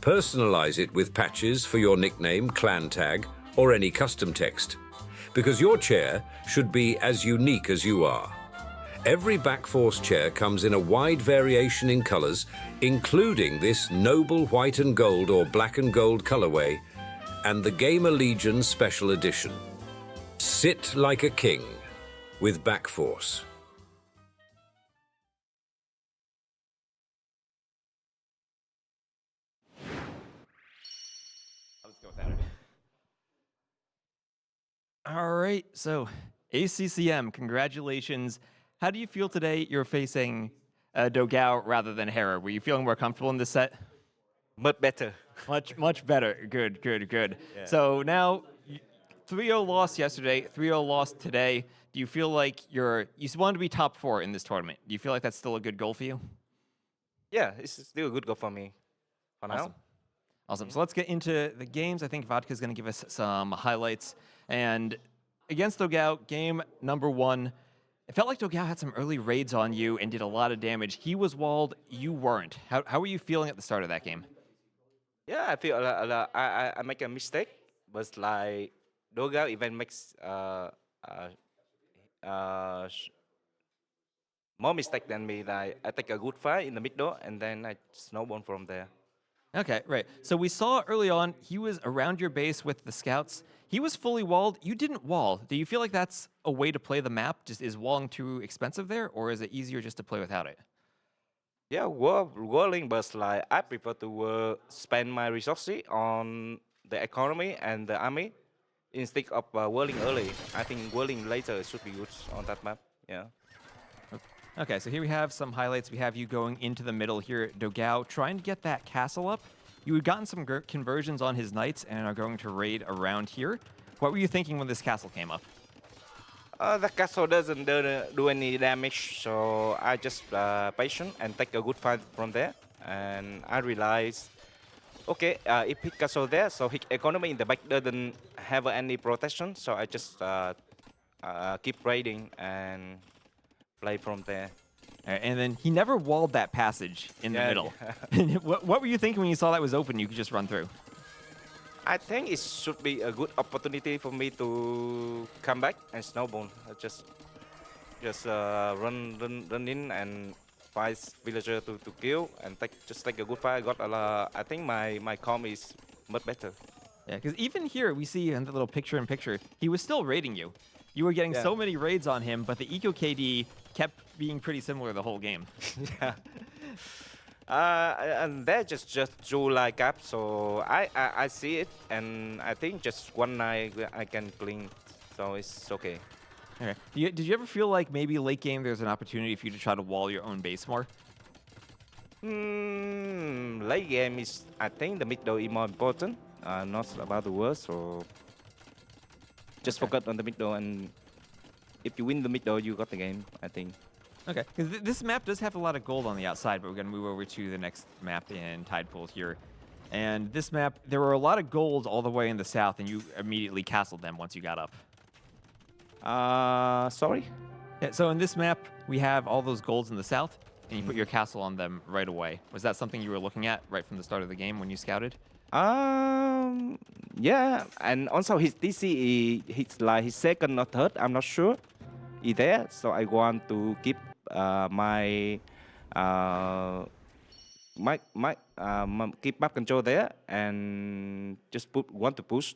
Personalize it with patches for your nickname, clan tag, or any custom text. Because your chair should be as unique as you are. Every Backforce chair comes in a wide variation in colours, including this noble white and gold or black and gold colourway, and the Gamerlegion Special Edition. Sit like a king with Backforce. All right, so ACCM, congratulations. How do you feel today you're facing Dogao rather than Hera? Were you feeling more comfortable in this set? Much better. Much better. Good. Yeah. So now, 3-0 loss yesterday, 3-0 loss today. Do you feel like you want to be top 4 in this tournament? Do you feel like that's still a good goal for you? Yeah, it's still a good goal for me for now. Awesome. So let's get into the games. I think Vodka's going to give us some highlights. And against Dogao, game number 1, it felt like Dogao had some early raids on you and did a lot of damage. He was walled, you weren't. How were you feeling at the start of that game? Yeah, I feel I make a mistake, but like Dogao even makes more mistake than me. Like I take a good fight in the middle and then I snowball from there. Okay, right. So we saw early on, he was around your base with the scouts. He was fully walled. You didn't wall. Do you feel like that's a way to play the map? Just is walling too expensive there, or is it easier just to play without it? Yeah, walling, but like I prefer to spend my resources on the economy and the army instead of walling early. I think walling later should be good on that map. Yeah. Okay, so here we have some highlights. We have you going into the middle here at Dogao, trying to get that castle up. You had gotten some conversions on his knights and are going to raid around here. What were you thinking when this castle came up? The castle doesn't do any damage, so I just patient and take a good fight from there. and I realized, okay, if his castle there, so his economy in the back doesn't have any protection, so I just keep raiding and play from there. And then he never walled that passage in the Yeah, middle. yeah. What were you thinking when you saw that was open? You could just run through. I think it should be a good opportunity for me to come back and snowball. I just run in and fight villager to kill and take a good fight. I got a lot. I think my com is much better. Yeah, because even here we see in the little picture-in-picture, he was still raiding you. You were getting so many raids on him, but the eco KD kept being pretty similar the whole game. Yeah. And that just drew like up, so I see it, and I think just one night I can clean, so it's okay. Okay. Did you ever feel like maybe late game there's an opportunity for you to try to wall your own base more? Late game is, I think the mid door is more important, not about the world, so just focus on the mid door, and if you win the mid door, you got the game, I think. Okay, because this map does have a lot of gold on the outside, but we're going to move over to the next map in Tidepool here. And this map, there were a lot of gold all the way in the south, and you immediately castled them once you got up. Sorry? Yeah, so in this map, we have all those golds in the south, and you put your castle on them right away. Was that something you were looking at right from the start of the game when you scouted? Yeah, and also his DC, he's like his second or third, I'm not sure, is there, so I want to keep keep map control there and just want to push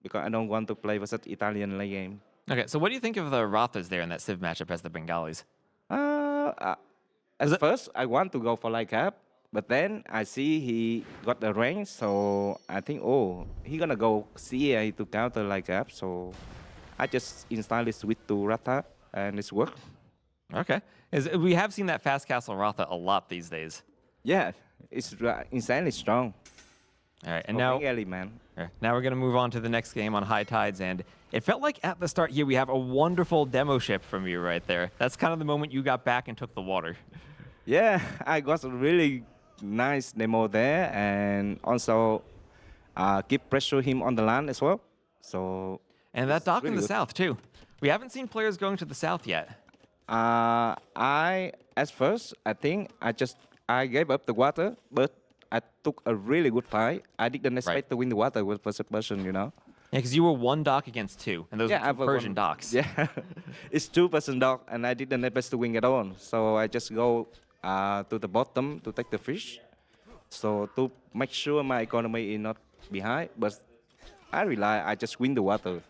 because I don't want to play versus Italian late game. Okay, so what do you think of the Rathas there in that Civ matchup as the Bengalis? At first, I want to go for light cap, but then I see he got the range, so I think, oh, he gonna go CA to counter light cap, so I just instantly switch to Ratha, and it's worked. Okay. We have seen that fast castle Ratha a lot these days. Yeah, it's insanely strong. All right, and now, Early, man. now we're going to move on to the next game on High Tides, and it felt like at the start here we have a wonderful demo ship from you right there. That's kind of the moment you got back and took the water. Yeah, I got a really nice demo there, and also keep pressure him on the land as well. So. And that dock in really the good. south too. We haven't seen players going to the south yet. At first, I think I gave up the water, but I took a really good fight. I didn't expect to win the water with first person, you know. Yeah, because you were one dock against two, and those were two Persian docks. Yeah, it's 2-person dock, and I didn't expect to win at all. So I just go to the bottom to take the fish. So to make sure my economy is not behind, but I just win the water.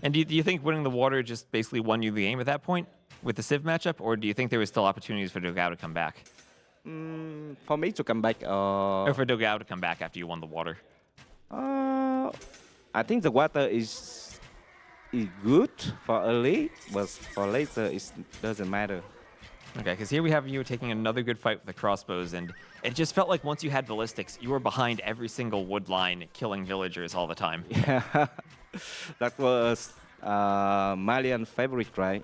And do you think winning the water just basically won you the game at that point with the Civ matchup, or do you think there was still opportunities for Dogao to come back? For me to come back, Or for Dogao to come back after you won the water? I think the water is good for early, but for later it doesn't matter. Okay, because here we have you taking another good fight with the crossbows, and it just felt like once you had ballistics, you were behind every single wood line, killing villagers all the time. Yeah, that was Malian favorite, right?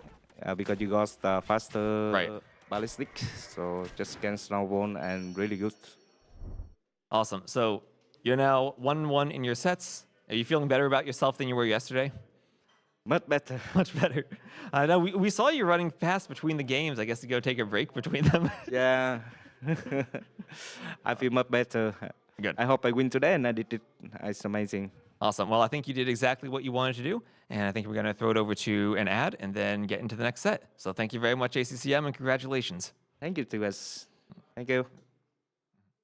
Because you got the faster ballistic, so just can snowball and really good. Awesome. So you're now 1-1 in your sets. Are you feeling better about yourself than you were yesterday? Much better. Much better. No, we saw you running fast between the games, I guess, to go take a break between them. Yeah. I feel much better. Good. I hope I win today, and I did it. It's amazing. Awesome. Well, I think you did exactly what you wanted to do, and I think we're going to throw it over to an ad and then get into the next set. So thank you very much, ACCM, and congratulations. Thank you to us. Thank you.